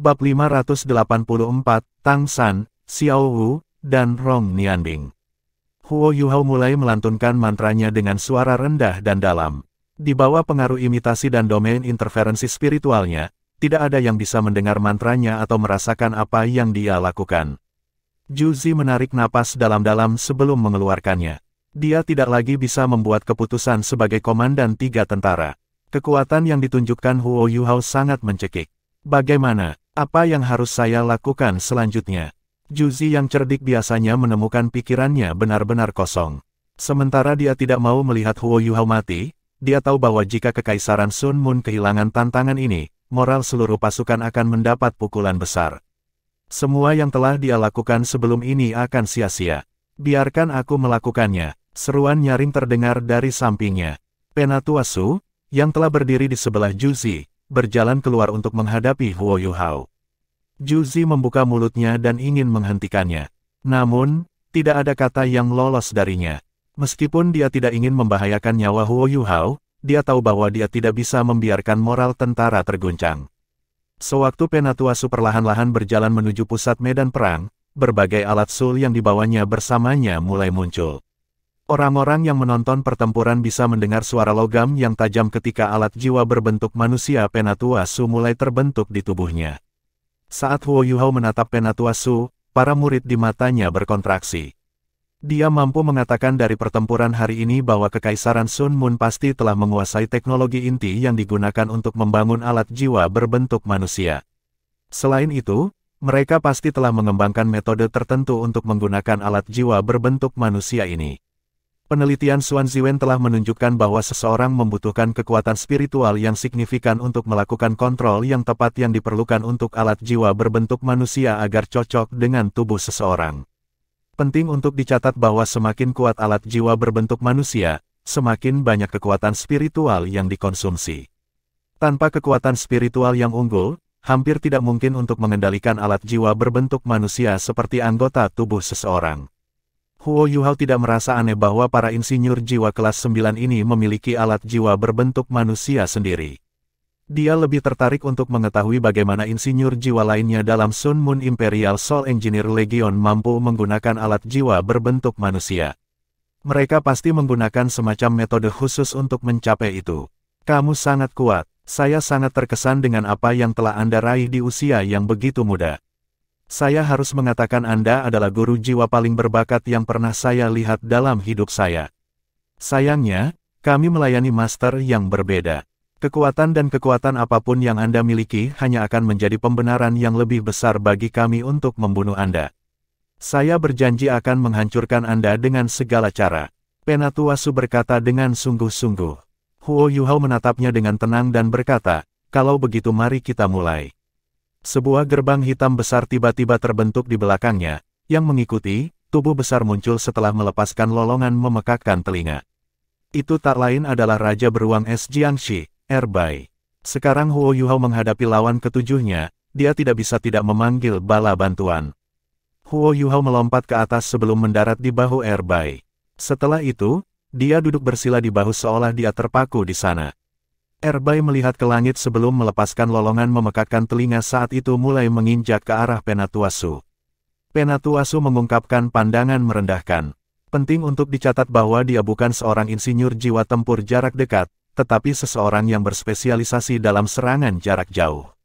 Bab 584, Tang San, Xiao Wu, dan Rong Nianbing. Huo Yuhao mulai melantunkan mantranya dengan suara rendah dan dalam. Di bawah pengaruh imitasi dan domain interferensi spiritualnya, tidak ada yang bisa mendengar mantranya atau merasakan apa yang dia lakukan. Juzi menarik napas dalam-dalam sebelum mengeluarkannya. Dia tidak lagi bisa membuat keputusan sebagai komandan 3 tentara. Kekuatan yang ditunjukkan Huo Yuhao sangat mencekik. Bagaimana? Apa yang harus saya lakukan selanjutnya? Juzi yang cerdik biasanya menemukan pikirannya benar-benar kosong. Sementara dia tidak mau melihat Huo Yuhao mati, dia tahu bahwa jika Kekaisaran Sun Mun kehilangan tantangan ini, moral seluruh pasukan akan mendapat pukulan besar. Semua yang telah dia lakukan sebelum ini akan sia-sia. Biarkan aku melakukannya, seruan nyaring terdengar dari sampingnya. Penatua Su, yang telah berdiri di sebelah Juzi, berjalan keluar untuk menghadapi Huo Yuhao. Juzi membuka mulutnya dan ingin menghentikannya. Namun, tidak ada kata yang lolos darinya. Meskipun dia tidak ingin membahayakan nyawa Huo Yuhao, dia tahu bahwa dia tidak bisa membiarkan moral tentara terguncang. Sewaktu Penatua Su perlahan-lahan berjalan menuju pusat medan perang, berbagai alat sul yang dibawanya bersamanya mulai muncul. Orang-orang yang menonton pertempuran bisa mendengar suara logam yang tajam ketika alat jiwa berbentuk manusia Penatua Su mulai terbentuk di tubuhnya. Saat Huo Yuhao menatap Penatua Su, para murid di matanya berkontraksi. Dia mampu mengatakan dari pertempuran hari ini bahwa Kekaisaran Sun Mun pasti telah menguasai teknologi inti yang digunakan untuk membangun alat jiwa berbentuk manusia. Selain itu, mereka pasti telah mengembangkan metode tertentu untuk menggunakan alat jiwa berbentuk manusia ini. Penelitian Xuan Ziwen telah menunjukkan bahwa seseorang membutuhkan kekuatan spiritual yang signifikan untuk melakukan kontrol yang tepat yang diperlukan untuk alat jiwa berbentuk manusia agar cocok dengan tubuh seseorang. Penting untuk dicatat bahwa semakin kuat alat jiwa berbentuk manusia, semakin banyak kekuatan spiritual yang dikonsumsi. Tanpa kekuatan spiritual yang unggul, hampir tidak mungkin untuk mengendalikan alat jiwa berbentuk manusia seperti anggota tubuh seseorang. Huo Yuhao tidak merasa aneh bahwa para insinyur jiwa kelas 9 ini memiliki alat jiwa berbentuk manusia sendiri. Dia lebih tertarik untuk mengetahui bagaimana insinyur jiwa lainnya dalam Sun Mun Imperial Soul Engineer Legion mampu menggunakan alat jiwa berbentuk manusia. Mereka pasti menggunakan semacam metode khusus untuk mencapai itu. Kamu sangat kuat. Saya sangat terkesan dengan apa yang telah Anda raih di usia yang begitu muda. Saya harus mengatakan Anda adalah guru jiwa paling berbakat yang pernah saya lihat dalam hidup saya. Sayangnya, kami melayani master yang berbeda. Kekuatan dan kekuatan apapun yang Anda miliki hanya akan menjadi pembenaran yang lebih besar bagi kami untuk membunuh Anda. Saya berjanji akan menghancurkan Anda dengan segala cara. Penatua Su berkata dengan sungguh-sungguh. Huo Yuhao menatapnya dengan tenang dan berkata, kalau begitu mari kita mulai. Sebuah gerbang hitam besar tiba-tiba terbentuk di belakangnya, yang mengikuti, tubuh besar muncul setelah melepaskan lolongan memekakkan telinga. Itu tak lain adalah Raja Beruang Es Jiangxi, Erbai. Sekarang Huo Yuhao menghadapi lawan ketujuhnya, dia tidak bisa tidak memanggil bala bantuan. Huo Yuhao melompat ke atas sebelum mendarat di bahu Erbai. Setelah itu, dia duduk bersila di bahu seolah dia terpaku di sana. Erbai melihat ke langit sebelum melepaskan lolongan memekakkan telinga saat itu mulai menginjak ke arah Penatua Su. Penatua Su mengungkapkan pandangan merendahkan. Penting untuk dicatat bahwa dia bukan seorang insinyur jiwa tempur jarak dekat, tetapi seseorang yang berspesialisasi dalam serangan jarak jauh.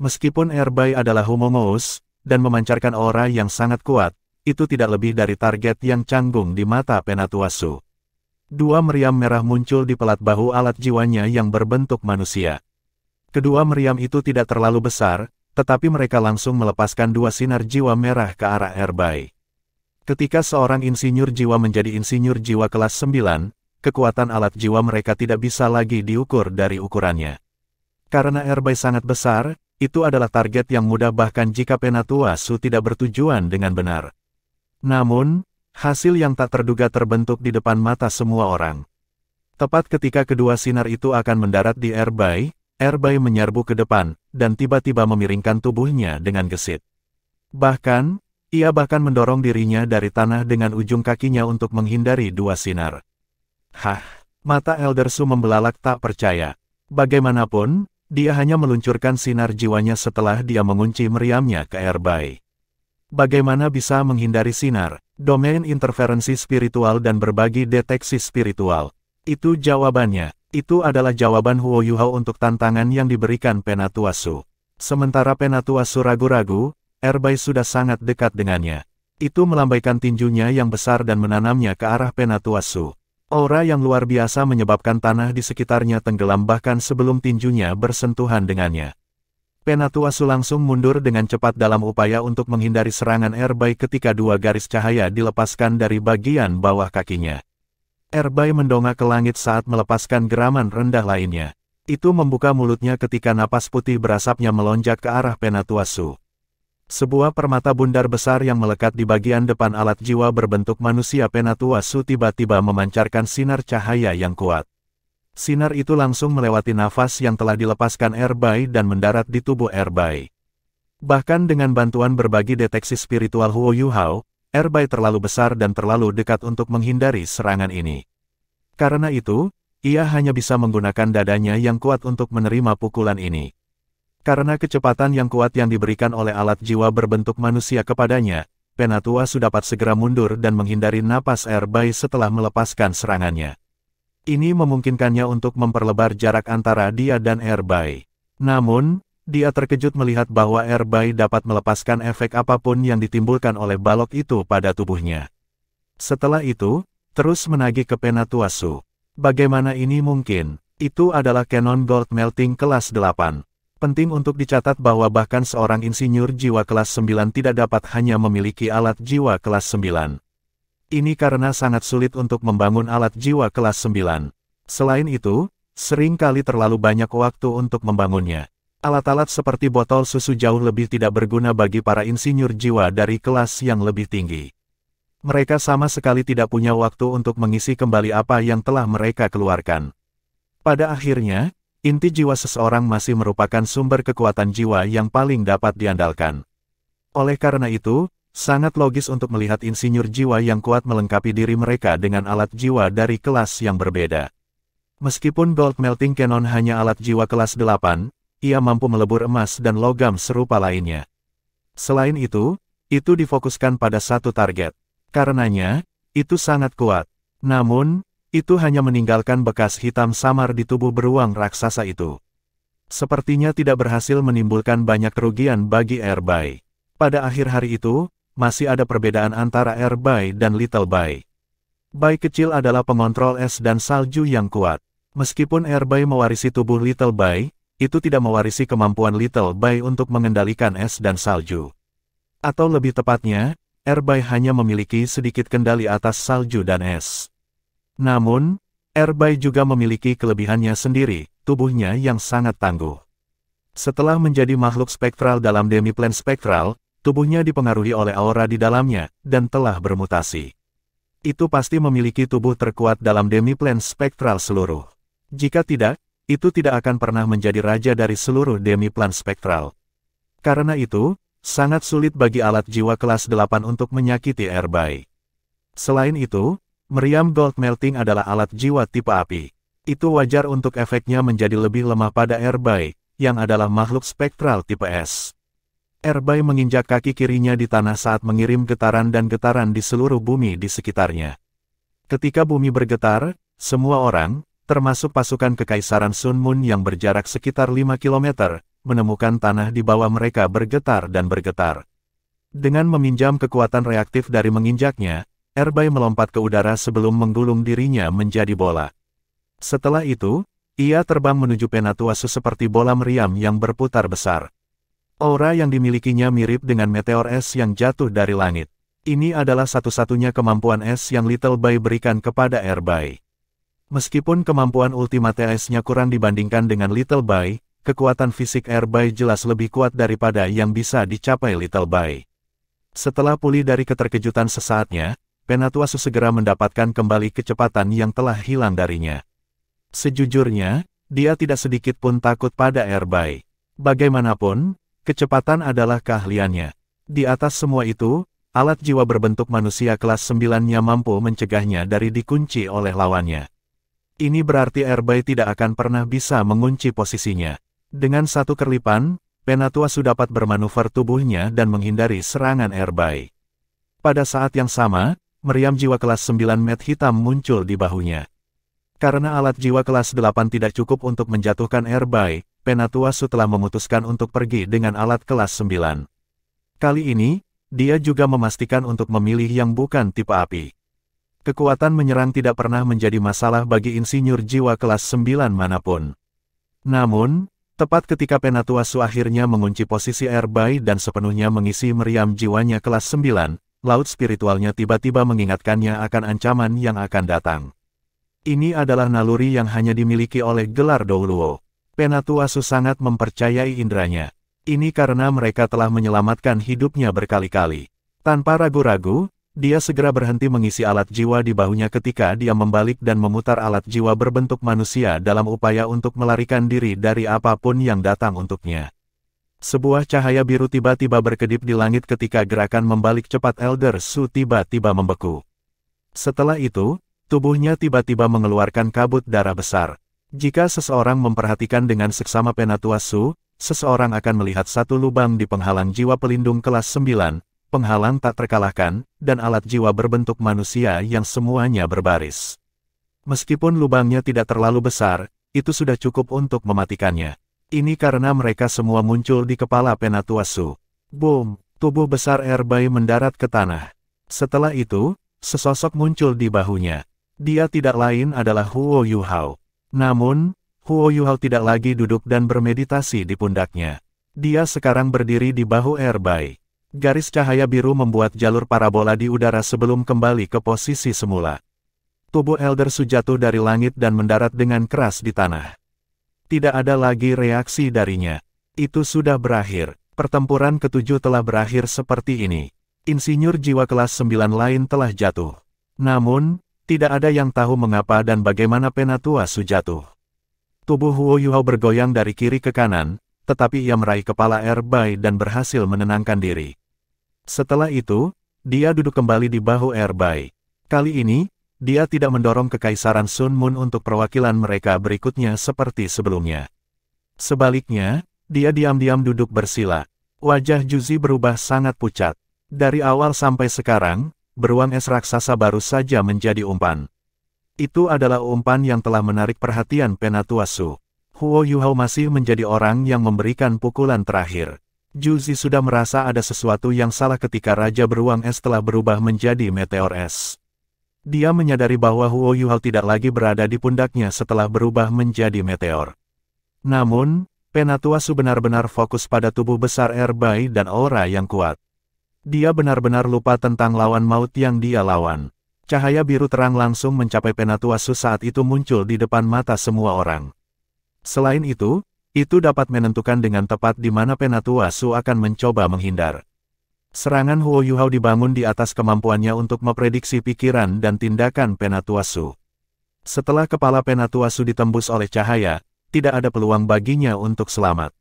Meskipun Erbai adalah homongous, dan memancarkan aura yang sangat kuat, itu tidak lebih dari target yang canggung di mata Penatua Su. 2 meriam merah muncul di pelat bahu alat jiwanya yang berbentuk manusia. Kedua meriam itu tidak terlalu besar, tetapi mereka langsung melepaskan 2 sinar jiwa merah ke arah Erbai. Ketika seorang insinyur jiwa menjadi insinyur jiwa kelas 9, kekuatan alat jiwa mereka tidak bisa lagi diukur dari ukurannya. Karena Erbai sangat besar, itu adalah target yang mudah bahkan jika Penatua Su tidak bertujuan dengan benar. Namun, hasil yang tak terduga terbentuk di depan mata semua orang. Tepat ketika kedua sinar itu akan mendarat di Erbai, Erbai menyerbu ke depan, dan tiba-tiba memiringkan tubuhnya dengan gesit. Bahkan, ia mendorong dirinya dari tanah dengan ujung kakinya untuk menghindari 2 sinar. Hah, mata Elder Su membelalak tak percaya. Bagaimanapun, dia hanya meluncurkan sinar jiwanya setelah dia mengunci meriamnya ke Airby. Bagaimana bisa menghindari sinar, domain interferensi spiritual dan berbagi deteksi spiritual? Itu jawabannya. Itu adalah jawaban Huo Yuhao untuk tantangan yang diberikan Penatuasu. Sementara Penatuasu ragu-ragu, Airby sudah sangat dekat dengannya. Itu melambaikan tinjunya yang besar dan menanamnya ke arah Penatuasu. Aura yang luar biasa menyebabkan tanah di sekitarnya tenggelam bahkan sebelum tinjunya bersentuhan dengannya. Penatuasu langsung mundur dengan cepat dalam upaya untuk menghindari serangan Airby ketika dua garis cahaya dilepaskan dari bagian bawah kakinya. Airby mendongak ke langit saat melepaskan geraman rendah lainnya. Itu membuka mulutnya ketika napas putih berasapnya melonjak ke arah Penatuasu. Sebuah permata bundar besar yang melekat di bagian depan alat jiwa berbentuk manusia Penatuasu tiba-tiba memancarkan sinar cahaya yang kuat. Sinar itu langsung melewati nafas yang telah dilepaskan Airby dan mendarat di tubuh Airby. Bahkan dengan bantuan berbagi deteksi spiritual Huo Yuhao, Airby terlalu besar dan terlalu dekat untuk menghindari serangan ini. Karena itu, ia hanya bisa menggunakan dadanya yang kuat untuk menerima pukulan ini. Karena kecepatan yang kuat yang diberikan oleh alat jiwa berbentuk manusia kepadanya, Penatuasu dapat segera mundur dan menghindari napas Airby setelah melepaskan serangannya. Ini memungkinkannya untuk memperlebar jarak antara dia dan Airby. Namun, dia terkejut melihat bahwa Airby dapat melepaskan efek apapun yang ditimbulkan oleh balok itu pada tubuhnya. Setelah itu, terus menagih ke Penatuasu. Bagaimana ini mungkin? Itu adalah Cannon Gold Melting kelas 8. Penting untuk dicatat bahwa bahkan seorang insinyur jiwa kelas 9 tidak dapat hanya memiliki alat jiwa kelas 9. Ini karena sangat sulit untuk membangun alat jiwa kelas 9. Selain itu, sering kali terlalu banyak waktu untuk membangunnya. Alat-alat seperti botol susu jauh lebih tidak berguna bagi para insinyur jiwa dari kelas yang lebih tinggi. Mereka sama sekali tidak punya waktu untuk mengisi kembali apa yang telah mereka keluarkan. Pada akhirnya, inti jiwa seseorang masih merupakan sumber kekuatan jiwa yang paling dapat diandalkan. Oleh karena itu, sangat logis untuk melihat insinyur jiwa yang kuat melengkapi diri mereka dengan alat jiwa dari kelas yang berbeda. Meskipun Gold Melting Cannon hanya alat jiwa kelas 8, ia mampu melebur emas dan logam serupa lainnya. Selain itu difokuskan pada satu target. Karenanya, itu sangat kuat. Namun, itu hanya meninggalkan bekas hitam samar di tubuh beruang raksasa itu. Sepertinya tidak berhasil menimbulkan banyak kerugian bagi Airby. Pada akhir hari itu, masih ada perbedaan antara Airby dan Little Bai. Bai kecil adalah pengontrol es dan salju yang kuat. Meskipun Airby mewarisi tubuh Little Bai, itu tidak mewarisi kemampuan Little Bai untuk mengendalikan es dan salju. Atau lebih tepatnya, Airby hanya memiliki sedikit kendali atas salju dan es. Namun, Airby juga memiliki kelebihannya sendiri, tubuhnya yang sangat tangguh. Setelah menjadi makhluk spektral dalam Demi-Plane Spektral, tubuhnya dipengaruhi oleh aura di dalamnya, dan telah bermutasi. Itu pasti memiliki tubuh terkuat dalam Demi-Plane Spektral seluruh. Jika tidak, itu tidak akan pernah menjadi raja dari seluruh Demi-Plane Spektral. Karena itu, sangat sulit bagi alat jiwa kelas 8 untuk menyakiti Airby. Selain itu, meriam Gold Melting adalah alat jiwa tipe api. Itu wajar untuk efeknya menjadi lebih lemah pada Airby, yang adalah makhluk spektral tipe es. Airby menginjak kaki kirinya di tanah saat mengirim getaran dan getaran di seluruh bumi di sekitarnya. Ketika bumi bergetar, semua orang, termasuk pasukan Kekaisaran Sun Moon yang berjarak sekitar 5 km, menemukan tanah di bawah mereka bergetar dan bergetar. Dengan meminjam kekuatan reaktif dari menginjaknya, Airby melompat ke udara sebelum menggulung dirinya menjadi bola. Setelah itu, ia terbang menuju Penatuasu seperti bola meriam yang berputar besar. Aura yang dimilikinya mirip dengan meteor es yang jatuh dari langit. Ini adalah satu-satunya kemampuan es yang Little Bai berikan kepada Airby. Meskipun kemampuan ultimate esnya kurang dibandingkan dengan Little Bai, kekuatan fisik Airby jelas lebih kuat daripada yang bisa dicapai Little Bai. Setelah pulih dari keterkejutan sesaatnya, Penatuasu segera mendapatkan kembali kecepatan yang telah hilang darinya. Sejujurnya, dia tidak sedikit pun takut pada Airby. Bagaimanapun, kecepatan adalah keahliannya. Di atas semua itu, alat jiwa berbentuk manusia kelas 9-nya mampu mencegahnya dari dikunci oleh lawannya. Ini berarti Airby tidak akan pernah bisa mengunci posisinya. Dengan satu kerlipan, Penatuasu dapat bermanuver tubuhnya dan menghindari serangan Airbai. Pada saat yang sama, meriam jiwa kelas 9 Met hitam muncul di bahunya. Karena alat jiwa kelas 8 tidak cukup untuk menjatuhkan Airbai, Penatuasu telah memutuskan untuk pergi dengan alat kelas 9. Kali ini, dia juga memastikan untuk memilih yang bukan tipe api. Kekuatan menyerang tidak pernah menjadi masalah bagi insinyur jiwa kelas 9 manapun. Namun, tepat ketika Penatuasu akhirnya mengunci posisi Airbai dan sepenuhnya mengisi meriam jiwanya kelas 9, laut spiritualnya tiba-tiba mengingatkannya akan ancaman yang akan datang. Ini adalah naluri yang hanya dimiliki oleh gelar Douluo. Penatuasu sangat mempercayai indranya. Ini karena mereka telah menyelamatkan hidupnya berkali-kali. Tanpa ragu-ragu, dia segera berhenti mengisi alat jiwa di bahunya ketika dia membalik dan memutar alat jiwa berbentuk manusia dalam upaya untuk melarikan diri dari apapun yang datang untuknya. Sebuah cahaya biru tiba-tiba berkedip di langit ketika gerakan membalik cepat Elder Su tiba-tiba membeku. Setelah itu, tubuhnya tiba-tiba mengeluarkan kabut darah besar. Jika seseorang memperhatikan dengan seksama Penatuasu, seseorang akan melihat satu lubang di penghalang jiwa pelindung kelas 9, penghalang tak terkalahkan, dan alat jiwa berbentuk manusia yang semuanya berbaris. Meskipun lubangnya tidak terlalu besar, itu sudah cukup untuk mematikannya. Ini karena mereka semua muncul di kepala Penatuasu. Boom! Tubuh besar Airbai mendarat ke tanah. Setelah itu, sesosok muncul di bahunya. Dia tidak lain adalah Huo Yuhao. Namun, Huo Yuhao tidak lagi duduk dan bermeditasi di pundaknya. Dia sekarang berdiri di bahu Airbai. Garis cahaya biru membuat jalur parabola di udara sebelum kembali ke posisi semula. Tubuh Elder Su jatuh dari langit dan mendarat dengan keras di tanah. Tidak ada lagi reaksi darinya. Itu sudah berakhir. Pertempuran ketujuh telah berakhir seperti ini. Insinyur jiwa kelas 9 lain telah jatuh. Namun, tidak ada yang tahu mengapa dan bagaimana Penatuasu jatuh. Tubuh Huo Yuhao bergoyang dari kiri ke kanan, tetapi ia meraih kepala Airbai dan berhasil menenangkan diri. Setelah itu, dia duduk kembali di bahu Airbai. Kali ini, dia tidak mendorong kekaisaran Sun Moon untuk perwakilan mereka berikutnya seperti sebelumnya. Sebaliknya, dia diam-diam duduk bersila. Wajah Juzi berubah sangat pucat. Dari awal sampai sekarang, beruang es raksasa baru saja menjadi umpan. Itu adalah umpan yang telah menarik perhatian Penatuasu. Huo Yuhao masih menjadi orang yang memberikan pukulan terakhir. Juzi sudah merasa ada sesuatu yang salah ketika Raja Beruang Es telah berubah menjadi meteor es. Dia menyadari bahwa Huo Yuhao tidak lagi berada di pundaknya setelah berubah menjadi meteor. Namun, Penatuasu benar-benar fokus pada tubuh besar Airbai dan aura yang kuat. Dia benar-benar lupa tentang lawan maut yang dia lawan. Cahaya biru terang langsung mencapai Penatuasu saat itu muncul di depan mata semua orang. Selain itu dapat menentukan dengan tepat di mana Penatuasu akan mencoba menghindar. Serangan Huo Yuhao dibangun di atas kemampuannya untuk memprediksi pikiran dan tindakan Penatuasu. Setelah kepala Penatuasu ditembus oleh cahaya, tidak ada peluang baginya untuk selamat.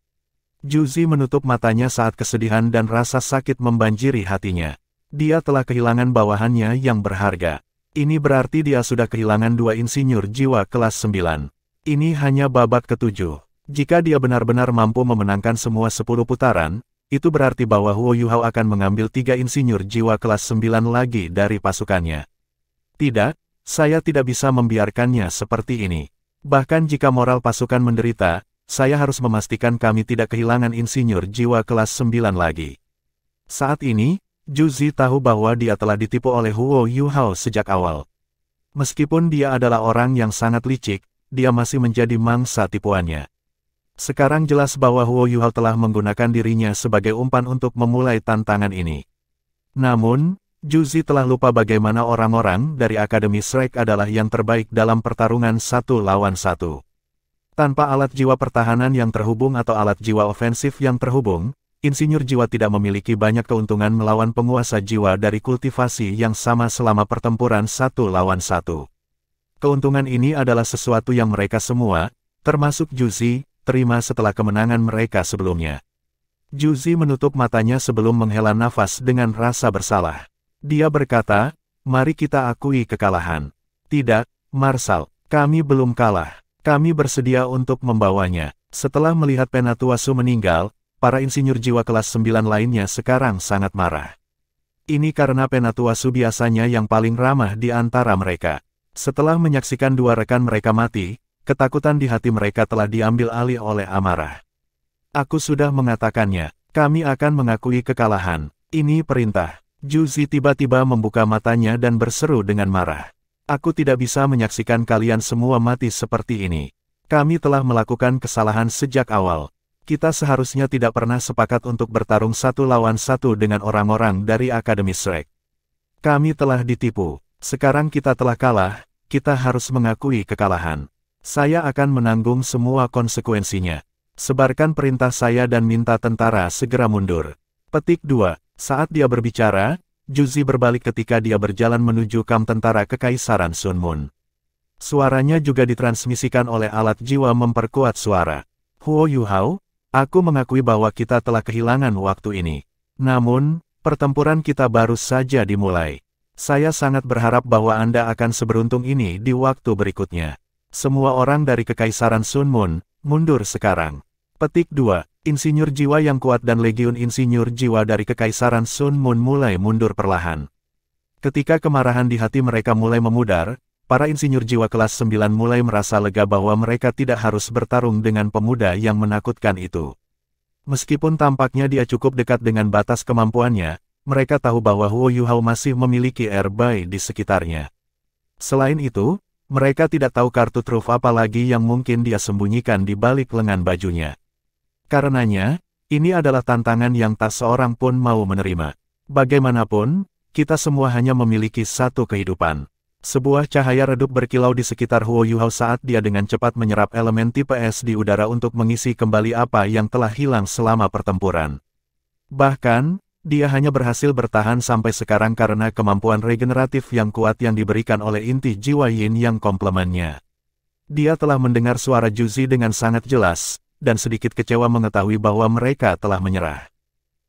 Juzi menutup matanya saat kesedihan dan rasa sakit membanjiri hatinya. Dia telah kehilangan bawahannya yang berharga. Ini berarti dia sudah kehilangan 2 insinyur jiwa kelas 9. Ini hanya babak ke-7. Jika dia benar-benar mampu memenangkan semua 10 putaran, itu berarti bahwa Huo Yuhao akan mengambil 3 insinyur jiwa kelas 9 lagi dari pasukannya. Tidak, saya tidak bisa membiarkannya seperti ini. Bahkan jika moral pasukan menderita, saya harus memastikan kami tidak kehilangan insinyur jiwa kelas 9 lagi. Saat ini, Juzi tahu bahwa dia telah ditipu oleh Huo Yuhao sejak awal. Meskipun dia adalah orang yang sangat licik, dia masih menjadi mangsa tipuannya. Sekarang jelas bahwa Huo Yuhao telah menggunakan dirinya sebagai umpan untuk memulai tantangan ini. Namun, Juzi telah lupa bagaimana orang-orang dari Akademi Shrek adalah yang terbaik dalam pertarungan 1 lawan 1. Tanpa alat jiwa pertahanan yang terhubung atau alat jiwa ofensif yang terhubung, insinyur jiwa tidak memiliki banyak keuntungan melawan penguasa jiwa dari kultivasi yang sama selama pertempuran 1 lawan 1. Keuntungan ini adalah sesuatu yang mereka semua, termasuk Juzi, terima setelah kemenangan mereka sebelumnya. Juzi menutup matanya sebelum menghela nafas dengan rasa bersalah. Dia berkata, "Mari kita akui kekalahan." "Tidak, Marshal, kami belum kalah. Kami bersedia untuk membawanya." Setelah melihat Penatua Su meninggal, para insinyur jiwa kelas 9 lainnya sekarang sangat marah. Ini karena Penatua Su biasanya yang paling ramah di antara mereka. Setelah menyaksikan dua rekan mereka mati, ketakutan di hati mereka telah diambil alih oleh amarah. Aku sudah mengatakannya, kami akan mengakui kekalahan. Ini perintah. Juzi tiba-tiba membuka matanya dan berseru dengan marah. Aku tidak bisa menyaksikan kalian semua mati seperti ini. Kami telah melakukan kesalahan sejak awal. Kita seharusnya tidak pernah sepakat untuk bertarung satu lawan satu dengan orang-orang dari Akademi Shrek. Kami telah ditipu. Sekarang kita telah kalah, kita harus mengakui kekalahan. Saya akan menanggung semua konsekuensinya. Sebarkan perintah saya dan minta tentara segera mundur. Petik 2. Saat dia berbicara, Juzi berbalik ketika dia berjalan menuju kamp tentara Kekaisaran Sun Moon. Suaranya juga ditransmisikan oleh alat jiwa memperkuat suara. Huo Yuhao, aku mengakui bahwa kita telah kehilangan waktu ini. Namun, pertempuran kita baru saja dimulai. Saya sangat berharap bahwa Anda akan seberuntung ini di waktu berikutnya. Semua orang dari Kekaisaran Sun Moon, mundur sekarang. Petik 2. Insinyur jiwa yang kuat dan legiun insinyur jiwa dari Kekaisaran Sun Moon mulai mundur perlahan. Ketika kemarahan di hati mereka mulai memudar, para insinyur jiwa kelas 9 mulai merasa lega bahwa mereka tidak harus bertarung dengan pemuda yang menakutkan itu. Meskipun tampaknya dia cukup dekat dengan batas kemampuannya, mereka tahu bahwa Huo Yuhao masih memiliki airbai di sekitarnya. Selain itu, mereka tidak tahu kartu truf apa lagi yang mungkin dia sembunyikan di balik lengan bajunya. Karenanya, ini adalah tantangan yang tak seorang pun mau menerima. Bagaimanapun, kita semua hanya memiliki satu kehidupan. Sebuah cahaya redup berkilau di sekitar Huo Yuhao saat dia dengan cepat menyerap elemen tipe S di udara untuk mengisi kembali apa yang telah hilang selama pertempuran. Bahkan, dia hanya berhasil bertahan sampai sekarang karena kemampuan regeneratif yang kuat yang diberikan oleh inti jiwa Yin yang komplemennya. Dia telah mendengar suara Juzi dengan sangat jelas, dan sedikit kecewa mengetahui bahwa mereka telah menyerah.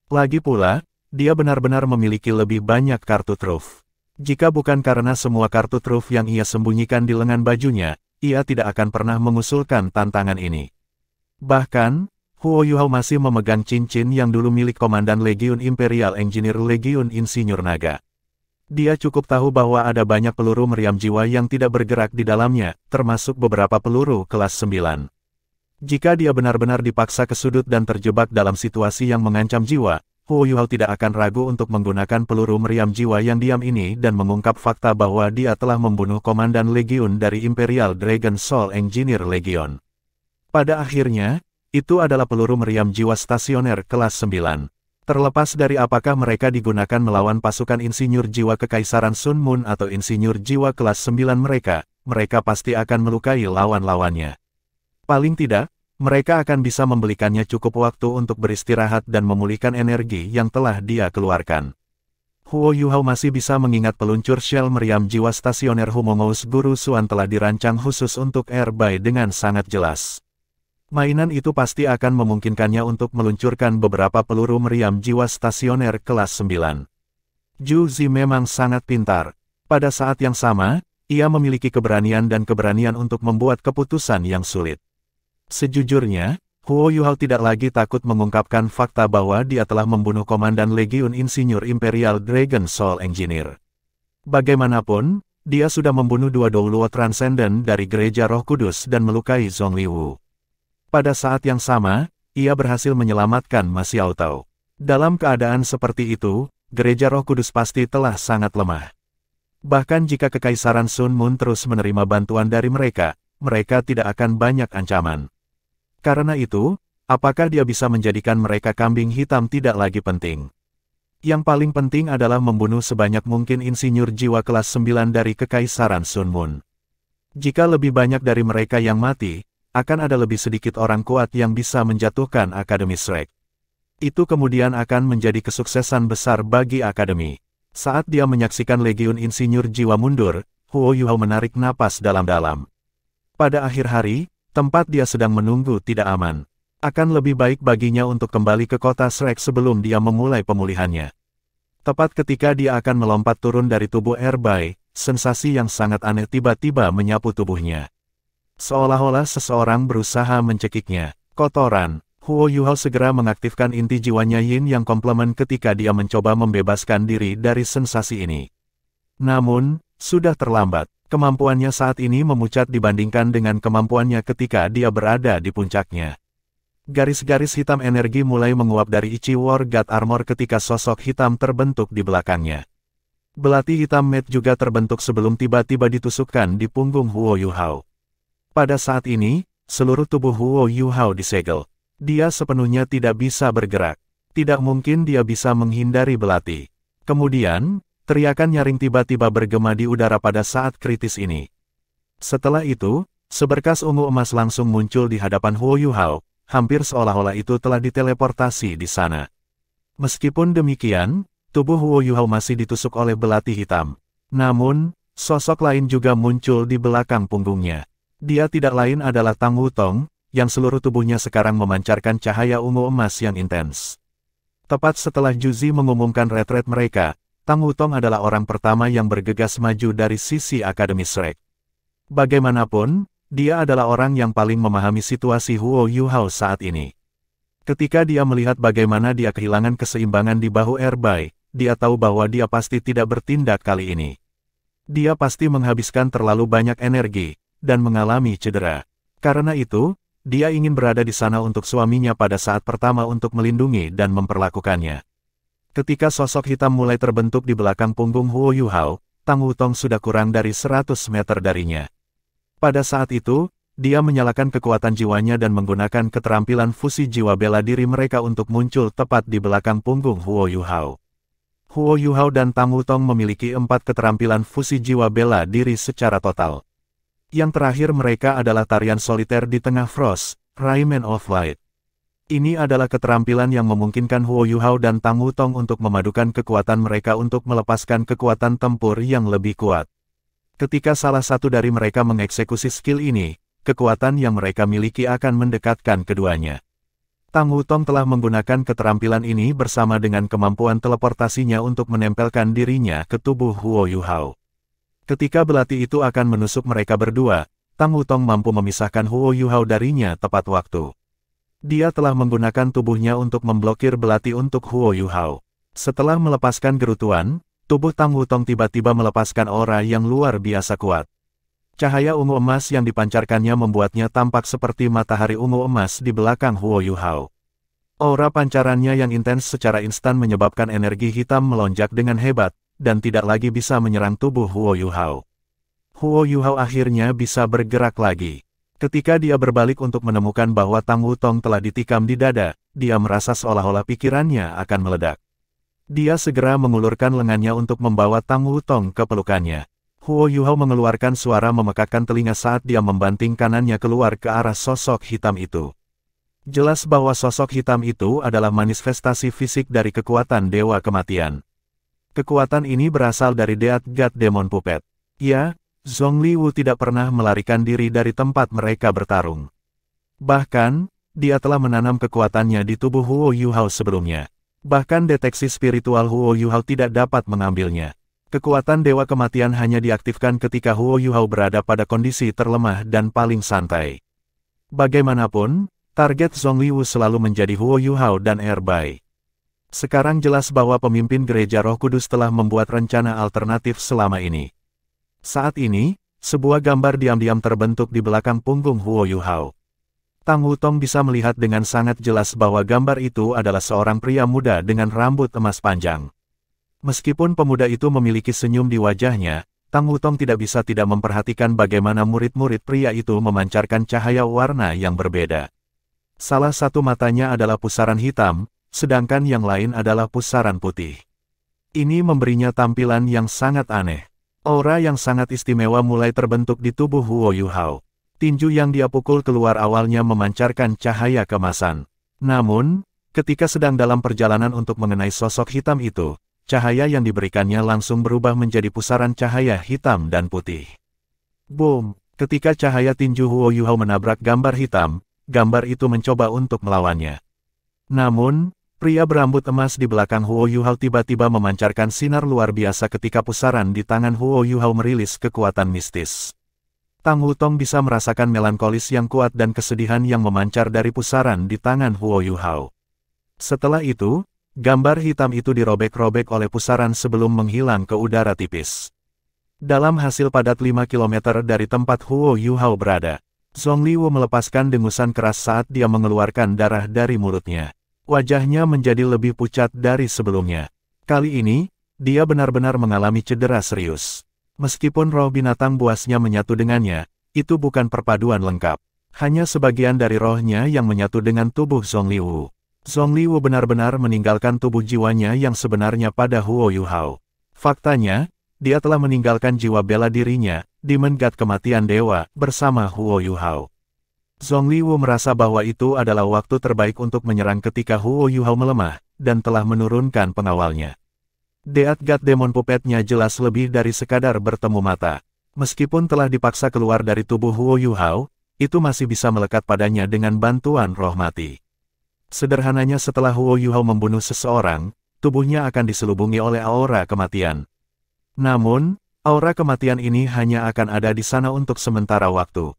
Lagi pula, dia benar-benar memiliki lebih banyak kartu truf. Jika bukan karena semua kartu truf yang ia sembunyikan di lengan bajunya, ia tidak akan pernah mengusulkan tantangan ini. Bahkan, Huo Yuhao masih memegang cincin yang dulu milik Komandan Legiun Imperial Engineer Legiun Insinyur Naga. Dia cukup tahu bahwa ada banyak peluru meriam jiwa yang tidak bergerak di dalamnya, termasuk beberapa peluru kelas 9. Jika dia benar-benar dipaksa ke sudut dan terjebak dalam situasi yang mengancam jiwa, Huo Yuhao tidak akan ragu untuk menggunakan peluru meriam jiwa yang diam ini dan mengungkap fakta bahwa dia telah membunuh Komandan Legiun dari Imperial Dragon Soul Engineer Legion. Pada akhirnya, itu adalah peluru meriam jiwa stasioner kelas 9. Terlepas dari apakah mereka digunakan melawan pasukan insinyur jiwa Kekaisaran Sun Moon atau insinyur jiwa kelas 9 mereka pasti akan melukai lawan-lawannya. Paling tidak, mereka akan bisa membelikannya cukup waktu untuk beristirahat dan memulihkan energi yang telah dia keluarkan. Huo Yuhao masih bisa mengingat peluncur shell meriam jiwa stasioner Humongous Guru Suan telah dirancang khusus untuk airbai dengan sangat jelas. Mainan itu pasti akan memungkinkannya untuk meluncurkan beberapa peluru meriam jiwa stasioner kelas 9. Juzi memang sangat pintar. Pada saat yang sama, ia memiliki keberanian untuk membuat keputusan yang sulit. Sejujurnya, Huo Yuhao tidak lagi takut mengungkapkan fakta bahwa dia telah membunuh Komandan Legiun Insinyur Imperial Dragon Soul Engineer. Bagaimanapun, dia sudah membunuh dua Douluo Transcendent dari Gereja Roh Kudus dan melukai Zhongli Wu. Pada saat yang sama, ia berhasil menyelamatkan Ma Xiaotao. Dalam keadaan seperti itu, Gereja Roh Kudus pasti telah sangat lemah. Bahkan jika Kekaisaran Sun Moon terus menerima bantuan dari mereka tidak akan banyak ancaman. Karena itu, apakah dia bisa menjadikan mereka kambing hitam tidak lagi penting. Yang paling penting adalah membunuh sebanyak mungkin insinyur jiwa kelas 9 dari Kekaisaran Sun Moon. Jika lebih banyak dari mereka yang mati, akan ada lebih sedikit orang kuat yang bisa menjatuhkan Akademi Shrek. Itu kemudian akan menjadi kesuksesan besar bagi Akademi. Saat dia menyaksikan Legiun Insinyur Jiwa mundur, Huo Yuhao menarik napas dalam-dalam. Pada akhir hari, tempat dia sedang menunggu tidak aman. Akan lebih baik baginya untuk kembali ke kota Shrek sebelum dia memulai pemulihannya. Tepat ketika dia akan melompat turun dari tubuh airbai, sensasi yang sangat aneh tiba-tiba menyapu tubuhnya. Seolah-olah seseorang berusaha mencekiknya. Kotoran. Huo Yuhao segera mengaktifkan inti jiwanya Yin yang komplement ketika dia mencoba membebaskan diri dari sensasi ini. Namun, sudah terlambat. Kemampuannya saat ini memucat dibandingkan dengan kemampuannya ketika dia berada di puncaknya. Garis-garis hitam energi mulai menguap dari Ichi War God Armor ketika sosok hitam terbentuk di belakangnya. Belati hitam Mat juga terbentuk sebelum tiba-tiba ditusukkan di punggung Huo Yuhao. Pada saat ini, seluruh tubuh Huo Yuhao disegel. Dia sepenuhnya tidak bisa bergerak. Tidak mungkin dia bisa menghindari belati. Kemudian, teriakan nyaring tiba-tiba bergema di udara pada saat kritis ini. Setelah itu, seberkas ungu emas langsung muncul di hadapan Huo Yuhao, hampir seolah-olah itu telah diteleportasi di sana. Meskipun demikian, tubuh Huo Yuhao masih ditusuk oleh belati hitam. Namun, sosok lain juga muncul di belakang punggungnya. Dia tidak lain adalah Tang Wutong, yang seluruh tubuhnya sekarang memancarkan cahaya ungu emas yang intens. Tepat setelah Juzi mengumumkan retret mereka, Tang Wutong adalah orang pertama yang bergegas maju dari sisi Akademi Shrek. Bagaimanapun, dia adalah orang yang paling memahami situasi Huo Yuhao saat ini. Ketika dia melihat bagaimana dia kehilangan keseimbangan di bahu Erbai, dia tahu bahwa dia pasti tidak bertindak kali ini. Dia pasti menghabiskan terlalu banyak energi, dan mengalami cedera. Karena itu, dia ingin berada di sana untuk suaminya pada saat pertama untuk melindungi dan memperlakukannya. Ketika sosok hitam mulai terbentuk di belakang punggung Huo Yuhao, Tang Wutong sudah kurang dari 100 meter darinya. Pada saat itu, dia menyalakan kekuatan jiwanya dan menggunakan keterampilan fusi jiwa bela diri mereka untuk muncul tepat di belakang punggung Huo Yuhao. Huo Yuhao dan Tang Wutong memiliki 4 keterampilan fusi jiwa bela diri secara total. Yang terakhir mereka adalah tarian soliter di tengah Frost, Rayman of Light. Ini adalah keterampilan yang memungkinkan Huo Yuhao dan Tang Wutong untuk memadukan kekuatan mereka untuk melepaskan kekuatan tempur yang lebih kuat. Ketika salah satu dari mereka mengeksekusi skill ini, kekuatan yang mereka miliki akan mendekatkan keduanya. Tang Wutong telah menggunakan keterampilan ini bersama dengan kemampuan teleportasinya untuk menempelkan dirinya ke tubuh Huo Yuhao. Ketika belati itu akan menusuk mereka berdua, Tang Wutong mampu memisahkan Huo Yuhao darinya tepat waktu. Dia telah menggunakan tubuhnya untuk memblokir belati untuk Huo Yuhao. Setelah melepaskan gerutuan, tubuh Tang Wutong tiba-tiba melepaskan aura yang luar biasa kuat. Cahaya ungu emas yang dipancarkannya membuatnya tampak seperti matahari ungu emas di belakang Huo Yuhao. Aura pancarannya yang intens secara instan menyebabkan energi hitam melonjak dengan hebat, dan tidak lagi bisa menyerang tubuh Huo Yuhao. Huo Yuhao akhirnya bisa bergerak lagi. Ketika dia berbalik untuk menemukan bahwa Tang Wutong telah ditikam di dada, dia merasa seolah-olah pikirannya akan meledak. Dia segera mengulurkan lengannya untuk membawa Tang Wutong ke pelukannya. Huo Yuhao mengeluarkan suara memekakkan telinga saat dia membanting kanannya keluar ke arah sosok hitam itu. Jelas bahwa sosok hitam itu adalah manifestasi fisik dari kekuatan Dewa Kematian. Kekuatan ini berasal dari Deat God Demon Puppet. Ya, Zhongli Wu tidak pernah melarikan diri dari tempat mereka bertarung. Bahkan, dia telah menanam kekuatannya di tubuh Huo Yuhao sebelumnya. Bahkan deteksi spiritual Huo Yuhao tidak dapat mengambilnya. Kekuatan Dewa Kematian hanya diaktifkan ketika Huo Yuhao berada pada kondisi terlemah dan paling santai. Bagaimanapun, target Zhongli Wu selalu menjadi Huo Yuhao dan Erbai. Sekarang jelas bahwa pemimpin Gereja Roh Kudus telah membuat rencana alternatif selama ini. Saat ini, sebuah gambar diam-diam terbentuk di belakang punggung Huo Yuhao. Tang Wutong bisa melihat dengan sangat jelas bahwa gambar itu adalah seorang pria muda dengan rambut emas panjang. Meskipun pemuda itu memiliki senyum di wajahnya, Tang Wutong tidak bisa tidak memperhatikan bagaimana murid-murid pria itu memancarkan cahaya warna yang berbeda. Salah satu matanya adalah pusaran hitam, sedangkan yang lain adalah pusaran putih. Ini memberinya tampilan yang sangat aneh. Aura yang sangat istimewa mulai terbentuk di tubuh Huo Yuhao. Tinju yang dia pukul keluar awalnya memancarkan cahaya kemasan. Namun, ketika sedang dalam perjalanan untuk mengenai sosok hitam itu, cahaya yang diberikannya langsung berubah menjadi pusaran cahaya hitam dan putih. Boom! Ketika cahaya tinju Huo Yuhao menabrak gambar hitam, gambar itu mencoba untuk melawannya. Namun, pria berambut emas di belakang Huo Yuhao tiba-tiba memancarkan sinar luar biasa ketika pusaran di tangan Huo Yuhao merilis kekuatan mistis. Tang Wutong bisa merasakan melankolis yang kuat dan kesedihan yang memancar dari pusaran di tangan Huo Yuhao. Setelah itu, gambar hitam itu dirobek-robek oleh pusaran sebelum menghilang ke udara tipis. Dalam hasil padat 5 km dari tempat Huo Yuhao berada, Zongliwu melepaskan dengusan keras saat dia mengeluarkan darah dari mulutnya. Wajahnya menjadi lebih pucat dari sebelumnya. Kali ini, dia benar-benar mengalami cedera serius. Meskipun roh binatang buasnya menyatu dengannya, itu bukan perpaduan lengkap. Hanya sebagian dari rohnya yang menyatu dengan tubuh Zongliwu. Zongliwu benar-benar meninggalkan tubuh jiwanya yang sebenarnya pada Huo Yuhao. Faktanya, dia telah meninggalkan jiwa bela dirinya, Demon God Kematian Dewa, bersama Huo Yuhao. Zongliwu merasa bahwa itu adalah waktu terbaik untuk menyerang ketika Huo Yuhao melemah, dan telah menurunkan pengawalnya. Death God Demon Puppet-nya jelas lebih dari sekadar bertemu mata. Meskipun telah dipaksa keluar dari tubuh Huo Yuhao, itu masih bisa melekat padanya dengan bantuan roh mati. Sederhananya setelah Huo Yuhao membunuh seseorang, tubuhnya akan diselubungi oleh aura kematian. Namun, aura kematian ini hanya akan ada di sana untuk sementara waktu.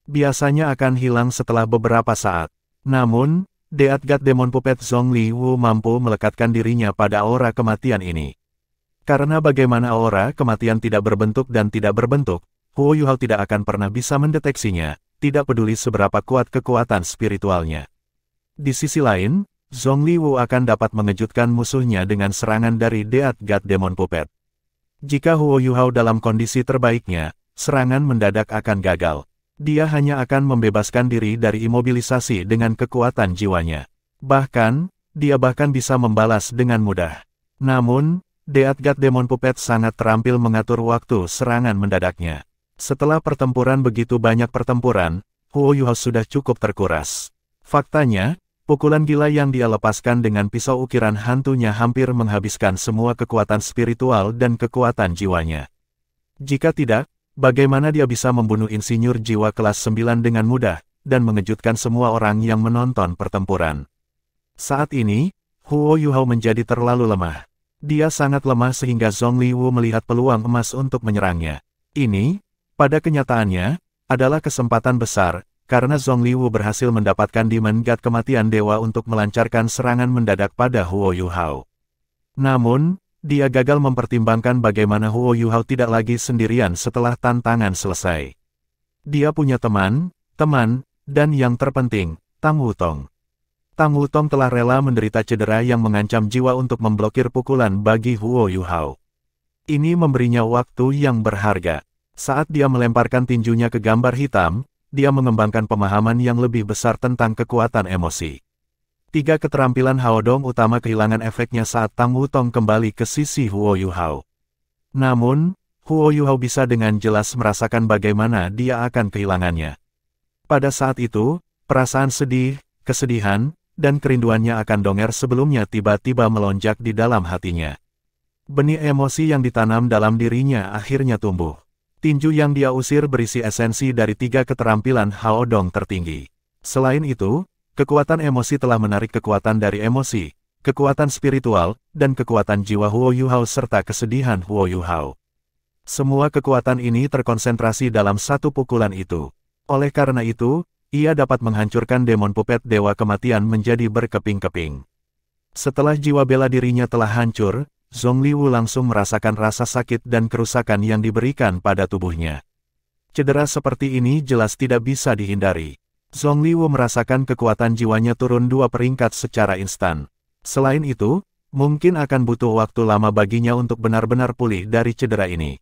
Biasanya akan hilang setelah beberapa saat. Namun, Death God Demon Puppet Zongliwu mampu melekatkan dirinya pada aura kematian ini. Karena bagaimana aura kematian tidak berbentuk dan tidak berbentuk, Huo Yuhao tidak akan pernah bisa mendeteksinya, tidak peduli seberapa kuat kekuatan spiritualnya. Di sisi lain, Zongliwu akan dapat mengejutkan musuhnya dengan serangan dari Death God Demon Puppet. Jika Huo Yuhao dalam kondisi terbaiknya, serangan mendadak akan gagal. Dia hanya akan membebaskan diri dari imobilisasi dengan kekuatan jiwanya. Bahkan, dia bahkan bisa membalas dengan mudah. Namun, Death God Demon Puppet sangat terampil mengatur waktu serangan mendadaknya. Setelah pertempuran begitu banyak pertempuran, Huo Yuhao sudah cukup terkuras. Faktanya, pukulan gila yang dia lepaskan dengan pisau ukiran hantunya hampir menghabiskan semua kekuatan spiritual dan kekuatan jiwanya. Jika tidak, bagaimana dia bisa membunuh insinyur jiwa kelas 9 dengan mudah, dan mengejutkan semua orang yang menonton pertempuran. Saat ini, Huo Yuhao menjadi terlalu lemah. Dia sangat lemah sehingga Zongliwu melihat peluang emas untuk menyerangnya. Ini, pada kenyataannya, adalah kesempatan besar, karena Zongliwu berhasil mendapatkan Demon God Kematian Dewa untuk melancarkan serangan mendadak pada Huo Yuhao. Namun, dia gagal mempertimbangkan bagaimana Huo Yuhao tidak lagi sendirian setelah tantangan selesai. Dia punya teman, dan yang terpenting, Tang Wutong. Tang Wutong telah rela menderita cedera yang mengancam jiwa untuk memblokir pukulan bagi Huo Yuhao. Ini memberinya waktu yang berharga. Saat dia melemparkan tinjunya ke gambar hitam, dia mengembangkan pemahaman yang lebih besar tentang kekuatan emosi. 3 keterampilan Haodong utama kehilangan efeknya saat Tang Wutong kembali ke sisi Huo Yuhao. Namun, Huo Yuhao bisa dengan jelas merasakan bagaimana dia akan kehilangannya. Pada saat itu, perasaan sedih, kesedihan, dan kerinduannya akan donger sebelumnya tiba-tiba melonjak di dalam hatinya. Benih emosi yang ditanam dalam dirinya akhirnya tumbuh. Tinju yang dia usir berisi esensi dari 3 keterampilan Haodong tertinggi. Selain itu, kekuatan emosi telah menarik kekuatan dari emosi, kekuatan spiritual, dan kekuatan jiwa Huo Yuhao serta kesedihan Huo Yuhao. Semua kekuatan ini terkonsentrasi dalam satu pukulan itu. Oleh karena itu, ia dapat menghancurkan Demon Puppet Dewa Kematian menjadi berkeping-keping. Setelah jiwa bela dirinya telah hancur, Zongliwu langsung merasakan rasa sakit dan kerusakan yang diberikan pada tubuhnya. Cedera seperti ini jelas tidak bisa dihindari. Zongliwu merasakan kekuatan jiwanya turun 2 peringkat secara instan. Selain itu, mungkin akan butuh waktu lama baginya untuk benar-benar pulih dari cedera ini.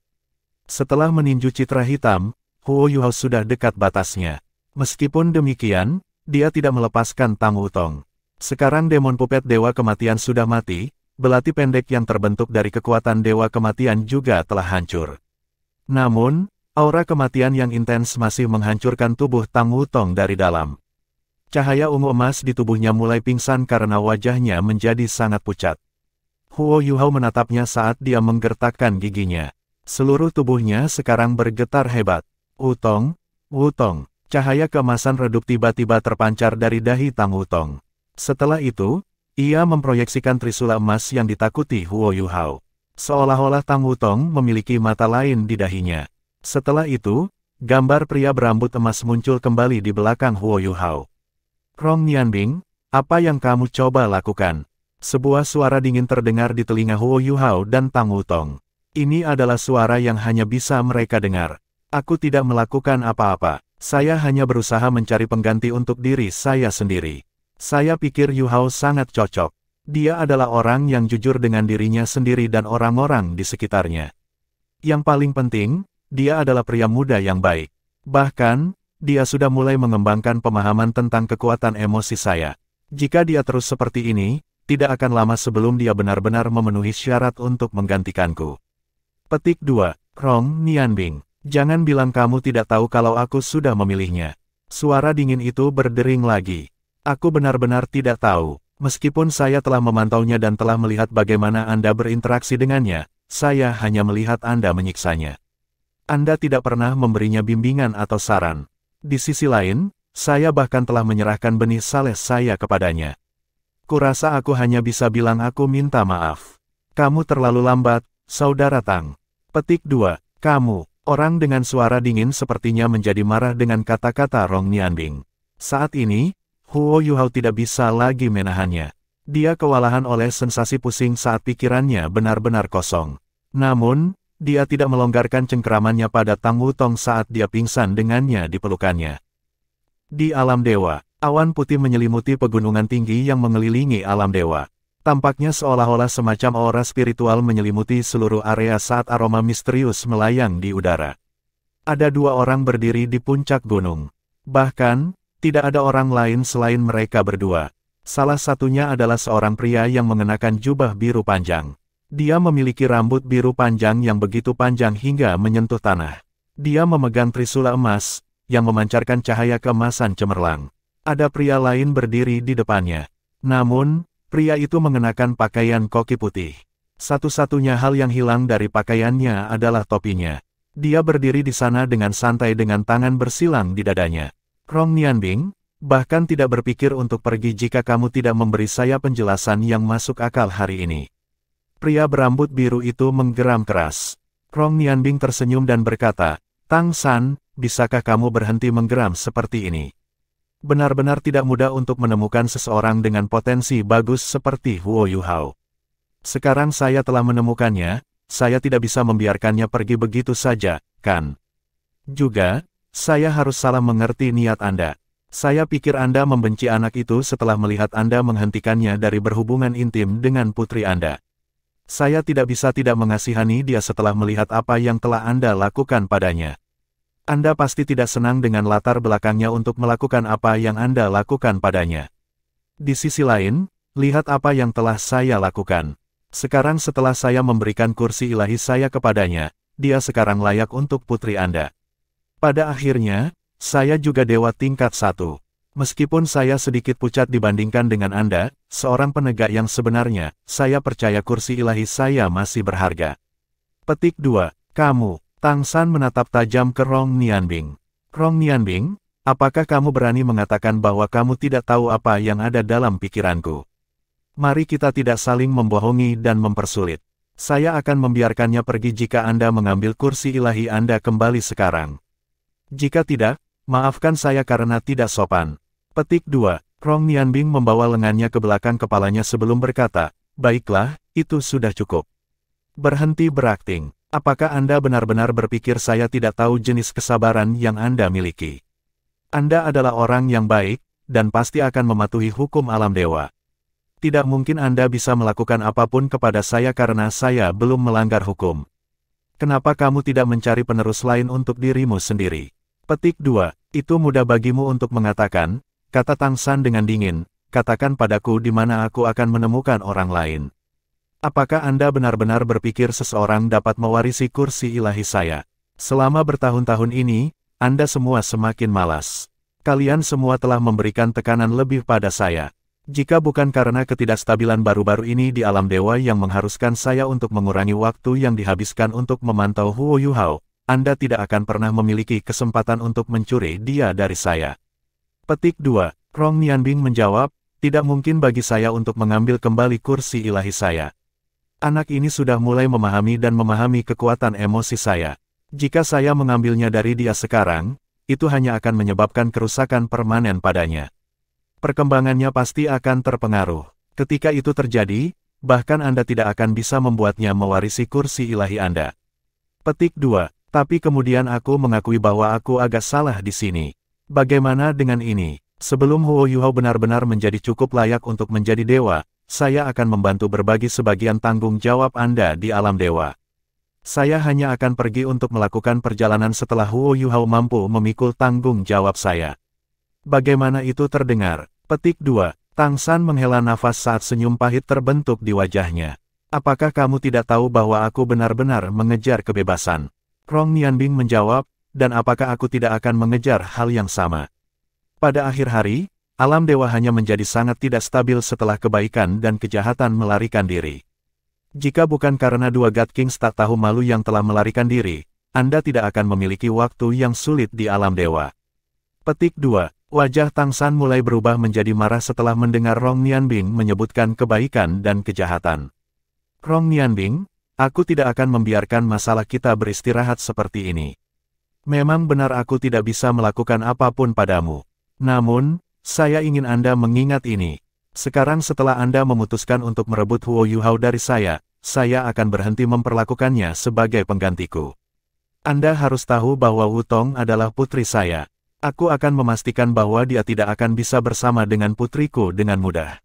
Setelah meninju citra hitam, Huo Yuhao sudah dekat batasnya. Meskipun demikian, dia tidak melepaskan Tang Wutong. Sekarang Demon Puppet Dewa Kematian sudah mati, belati pendek yang terbentuk dari kekuatan Dewa Kematian juga telah hancur. Namun, aura kematian yang intens masih menghancurkan tubuh Tang Wutong dari dalam. Cahaya ungu emas di tubuhnya mulai pingsan karena wajahnya menjadi sangat pucat. Huo Yuhao menatapnya saat dia menggertakkan giginya. Seluruh tubuhnya sekarang bergetar hebat. Wutong, Wutong. Cahaya keemasan redup tiba-tiba terpancar dari dahi Tang Wutong. Setelah itu, ia memproyeksikan trisula emas yang ditakuti Huo Yuhao. Seolah-olah Tang Wutong memiliki mata lain di dahinya. Setelah itu, gambar pria berambut emas muncul kembali di belakang Huo Yuhao. Rong Nianbing, apa yang kamu coba lakukan? Sebuah suara dingin terdengar di telinga Huo Yuhao dan Tang Wutong. Ini adalah suara yang hanya bisa mereka dengar. Aku tidak melakukan apa-apa. Saya hanya berusaha mencari pengganti untuk diri saya sendiri. Saya pikir Yuhao sangat cocok. Dia adalah orang yang jujur dengan dirinya sendiri dan orang-orang di sekitarnya. Yang paling penting, dia adalah pria muda yang baik. Bahkan, dia sudah mulai mengembangkan pemahaman tentang kekuatan emosi saya. Jika dia terus seperti ini, tidak akan lama sebelum dia benar-benar memenuhi syarat untuk menggantikanku. Petik 2. Rong Nianbing. Jangan bilang kamu tidak tahu kalau aku sudah memilihnya. Suara dingin itu berdering lagi. Aku benar-benar tidak tahu. Meskipun saya telah memantaunya dan telah melihat bagaimana Anda berinteraksi dengannya, saya hanya melihat Anda menyiksanya. Anda tidak pernah memberinya bimbingan atau saran. Di sisi lain, saya bahkan telah menyerahkan benih saleh saya kepadanya. Kurasa aku hanya bisa bilang aku minta maaf. Kamu terlalu lambat, Saudara Tang. Petik 2. Kamu. Orang dengan suara dingin sepertinya menjadi marah dengan kata-kata Rong Nianbing. Saat ini, Huo Yuhao tidak bisa lagi menahannya. Dia kewalahan oleh sensasi pusing saat pikirannya benar-benar kosong. Namun, dia tidak melonggarkan cengkeramannya pada Tang Wutong saat dia pingsan dengannya di pelukannya. Di alam dewa, awan putih menyelimuti pegunungan tinggi yang mengelilingi alam dewa. Tampaknya seolah-olah semacam aura spiritual menyelimuti seluruh area saat aroma misterius melayang di udara. Ada dua orang berdiri di puncak gunung. Bahkan, tidak ada orang lain selain mereka berdua. Salah satunya adalah seorang pria yang mengenakan jubah biru panjang. Dia memiliki rambut biru panjang yang begitu panjang hingga menyentuh tanah. Dia memegang trisula emas, yang memancarkan cahaya keemasan cemerlang. Ada pria lain berdiri di depannya. Namun, pria itu mengenakan pakaian koki putih. Satu-satunya hal yang hilang dari pakaiannya adalah topinya. Dia berdiri di sana dengan santai dengan tangan bersilang di dadanya. Rong Nianbing, bahkan tidak berpikir untuk pergi jika kamu tidak memberi saya penjelasan yang masuk akal hari ini. Pria berambut biru itu menggeram keras. Rong Nianbing tersenyum dan berkata, Tang San, bisakah kamu berhenti menggeram seperti ini? Benar-benar tidak mudah untuk menemukan seseorang dengan potensi bagus seperti Huo Yuhao. Sekarang saya telah menemukannya, saya tidak bisa membiarkannya pergi begitu saja, kan? Juga, saya harus salah mengerti niat Anda. Saya pikir Anda membenci anak itu setelah melihat Anda menghentikannya dari berhubungan intim dengan putri Anda. Saya tidak bisa tidak mengasihani dia setelah melihat apa yang telah Anda lakukan padanya. Anda pasti tidak senang dengan latar belakangnya untuk melakukan apa yang Anda lakukan padanya. Di sisi lain, lihat apa yang telah saya lakukan. Sekarang setelah saya memberikan kursi ilahi saya kepadanya, dia sekarang layak untuk putri Anda. Pada akhirnya, saya juga dewa tingkat 1. Meskipun saya sedikit pucat dibandingkan dengan Anda, seorang penegak yang sebenarnya, saya percaya kursi ilahi saya masih berharga. Petik 2. Kamu. Tang San menatap tajam ke Rong Nianbing. Rong Nianbing, apakah kamu berani mengatakan bahwa kamu tidak tahu apa yang ada dalam pikiranku? Mari kita tidak saling membohongi dan mempersulit. Saya akan membiarkannya pergi jika Anda mengambil kursi ilahi Anda kembali sekarang. Jika tidak, maafkan saya karena tidak sopan. Petik 2. Rong Nianbing membawa lengannya ke belakang kepalanya sebelum berkata, baiklah, itu sudah cukup. Berhenti berakting. Apakah Anda benar-benar berpikir saya tidak tahu jenis kesabaran yang Anda miliki? Anda adalah orang yang baik, dan pasti akan mematuhi hukum alam dewa. Tidak mungkin Anda bisa melakukan apapun kepada saya karena saya belum melanggar hukum. Kenapa kamu tidak mencari penerus lain untuk dirimu sendiri? Petik 2. Itu mudah bagimu untuk mengatakan, kata Tang San dengan dingin, katakan padaku di mana aku akan menemukan orang lain. Apakah Anda benar-benar berpikir seseorang dapat mewarisi kursi ilahi saya? Selama bertahun-tahun ini, Anda semua semakin malas. Kalian semua telah memberikan tekanan lebih pada saya. Jika bukan karena ketidakstabilan baru-baru ini di alam dewa yang mengharuskan saya untuk mengurangi waktu yang dihabiskan untuk memantau Huo Yuhao, Anda tidak akan pernah memiliki kesempatan untuk mencuri dia dari saya. Petik 2. Rong Nianbing menjawab, tidak mungkin bagi saya untuk mengambil kembali kursi ilahi saya. Anak ini sudah mulai memahami dan memahami kekuatan emosi saya. Jika saya mengambilnya dari dia sekarang, itu hanya akan menyebabkan kerusakan permanen padanya. Perkembangannya pasti akan terpengaruh. Ketika itu terjadi, bahkan Anda tidak akan bisa membuatnya mewarisi kursi ilahi Anda. Petik 2. Tapi kemudian aku mengakui bahwa aku agak salah di sini. Bagaimana dengan ini? Sebelum Huo Yuhao benar-benar menjadi cukup layak untuk menjadi dewa, saya akan membantu berbagi sebagian tanggung jawab Anda di alam dewa. Saya hanya akan pergi untuk melakukan perjalanan setelah Huo Yuhao mampu memikul tanggung jawab saya. Bagaimana itu terdengar? Petik 2. Tang San menghela nafas saat senyum pahit terbentuk di wajahnya. Apakah kamu tidak tahu bahwa aku benar-benar mengejar kebebasan? Rong Nianbing menjawab, dan apakah aku tidak akan mengejar hal yang sama? Pada akhir hari, alam dewa hanya menjadi sangat tidak stabil setelah kebaikan dan kejahatan melarikan diri. Jika bukan karena dua God Kings tak tahu malu yang telah melarikan diri, Anda tidak akan memiliki waktu yang sulit di alam dewa. Petik 2. Wajah Tang San mulai berubah menjadi marah setelah mendengar Rong Nianbing menyebutkan kebaikan dan kejahatan. Rong Nianbing, aku tidak akan membiarkan masalah kita beristirahat seperti ini. Memang benar aku tidak bisa melakukan apapun padamu. Namun, saya ingin Anda mengingat ini. Sekarang setelah Anda memutuskan untuk merebut Huo Yuhao dari saya akan berhenti memperlakukannya sebagai penggantiku. Anda harus tahu bahwa Wu Tong adalah putri saya. Aku akan memastikan bahwa dia tidak akan bisa bersama dengan putriku dengan mudah.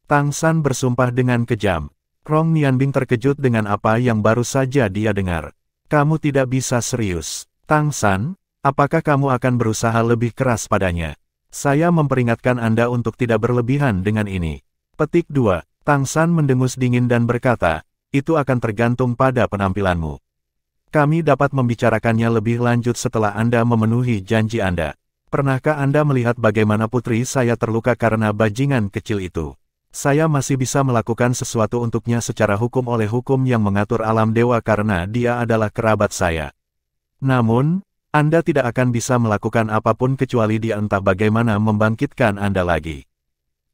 Tang San bersumpah dengan kejam. Rong Nianbing terkejut dengan apa yang baru saja dia dengar. Kamu tidak bisa serius. Tang San, apakah kamu akan berusaha lebih keras padanya? Saya memperingatkan Anda untuk tidak berlebihan dengan ini. Petik 2. Tang San mendengus dingin dan berkata, itu akan tergantung pada penampilanmu. Kami dapat membicarakannya lebih lanjut setelah Anda memenuhi janji Anda. Pernahkah Anda melihat bagaimana putri saya terluka karena bajingan kecil itu? Saya masih bisa melakukan sesuatu untuknya secara hukum oleh hukum yang mengatur alam dewa karena dia adalah kerabat saya. Namun, Anda tidak akan bisa melakukan apapun kecuali dia entah bagaimana membangkitkan Anda lagi.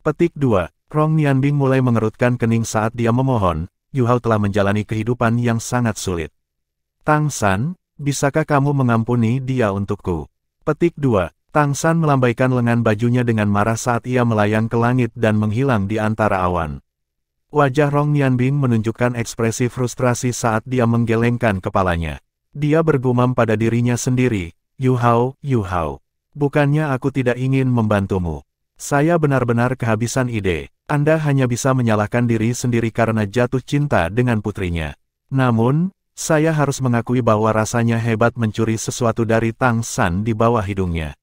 Petik 2. Rong Nianbing mulai mengerutkan kening saat dia memohon, Yuhao telah menjalani kehidupan yang sangat sulit. Tang San, bisakah kamu mengampuni dia untukku? Petik 2. Tang San melambaikan lengan bajunya dengan marah saat ia melayang ke langit dan menghilang di antara awan. Wajah Rong Nianbing menunjukkan ekspresi frustrasi saat dia menggelengkan kepalanya. Dia bergumam pada dirinya sendiri, Yuhao, bukannya aku tidak ingin membantumu. Saya benar-benar kehabisan ide. Anda hanya bisa menyalahkan diri sendiri karena jatuh cinta dengan putrinya. Namun, saya harus mengakui bahwa rasanya hebat mencuri sesuatu dari Tang San di bawah hidungnya.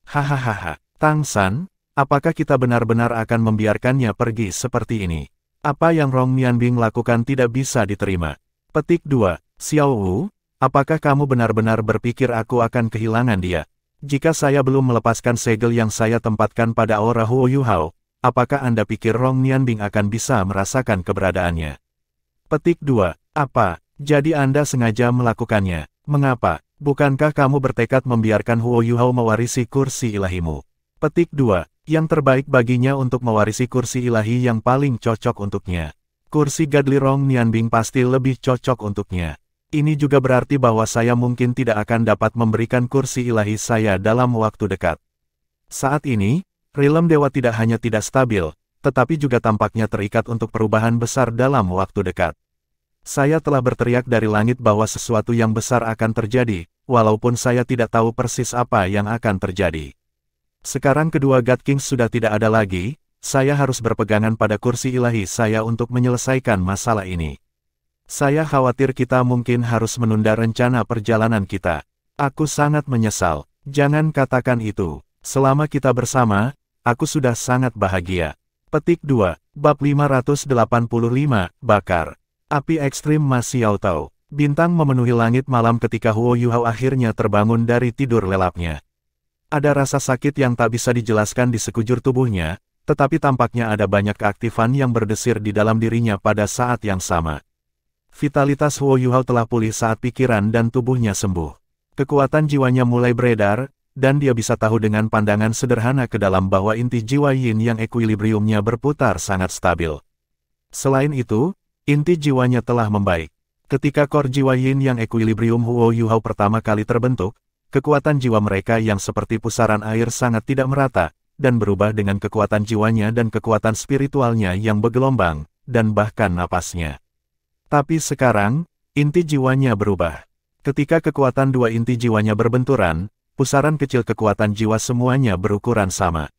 Hahaha, Tang San, apakah kita benar-benar akan membiarkannya pergi seperti ini? Apa yang Rong Nianbing lakukan tidak bisa diterima. Petik 2. Xiao Wu, apakah kamu benar-benar berpikir aku akan kehilangan dia? Jika saya belum melepaskan segel yang saya tempatkan pada aura Huo Yuhao, apakah Anda pikir Rong Nianbing akan bisa merasakan keberadaannya? Petik 2. Apa? Jadi Anda sengaja melakukannya. Mengapa? Bukankah kamu bertekad membiarkan Huo Yuhao mewarisi kursi ilahimu? Petik 2. Yang terbaik baginya untuk mewarisi kursi ilahi yang paling cocok untuknya. Kursi Gadli Rong Nianbing pasti lebih cocok untuknya. Ini juga berarti bahwa saya mungkin tidak akan dapat memberikan kursi ilahi saya dalam waktu dekat. Saat ini, realm dewa tidak hanya tidak stabil, tetapi juga tampaknya terikat untuk perubahan besar dalam waktu dekat. Saya telah berteriak dari langit bahwa sesuatu yang besar akan terjadi, walaupun saya tidak tahu persis apa yang akan terjadi. Sekarang kedua God Kings sudah tidak ada lagi, saya harus berpegangan pada kursi ilahi saya untuk menyelesaikan masalah ini. Saya khawatir kita mungkin harus menunda rencana perjalanan kita. Aku sangat menyesal. Jangan katakan itu. Selama kita bersama, aku sudah sangat bahagia. Petik 2. Bab 585, Bakar. Api ekstrim Ma Xiaotao. Bintang memenuhi langit malam ketika Huo Yuhao akhirnya terbangun dari tidur lelapnya. Ada rasa sakit yang tak bisa dijelaskan di sekujur tubuhnya, tetapi tampaknya ada banyak keaktifan yang berdesir di dalam dirinya pada saat yang sama. Vitalitas Huo Yuhao telah pulih saat pikiran dan tubuhnya sembuh. Kekuatan jiwanya mulai beredar, dan dia bisa tahu dengan pandangan sederhana ke dalam bahwa inti jiwa Yin yang ekuilibriumnya berputar sangat stabil. Selain itu, inti jiwanya telah membaik. Ketika core jiwa yin yang equilibrium Huo Yuhao pertama kali terbentuk, kekuatan jiwa mereka yang seperti pusaran air sangat tidak merata, dan berubah dengan kekuatan jiwanya dan kekuatan spiritualnya yang bergelombang, dan bahkan napasnya. Tapi sekarang, inti jiwanya berubah. Ketika kekuatan dua inti jiwanya berbenturan, pusaran kecil kekuatan jiwa semuanya berukuran sama.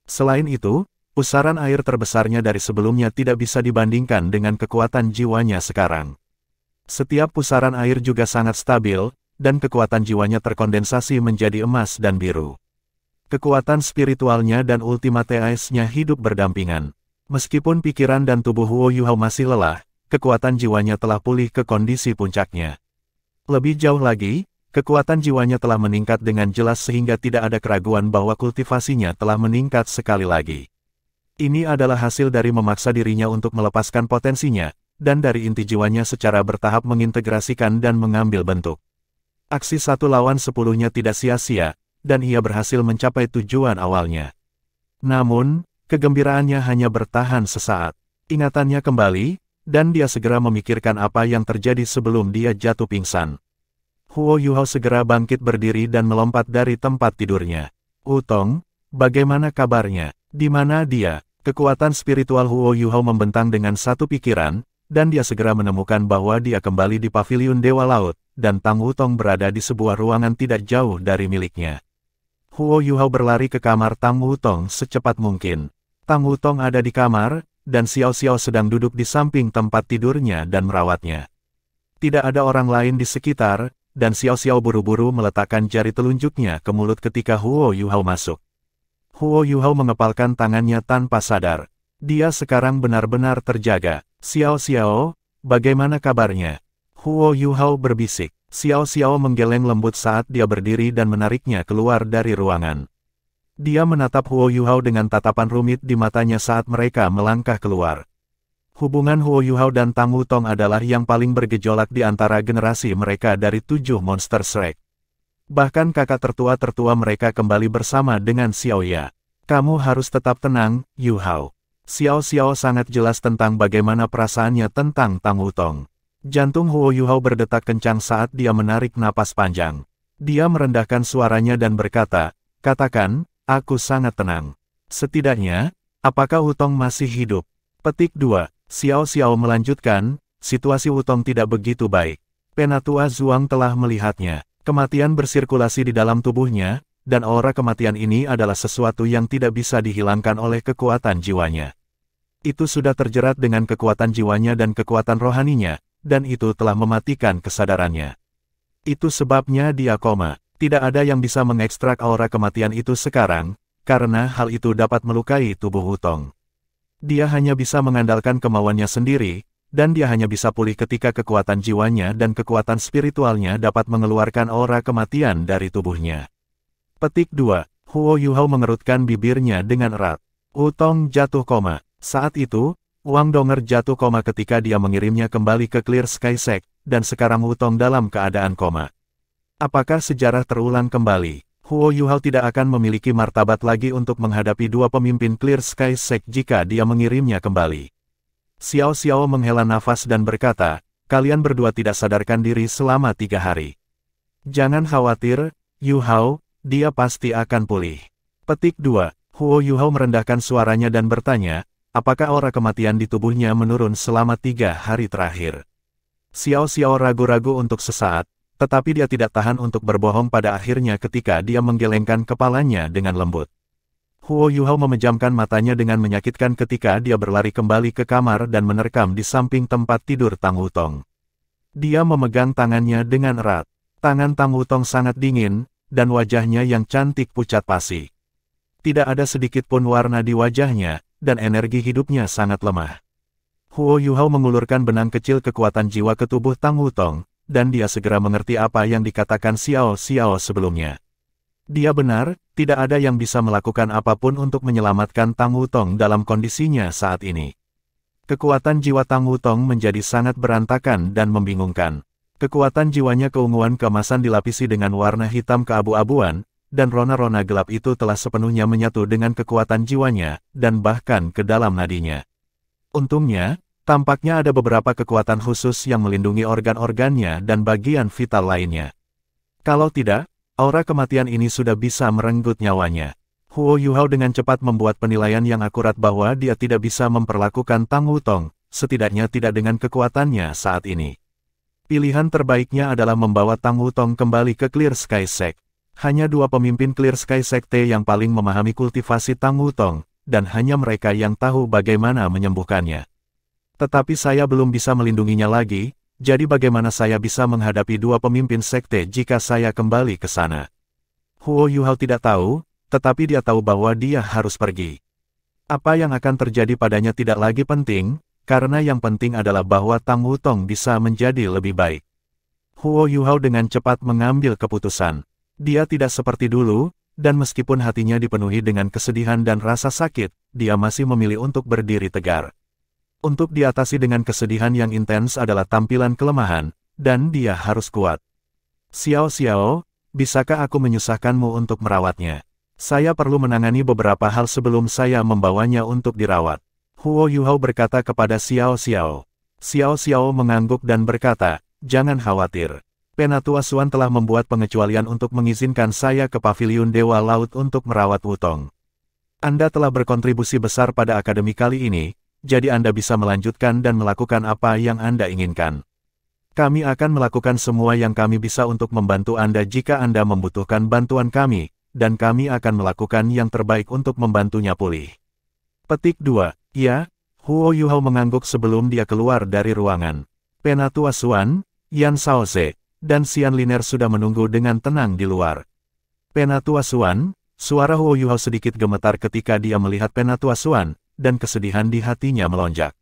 Selain itu, pusaran air terbesarnya dari sebelumnya tidak bisa dibandingkan dengan kekuatan jiwanya sekarang. Setiap pusaran air juga sangat stabil, dan kekuatan jiwanya terkondensasi menjadi emas dan biru. Kekuatan spiritualnya dan ultimate ice-nya hidup berdampingan. Meskipun pikiran dan tubuh Huo Yuhao masih lelah, kekuatan jiwanya telah pulih ke kondisi puncaknya. Lebih jauh lagi, kekuatan jiwanya telah meningkat dengan jelas sehingga tidak ada keraguan bahwa kultivasinya telah meningkat sekali lagi. Ini adalah hasil dari memaksa dirinya untuk melepaskan potensinya, dan dari inti jiwanya secara bertahap mengintegrasikan dan mengambil bentuk. Aksi 1 lawan 10-nya tidak sia-sia, dan ia berhasil mencapai tujuan awalnya. Namun, kegembiraannya hanya bertahan sesaat. Ingatannya kembali, dan dia segera memikirkan apa yang terjadi sebelum dia jatuh pingsan. Huo Yuhao segera bangkit berdiri dan melompat dari tempat tidurnya. "Wutong, bagaimana kabarnya? Di mana dia?" Kekuatan spiritual Huo Yuhao membentang dengan satu pikiran, dan dia segera menemukan bahwa dia kembali di paviliun Dewa Laut, dan Tang Wutong berada di sebuah ruangan tidak jauh dari miliknya. Huo Yuhao berlari ke kamar Tang Wutong secepat mungkin. Tang Wutong ada di kamar, dan Xiao Xiao sedang duduk di samping tempat tidurnya dan merawatnya. Tidak ada orang lain di sekitar, dan Xiao Xiao buru-buru meletakkan jari telunjuknya ke mulut ketika Huo Yuhao masuk. Huo Yuhao mengepalkan tangannya tanpa sadar. Dia sekarang benar-benar terjaga. "Xiao Xiao, bagaimana kabarnya?" Huo Yuhao berbisik. Xiao Xiao menggeleng lembut saat dia berdiri dan menariknya keluar dari ruangan. Dia menatap Huo Yuhao dengan tatapan rumit di matanya saat mereka melangkah keluar. Hubungan Huo Yuhao dan Tang Wutong adalah yang paling bergejolak di antara generasi mereka dari 7 monster Shrek. Bahkan kakak tertua-tertua mereka kembali bersama dengan Xiao Ya. "Kamu harus tetap tenang, Yuhao." Xiao Xiao sangat jelas tentang bagaimana perasaannya tentang Tang Wutong. Jantung Huo Yuhao berdetak kencang saat dia menarik napas panjang. Dia merendahkan suaranya dan berkata, "Katakan, aku sangat tenang. Setidaknya, apakah Wutong masih hidup?" Petik 2. Xiao Xiao melanjutkan, "Situasi Wutong tidak begitu baik. Penatua Zhuang telah melihatnya. Kematian bersirkulasi di dalam tubuhnya, dan aura kematian ini adalah sesuatu yang tidak bisa dihilangkan oleh kekuatan jiwanya. Itu sudah terjerat dengan kekuatan jiwanya dan kekuatan rohaninya, dan itu telah mematikan kesadarannya. Itu sebabnya dia koma. Tidak ada yang bisa mengekstrak aura kematian itu sekarang, karena hal itu dapat melukai tubuh Wutong. Dia hanya bisa mengandalkan kemauannya sendiri, dan dia hanya bisa pulih ketika kekuatan jiwanya dan kekuatan spiritualnya dapat mengeluarkan aura kematian dari tubuhnya." Petik 2. Huo Yuhao mengerutkan bibirnya dengan erat. Wutong jatuh koma. Saat itu, Wang Donger jatuh koma ketika dia mengirimnya kembali ke Clear Sky Sect, dan sekarang Wutong dalam keadaan koma. Apakah sejarah terulang kembali? Huo Yuhao tidak akan memiliki martabat lagi untuk menghadapi dua pemimpin Clear Sky Sect jika dia mengirimnya kembali. Xiao Xiao menghela nafas dan berkata, "Kalian berdua tidak sadarkan diri selama 3 hari. Jangan khawatir, Yuhao, dia pasti akan pulih." Petik 2. Huo Yuhao merendahkan suaranya dan bertanya, apakah aura kematian di tubuhnya menurun selama 3 hari terakhir? Xiao Xiao ragu-ragu untuk sesaat, tetapi dia tidak tahan untuk berbohong pada akhirnya ketika dia menggelengkan kepalanya dengan lembut. Huo Yuhao memejamkan matanya dengan menyakitkan ketika dia berlari kembali ke kamar dan menerkam di samping tempat tidur Tang Wutong. Dia memegang tangannya dengan erat. Tangan Tang Wutong sangat dingin, dan wajahnya yang cantik pucat pasi. Tidak ada sedikit pun warna di wajahnya, dan energi hidupnya sangat lemah. Huo Yuhao mengulurkan benang kecil kekuatan jiwa ke tubuh Tang Wutong, dan dia segera mengerti apa yang dikatakan Xiao Xiao sebelumnya. Dia benar, tidak ada yang bisa melakukan apapun untuk menyelamatkan Tang Wutong dalam kondisinya saat ini. Kekuatan jiwa Tang Wutong menjadi sangat berantakan dan membingungkan. Kekuatan jiwanya keunguan keemasan dilapisi dengan warna hitam keabu-abuan, dan rona-rona gelap itu telah sepenuhnya menyatu dengan kekuatan jiwanya, dan bahkan ke dalam nadinya. Untungnya, Tampaknya ada beberapa kekuatan khusus yang melindungi organ-organnya dan bagian vital lainnya. Kalau tidak, aura kematian ini sudah bisa merenggut nyawanya. Huo Yuhao dengan cepat membuat penilaian yang akurat bahwa dia tidak bisa memperlakukan Tang Wutong, setidaknya tidak dengan kekuatannya saat ini. Pilihan terbaiknya adalah membawa Tang Wutong kembali ke Clear Sky Sect. Hanya dua pemimpin Clear Sky Sekte yang paling memahami kultivasi Tang Wutong, dan hanya mereka yang tahu bagaimana menyembuhkannya. Tetapi saya belum bisa melindunginya lagi, jadi bagaimana saya bisa menghadapi dua pemimpin sekte jika saya kembali ke sana? Huo Yuhao tidak tahu, tetapi dia tahu bahwa dia harus pergi. Apa yang akan terjadi padanya tidak lagi penting, karena yang penting adalah bahwa Tang Wutong bisa menjadi lebih baik. Huo Yuhao dengan cepat mengambil keputusan. Dia tidak seperti dulu, dan meskipun hatinya dipenuhi dengan kesedihan dan rasa sakit, dia masih memilih untuk berdiri tegar. Untuk diatasi dengan kesedihan yang intens adalah tampilan kelemahan, dan dia harus kuat. Xiao, bisakah aku menyusahkanmu untuk merawatnya? Saya perlu menangani beberapa hal sebelum saya membawanya untuk dirawat. Huo Yuhao berkata kepada Xiao. Xiao mengangguk dan berkata, jangan khawatir. Penatua Xuan telah membuat pengecualian untuk mengizinkan saya ke Paviliun Dewa Laut untuk merawat Wutong. Anda telah berkontribusi besar pada akademi kali ini, jadi Anda bisa melanjutkan dan melakukan apa yang Anda inginkan. Kami akan melakukan semua yang kami bisa untuk membantu Anda jika Anda membutuhkan bantuan kami, dan kami akan melakukan yang terbaik untuk membantunya pulih. Petik 2. Ya, Huo Yuhao mengangguk sebelum dia keluar dari ruangan. Penatua Xuan, Yan Shaoze, dan Xian Liner sudah menunggu dengan tenang di luar. Penatua Xuan, suara Huo Yuhao sedikit gemetar ketika dia melihat Penatua Xuan, dan kesedihan di hatinya melonjak.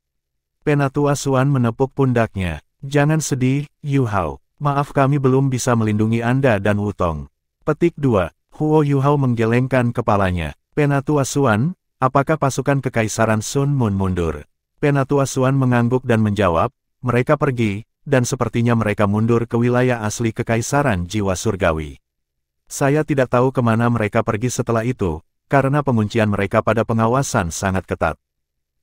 Penatua Xuan menepuk pundaknya. Jangan sedih, Yuhao. Maaf kami belum bisa melindungi Anda dan Wutong. Petik 2. Huo Yuhao menggelengkan kepalanya. Penatua Xuan, apakah pasukan Kekaisaran Sun Moon mundur? Penatua Xuan mengangguk dan menjawab, mereka pergi, dan sepertinya mereka mundur ke wilayah asli Kekaisaran Jiwa Surgawi. Saya tidak tahu kemana mereka pergi setelah itu, karena penguncian mereka pada pengawasan sangat ketat.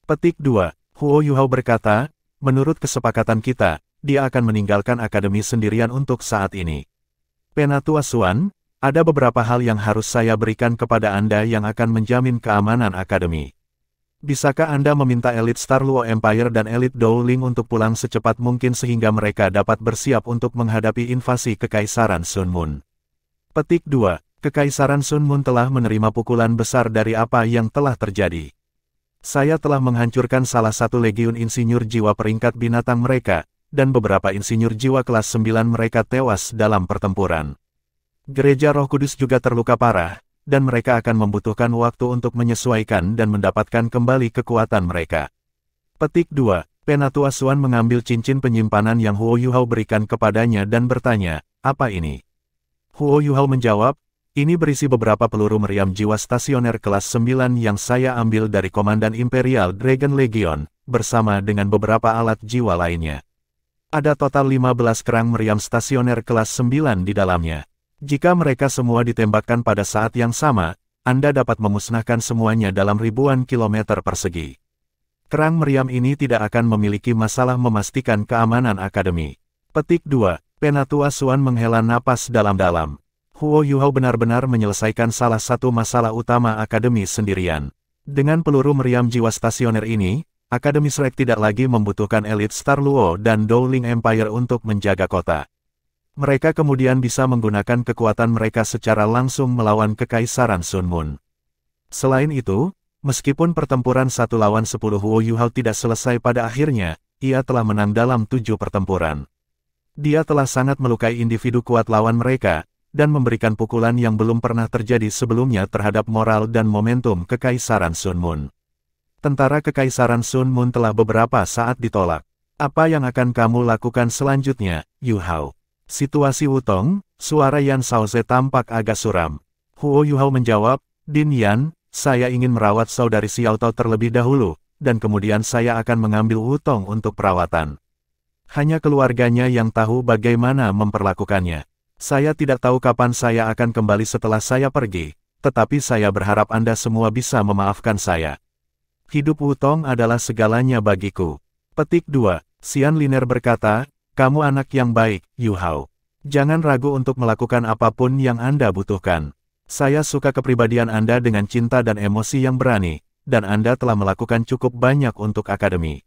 Petik 2. Huo Yuhao berkata, menurut kesepakatan kita, dia akan meninggalkan akademi sendirian untuk saat ini. Penatua Xuan, ada beberapa hal yang harus saya berikan kepada Anda yang akan menjamin keamanan akademi. Bisakah Anda meminta elit Star Luo Empire dan elit Dowling untuk pulang secepat mungkin sehingga mereka dapat bersiap untuk menghadapi invasi Kekaisaran Sun Moon? Petik 2. Kekaisaran Sun Moon telah menerima pukulan besar dari apa yang telah terjadi. Saya telah menghancurkan salah satu legiun insinyur jiwa peringkat binatang mereka, dan beberapa insinyur jiwa kelas 9 mereka tewas dalam pertempuran. Gereja Roh Kudus juga terluka parah, dan mereka akan membutuhkan waktu untuk menyesuaikan dan mendapatkan kembali kekuatan mereka. Petik 2. Penatua Xuan mengambil cincin penyimpanan yang Huo Yuhao berikan kepadanya dan bertanya, apa ini? Huo Yuhao menjawab, ini berisi beberapa peluru meriam jiwa stasioner kelas 9 yang saya ambil dari Komandan Imperial Dragon Legion, bersama dengan beberapa alat jiwa lainnya. Ada total 15 kerang meriam stasioner kelas 9 di dalamnya. Jika mereka semua ditembakkan pada saat yang sama, Anda dapat memusnahkan semuanya dalam ribuan kilometer persegi. Kerang meriam ini tidak akan memiliki masalah memastikan keamanan akademi. Petik 2. Penatua Xuan menghela napas dalam-dalam. Huo Yuhao benar-benar menyelesaikan salah satu masalah utama akademi sendirian. Dengan peluru meriam jiwa stasioner ini, Akademi Shrek tidak lagi membutuhkan elit Star Luo dan Dowling Empire untuk menjaga kota. Mereka kemudian bisa menggunakan kekuatan mereka secara langsung melawan Kekaisaran Sun Moon. Selain itu, meskipun pertempuran 1 lawan 10 Huo Yuhao tidak selesai pada akhirnya, ia telah menang dalam 7 pertempuran. Dia telah sangat melukai individu kuat lawan mereka, dan memberikan pukulan yang belum pernah terjadi sebelumnya terhadap moral dan momentum Kekaisaran Sun Moon. Tentara Kekaisaran Sun Moon telah beberapa saat ditolak. Apa yang akan kamu lakukan selanjutnya, Yuhao? Situasi Wutong, suara Yan Shaoze tampak agak suram. Huo Yuhao menjawab, Din Yan, saya ingin merawat saudari Xiao Tao terlebih dahulu, dan kemudian saya akan mengambil Wutong untuk perawatan. Hanya keluarganya yang tahu bagaimana memperlakukannya. Saya tidak tahu kapan saya akan kembali setelah saya pergi, tetapi saya berharap Anda semua bisa memaafkan saya. Hidup Wutong adalah segalanya bagiku. Petik 2. Xian Liner berkata, kamu anak yang baik, Yu Hao. Jangan ragu untuk melakukan apapun yang Anda butuhkan. Saya suka kepribadian Anda dengan cinta dan emosi yang berani, dan Anda telah melakukan cukup banyak untuk akademi.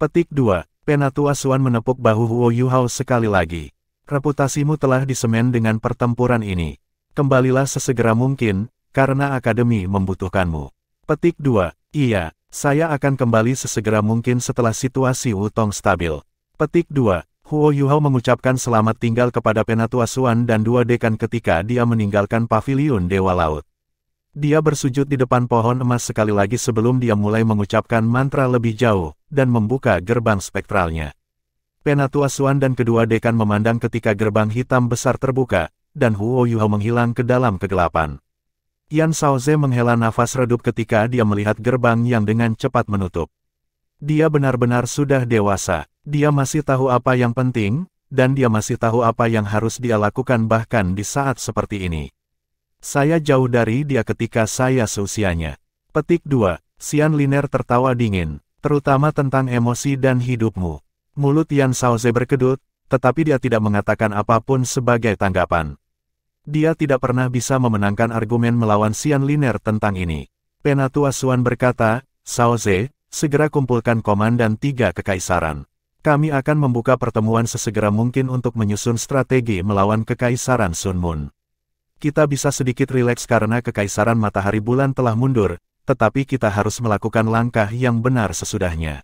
Petik 2. Penatua Suan menepuk bahu Huo Yu Hao sekali lagi. Reputasimu telah disemen dengan pertempuran ini. Kembalilah sesegera mungkin, karena akademi membutuhkanmu. Petik 2. Iya, saya akan kembali sesegera mungkin setelah situasi Wutong stabil. Petik 2. Huo Yu Hao mengucapkan selamat tinggal kepada Penatua Suan dan dua dekan ketika dia meninggalkan paviliun Dewa Laut. Dia bersujud di depan pohon emas sekali lagi sebelum dia mulai mengucapkan mantra lebih jauh, dan membuka gerbang spektralnya. Penatua Suan dan kedua dekan memandang ketika gerbang hitam besar terbuka, dan Huo Yu Hao menghilang ke dalam kegelapan. Yan Shaoze menghela nafas redup ketika dia melihat gerbang yang dengan cepat menutup. Dia benar-benar sudah dewasa. Dia masih tahu apa yang penting, dan dia masih tahu apa yang harus dia lakukan bahkan di saat seperti ini. Saya jauh dari dia ketika saya seusianya. Petik 2. Xian Liner tertawa dingin, terutama tentang emosi dan hidupmu. Mulut Yan Shaoze berkedut, tetapi dia tidak mengatakan apapun sebagai tanggapan. Dia tidak pernah bisa memenangkan argumen melawan Xian Liner tentang ini. Penatua Suan berkata, Shaoze, segera kumpulkan komandan 3 kekaisaran. Kami akan membuka pertemuan sesegera mungkin untuk menyusun strategi melawan Kekaisaran Sun Moon. Kita bisa sedikit rileks karena Kekaisaran Matahari Bulan telah mundur, tetapi kita harus melakukan langkah yang benar sesudahnya.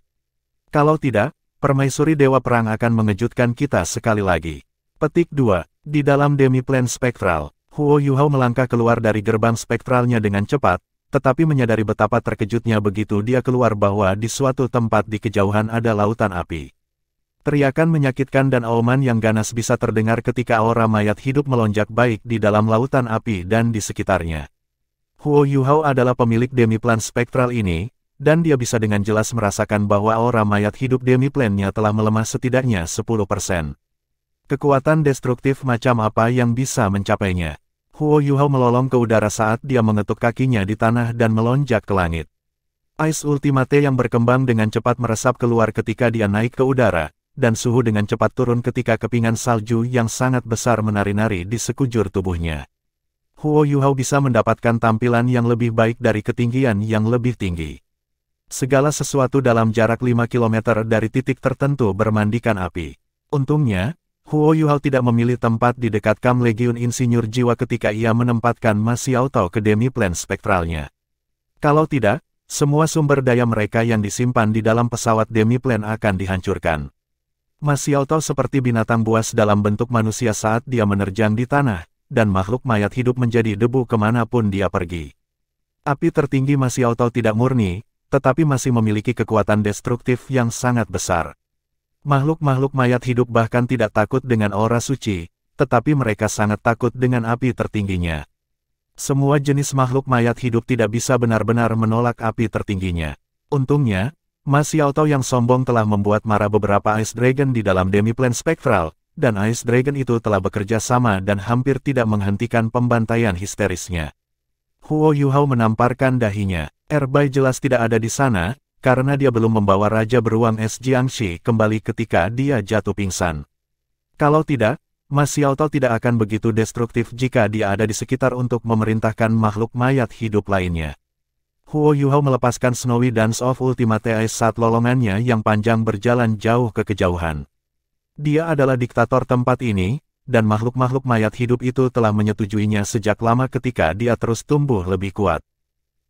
Kalau tidak, Permaisuri Dewa Perang akan mengejutkan kita sekali lagi. Petik 2. Di dalam Demiplan Spektral, Huo Yu Hao melangkah keluar dari gerbang spektralnya dengan cepat, tetapi menyadari betapa terkejutnya begitu dia keluar bahwa di suatu tempat di kejauhan ada lautan api. Teriakan menyakitkan dan auman yang ganas bisa terdengar ketika aura mayat hidup melonjak baik di dalam lautan api dan di sekitarnya. Huo Yu Hao adalah pemilik Demiplan Spektral ini, dan dia bisa dengan jelas merasakan bahwa aura mayat hidup Demiplannya telah melemah setidaknya 10%. Kekuatan destruktif macam apa yang bisa mencapainya? Huo Yu Hao melolong ke udara saat dia mengetuk kakinya di tanah dan melonjak ke langit. Ais Ultimate yang berkembang dengan cepat meresap keluar ketika dia naik ke udara, dan suhu dengan cepat turun ketika kepingan salju yang sangat besar menari-nari di sekujur tubuhnya. Huo Yu Hao bisa mendapatkan tampilan yang lebih baik dari ketinggian yang lebih tinggi. Segala sesuatu dalam jarak 5 km dari titik tertentu bermandikan api. Untungnya, Huo Yu Hao tidak memilih tempat di dekat Kam Legiun Insinyur Jiwa ketika ia menempatkan Ma Xiao Tao ke Demiplan Spektralnya. Kalau tidak, semua sumber daya mereka yang disimpan di dalam pesawat Demiplan akan dihancurkan. Ma Xiao Tao seperti binatang buas dalam bentuk manusia saat dia menerjang di tanah, dan makhluk mayat hidup menjadi debu kemanapun dia pergi. Api tertinggi Ma Xiao Tao tidak murni, tetapi masih memiliki kekuatan destruktif yang sangat besar. Makhluk-makhluk mayat hidup bahkan tidak takut dengan aura suci, tetapi mereka sangat takut dengan api tertingginya. Semua jenis makhluk mayat hidup tidak bisa benar-benar menolak api tertingginya. Untungnya, Ma Xiao Tao yang sombong telah membuat marah beberapa Ice Dragon di dalam Demiplan Spektral, dan Ice Dragon itu telah bekerja sama dan hampir tidak menghentikan pembantaian histerisnya. Huo Yu Hao menamparkan dahinya. Erbai jelas tidak ada di sana, karena dia belum membawa Raja Beruang es Jiangxi kembali ketika dia jatuh pingsan. Kalau tidak, Ma Xiao Tao tidak akan begitu destruktif jika dia ada di sekitar untuk memerintahkan makhluk mayat hidup lainnya. Huo Yu Hao melepaskan Snowy Dance of Ultimate Ice saat lolongannya yang panjang berjalan jauh ke kejauhan. Dia adalah diktator tempat ini, dan makhluk-makhluk mayat hidup itu telah menyetujuinya sejak lama ketika dia terus tumbuh lebih kuat.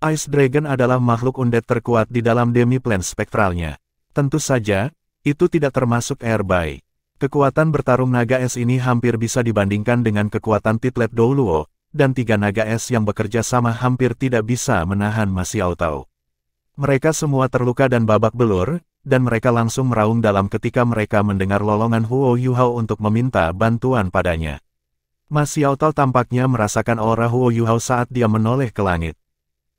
Ice Dragon adalah makhluk undead terkuat di dalam Demiplan Spektralnya. Tentu saja, itu tidak termasuk Erbai. Kekuatan bertarung naga es ini hampir bisa dibandingkan dengan kekuatan Titlet Douluo, dan 3 naga es yang bekerja sama hampir tidak bisa menahan Ma Xiao Tao. Mereka semua terluka dan babak belur, dan mereka langsung meraung dalam ketika mereka mendengar lolongan Huo Yu Hao untuk meminta bantuan padanya. Ma Xiao Tao tampaknya merasakan aura Huo Yu Hao saat dia menoleh ke langit.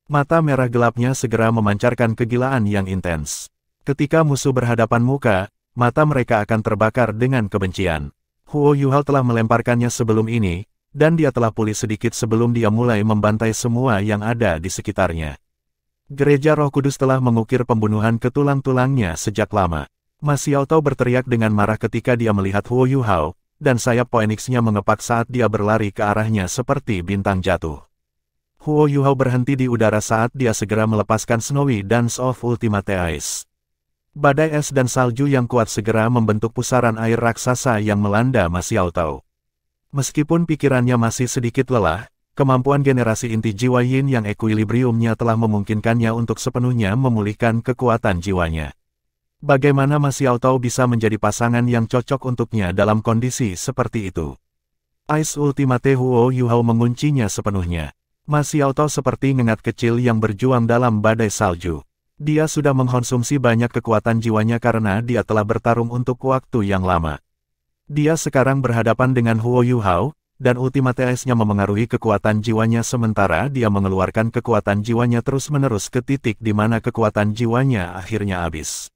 Mata merah gelapnya segera memancarkan kegilaan yang intens. Ketika musuh berhadapan muka, mata mereka akan terbakar dengan kebencian. Huo Yu Hao telah melemparkannya sebelum ini, dan dia telah pulih sedikit sebelum dia mulai membantai semua yang ada di sekitarnya. Gereja Roh Kudus telah mengukir pembunuhan ke tulang-tulangnya sejak lama. Ma Xiaotao berteriak dengan marah ketika dia melihat Huo Yuhao, dan sayap Phoenix-nya mengepak saat dia berlari ke arahnya seperti bintang jatuh. Huo Yuhao berhenti di udara saat dia segera melepaskan Snowy Dance of Ultimate Ice. Badai es dan salju yang kuat segera membentuk pusaran air raksasa yang melanda Ma Xiaotao. Meskipun pikirannya masih sedikit lelah, kemampuan generasi inti jiwa Yin yang ekuilibriumnya telah memungkinkannya untuk sepenuhnya memulihkan kekuatan jiwanya. Bagaimana Ma Xiaotao bisa menjadi pasangan yang cocok untuknya dalam kondisi seperti itu? Ice Ultimate Huo Yuhao menguncinya sepenuhnya. Ma Xiaotao seperti ngengat kecil yang berjuang dalam badai salju. Dia sudah mengkonsumsi banyak kekuatan jiwanya karena dia telah bertarung untuk waktu yang lama. Dia sekarang berhadapan dengan Huo Yuhao, dan Ultimate Ice-nya memengaruhi kekuatan jiwanya sementara dia mengeluarkan kekuatan jiwanya terus-menerus ke titik di mana kekuatan jiwanya akhirnya habis.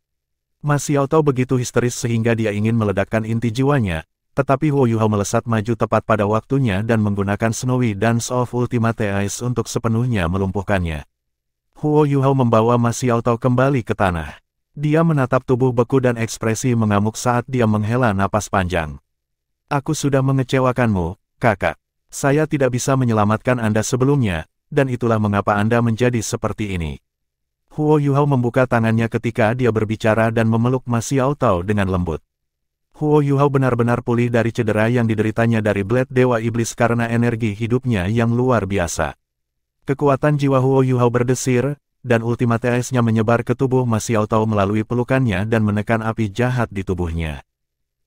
Ma Xiaotao begitu histeris sehingga dia ingin meledakkan inti jiwanya, tetapi Huo Yuhao melesat maju tepat pada waktunya dan menggunakan Snowy Dance of Ultimate Ice untuk sepenuhnya melumpuhkannya. Huo Yuhao membawa Ma Xiaotao kembali ke tanah. Dia menatap tubuh beku dan ekspresi mengamuk saat dia menghela napas panjang. Aku sudah mengecewakanmu, kakak. Saya tidak bisa menyelamatkan Anda sebelumnya, dan itulah mengapa Anda menjadi seperti ini. Huo Yuhao membuka tangannya ketika dia berbicara dan memeluk Ma Xiaotao dengan lembut. Huo Yuhao benar-benar pulih dari cedera yang dideritanya dari Blade Dewa Iblis karena energi hidupnya yang luar biasa. Kekuatan jiwa Huo Yuhao berdesir, dan Ultimate Ice-nya menyebar ke tubuh Ma Xiaotao melalui pelukannya dan menekan api jahat di tubuhnya.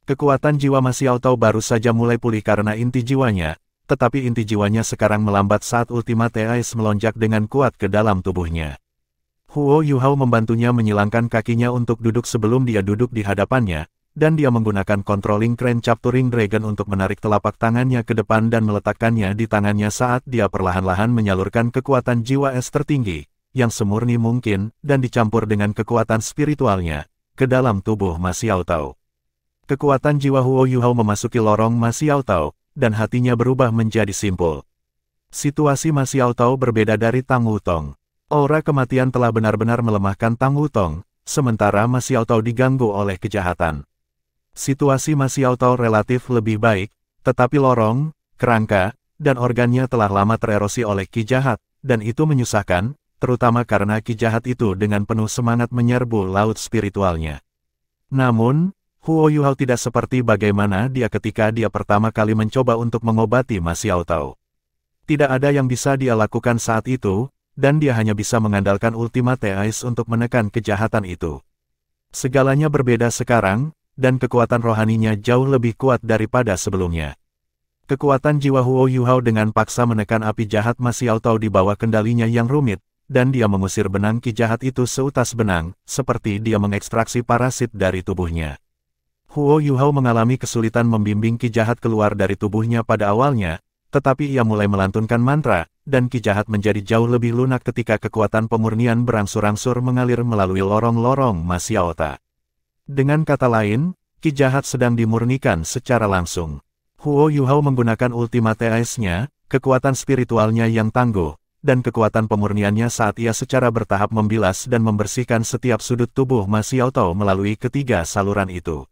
Kekuatan jiwa Ma Xiaotao baru saja mulai pulih karena inti jiwanya, tetapi inti jiwanya sekarang melambat saat Ultimate Ice melonjak dengan kuat ke dalam tubuhnya. Huo Yuhao membantunya menyilangkan kakinya untuk duduk sebelum dia duduk di hadapannya, dan dia menggunakan Controlling Crane Capturing Dragon untuk menarik telapak tangannya ke depan dan meletakkannya di tangannya saat dia perlahan-lahan menyalurkan kekuatan jiwa es tertinggi, yang semurni mungkin, dan dicampur dengan kekuatan spiritualnya, ke dalam tubuh Ma Xiaotao. Kekuatan jiwa Huo Yuhao memasuki lorong Ma Xiaotao, dan hatinya berubah menjadi simpul. Situasi Ma Xiaotao berbeda dari Tang Wutong. Aura kematian telah benar-benar melemahkan Tang Wutong, sementara Ma Xiaotao diganggu oleh kejahatan. Situasi Ma Xiaotao relatif lebih baik, tetapi lorong, kerangka, dan organnya telah lama tererosi oleh Ki Jahat, dan itu menyusahkan, terutama karena Ki Jahat itu dengan penuh semangat menyerbu laut spiritualnya. Namun, Huo Yuhao tidak seperti bagaimana dia ketika dia pertama kali mencoba untuk mengobati Ma Xiaotao. Tidak ada yang bisa dia lakukan saat itu, dan dia hanya bisa mengandalkan Ultimate Ice untuk menekan kejahatan itu. Segalanya berbeda sekarang, dan kekuatan rohaninya jauh lebih kuat daripada sebelumnya. Kekuatan jiwa Huo Yuhao dengan paksa menekan api jahat Ma Xiaotao di bawah kendalinya yang rumit, dan dia mengusir benang Ki Jahat itu seutas benang, seperti dia mengekstraksi parasit dari tubuhnya. Huo Yuhao mengalami kesulitan membimbing Ki Jahat keluar dari tubuhnya pada awalnya, tetapi ia mulai melantunkan mantra, dan Ki Jahat menjadi jauh lebih lunak ketika kekuatan pemurnian berangsur-angsur mengalir melalui lorong-lorong Ma Xiaotao. Dengan kata lain, Ki Jahat sedang dimurnikan secara langsung. Huo Yuhao menggunakan Ultimate Ice-nya, kekuatan spiritualnya yang tangguh, dan kekuatan pemurniannya saat ia secara bertahap membilas dan membersihkan setiap sudut tubuh Ma Xiaotao melalui ketiga saluran itu.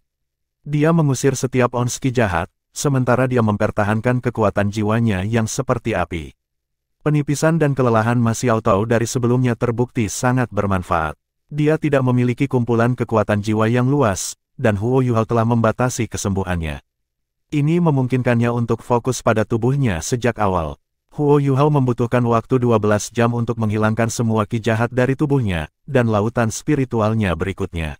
Dia mengusir setiap ons Ki Jahat, sementara dia mempertahankan kekuatan jiwanya yang seperti api. Penipisan dan kelelahan Ma Xiaotao dari sebelumnya terbukti sangat bermanfaat. Dia tidak memiliki kumpulan kekuatan jiwa yang luas, dan Huo Yuhao telah membatasi kesembuhannya. Ini memungkinkannya untuk fokus pada tubuhnya sejak awal. Huo Yuhao membutuhkan waktu 12 jam untuk menghilangkan semua Ki Jahat dari tubuhnya, dan lautan spiritualnya berikutnya.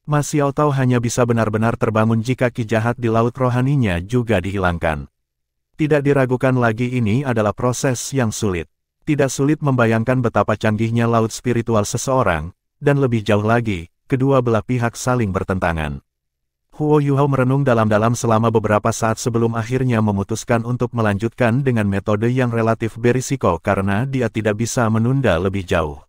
Ma Xiaotao hanya bisa benar-benar terbangun jika Ki Jahat di laut rohaninya juga dihilangkan. Tidak diragukan lagi ini adalah proses yang sulit. Tidak sulit membayangkan betapa canggihnya laut spiritual seseorang, dan lebih jauh lagi, kedua belah pihak saling bertentangan. Huo Yuhao merenung dalam-dalam selama beberapa saat sebelum akhirnya memutuskan untuk melanjutkan dengan metode yang relatif berisiko karena dia tidak bisa menunda lebih jauh.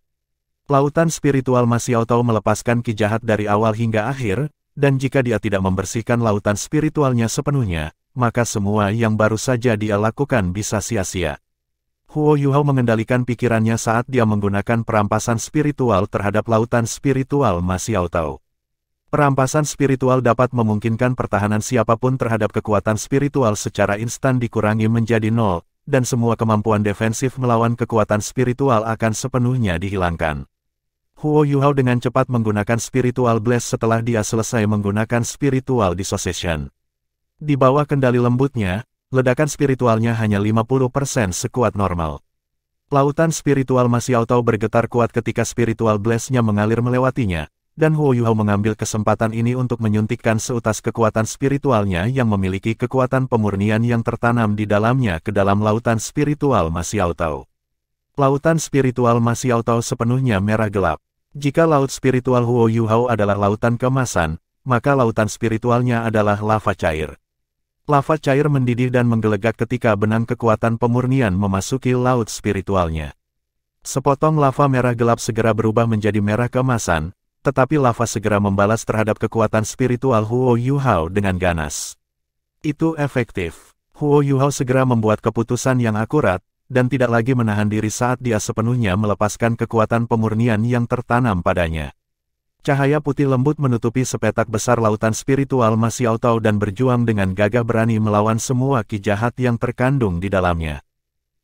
Lautan spiritual Ma Xiaotao melepaskan Ki Jahat dari awal hingga akhir, dan jika dia tidak membersihkan lautan spiritualnya sepenuhnya, maka semua yang baru saja dia lakukan bisa sia-sia. Huo Yuhao mengendalikan pikirannya saat dia menggunakan perampasan spiritual terhadap lautan spiritual Ma Xiaotao. Perampasan spiritual dapat memungkinkan pertahanan siapapun terhadap kekuatan spiritual secara instan dikurangi menjadi nol, dan semua kemampuan defensif melawan kekuatan spiritual akan sepenuhnya dihilangkan. Huo Yuhao dengan cepat menggunakan Spiritual Blast setelah dia selesai menggunakan Spiritual Dissociation. Di bawah kendali lembutnya, ledakan spiritualnya hanya 50% sekuat normal. Lautan spiritual Ma Xiaotao bergetar kuat ketika Spiritual Blast-nya mengalir melewatinya, dan Huo Yuhao mengambil kesempatan ini untuk menyuntikkan seutas kekuatan spiritualnya yang memiliki kekuatan pemurnian yang tertanam di dalamnya ke dalam lautan spiritual Ma Xiaotao. Lautan spiritual Ma Xiaotao sepenuhnya merah gelap. Jika laut spiritual Huo Yuhao adalah lautan keemasan, maka lautan spiritualnya adalah lava cair. Lava cair mendidih dan menggelegak ketika benang kekuatan pemurnian memasuki laut spiritualnya. Sepotong lava merah gelap segera berubah menjadi merah keemasan, tetapi lava segera membalas terhadap kekuatan spiritual Huo Yuhao dengan ganas. Itu efektif. Huo Yuhao segera membuat keputusan yang akurat, dan tidak lagi menahan diri saat dia sepenuhnya melepaskan kekuatan pemurnian yang tertanam padanya. Cahaya putih lembut menutupi sepetak besar lautan spiritual Ma Xiaotao dan berjuang dengan gagah berani melawan semua ki jahat yang terkandung di dalamnya.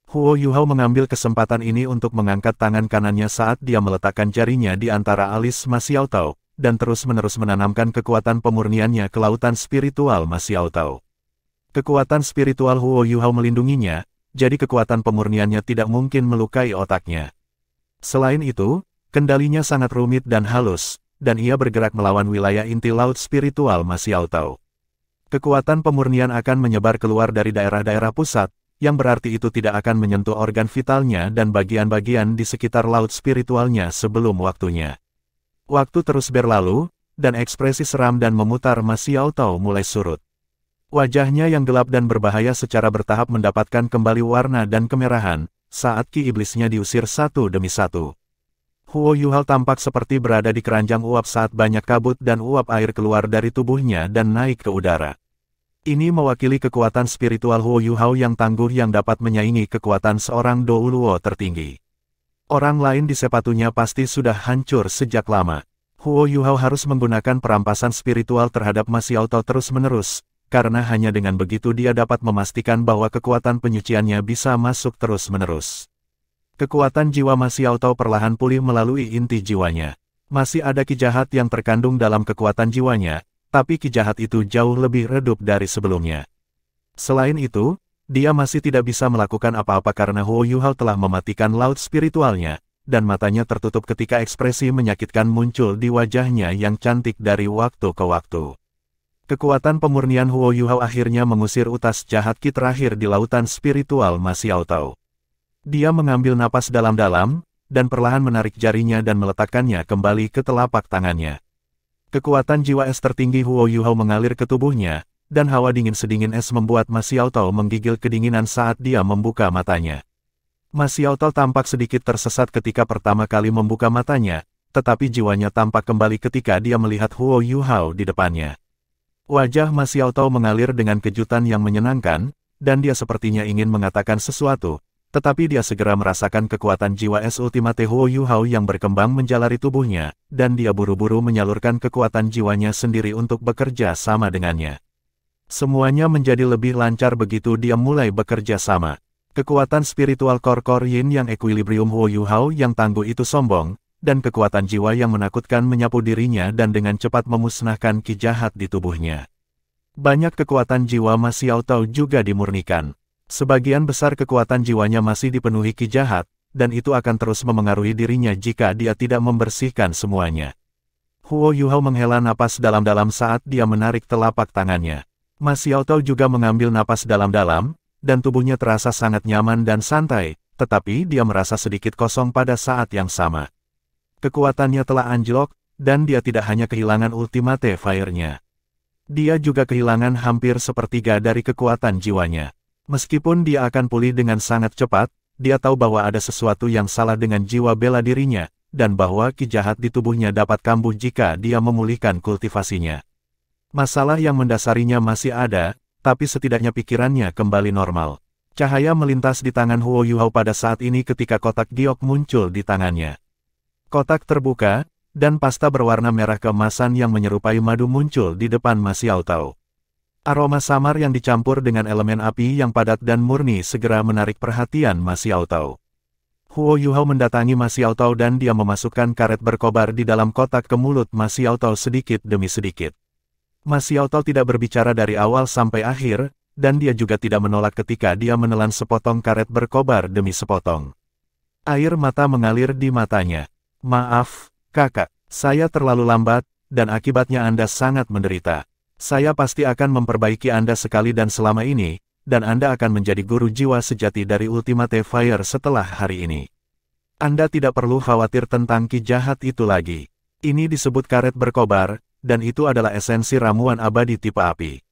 Huo Yuhao mengambil kesempatan ini untuk mengangkat tangan kanannya saat dia meletakkan jarinya di antara alis Ma Xiaotao, dan terus-menerus menanamkan kekuatan pemurniannya ke lautan spiritual Ma Xiaotao. Kekuatan spiritual Huo Yuhao melindunginya, jadi kekuatan pemurniannya tidak mungkin melukai otaknya. Selain itu, kendalinya sangat rumit dan halus, dan ia bergerak melawan wilayah inti laut spiritual Ma Xiaotao. Kekuatan pemurnian akan menyebar keluar dari daerah-daerah pusat, yang berarti itu tidak akan menyentuh organ vitalnya dan bagian-bagian di sekitar laut spiritualnya sebelum waktunya. Waktu terus berlalu, dan ekspresi seram dan memutar Ma Xiaotao mulai surut. Wajahnya yang gelap dan berbahaya secara bertahap mendapatkan kembali warna dan kemerahan, saat ki iblisnya diusir satu demi satu. Huo Yuhao tampak seperti berada di keranjang uap saat banyak kabut dan uap air keluar dari tubuhnya dan naik ke udara. Ini mewakili kekuatan spiritual Huo Yuhao yang tangguh yang dapat menyaingi kekuatan seorang Dou Luo tertinggi. Orang lain di sepatunya pasti sudah hancur sejak lama. Huo Yuhao harus menggunakan perampasan spiritual terhadap Ma Xiaotao terus-menerus, karena hanya dengan begitu dia dapat memastikan bahwa kekuatan penyuciannya bisa masuk terus-menerus. Kekuatan jiwa Ma Xiaotao perlahan pulih melalui inti jiwanya. Masih ada ki jahat yang terkandung dalam kekuatan jiwanya, tapi ki jahat itu jauh lebih redup dari sebelumnya. Selain itu, dia masih tidak bisa melakukan apa-apa karena Huo Yuhao telah mematikan laut spiritualnya, dan matanya tertutup ketika ekspresi menyakitkan muncul di wajahnya yang cantik dari waktu ke waktu. Kekuatan pemurnian Huo Yuhao akhirnya mengusir utas jahat ki terakhir di lautan spiritual Ma Xiaotao. Dia mengambil napas dalam-dalam, dan perlahan menarik jarinya dan meletakkannya kembali ke telapak tangannya. Kekuatan jiwa es tertinggi Huo Yuhao mengalir ke tubuhnya, dan hawa dingin sedingin es membuat Ma Xiaotao menggigil kedinginan saat dia membuka matanya. Ma Xiaotao tampak sedikit tersesat ketika pertama kali membuka matanya, tetapi jiwanya tampak kembali ketika dia melihat Huo Yuhao di depannya. Wajah Ma Xiaotao mengalir dengan kejutan yang menyenangkan, dan dia sepertinya ingin mengatakan sesuatu, tetapi dia segera merasakan kekuatan jiwa es ultimate Huo Yuhao yang berkembang menjalari tubuhnya, dan dia buru-buru menyalurkan kekuatan jiwanya sendiri untuk bekerja sama dengannya. Semuanya menjadi lebih lancar begitu dia mulai bekerja sama. Kekuatan spiritual Kor Yin yang equilibrium Huo Yuhao yang tangguh itu sombong, dan kekuatan jiwa yang menakutkan menyapu dirinya dan dengan cepat memusnahkan ki jahat di tubuhnya. Banyak kekuatan jiwa Ma Xiaotao juga dimurnikan. Sebagian besar kekuatan jiwanya masih dipenuhi ki jahat, dan itu akan terus memengaruhi dirinya jika dia tidak membersihkan semuanya. Huo Yuhao menghela napas dalam-dalam saat dia menarik telapak tangannya. Ma Xiaotao juga mengambil napas dalam-dalam, dan tubuhnya terasa sangat nyaman dan santai, tetapi dia merasa sedikit kosong pada saat yang sama. Kekuatannya telah anjlok, dan dia tidak hanya kehilangan ultimate fire-nya. Dia juga kehilangan hampir sepertiga dari kekuatan jiwanya. Meskipun dia akan pulih dengan sangat cepat, dia tahu bahwa ada sesuatu yang salah dengan jiwa bela dirinya, dan bahwa ki jahat di tubuhnya dapat kambuh jika dia memulihkan kultivasinya. Masalah yang mendasarinya masih ada, tapi setidaknya pikirannya kembali normal. Cahaya melintas di tangan Huo Yuhao pada saat ini ketika kotak giok muncul di tangannya. Kotak terbuka, dan pasta berwarna merah keemasan yang menyerupai madu muncul di depan Ma Xiaotao. Aroma samar yang dicampur dengan elemen api yang padat dan murni segera menarik perhatian Ma Xiaotao. Huo Yuhao mendatangi Ma Xiaotao dan dia memasukkan karet berkobar di dalam kotak ke mulut Ma Xiaotao sedikit demi sedikit. Ma Xiaotao tidak berbicara dari awal sampai akhir, dan dia juga tidak menolak ketika dia menelan sepotong karet berkobar demi sepotong. Air mata mengalir di matanya. Maaf, kakak, saya terlalu lambat, dan akibatnya Anda sangat menderita. Saya pasti akan memperbaiki Anda sekali dan selama ini, dan Anda akan menjadi guru jiwa sejati dari Ultimate Fire setelah hari ini. Anda tidak perlu khawatir tentang ki jahat itu lagi. Ini disebut karet berkobar, dan itu adalah esensi ramuan abadi tipe api.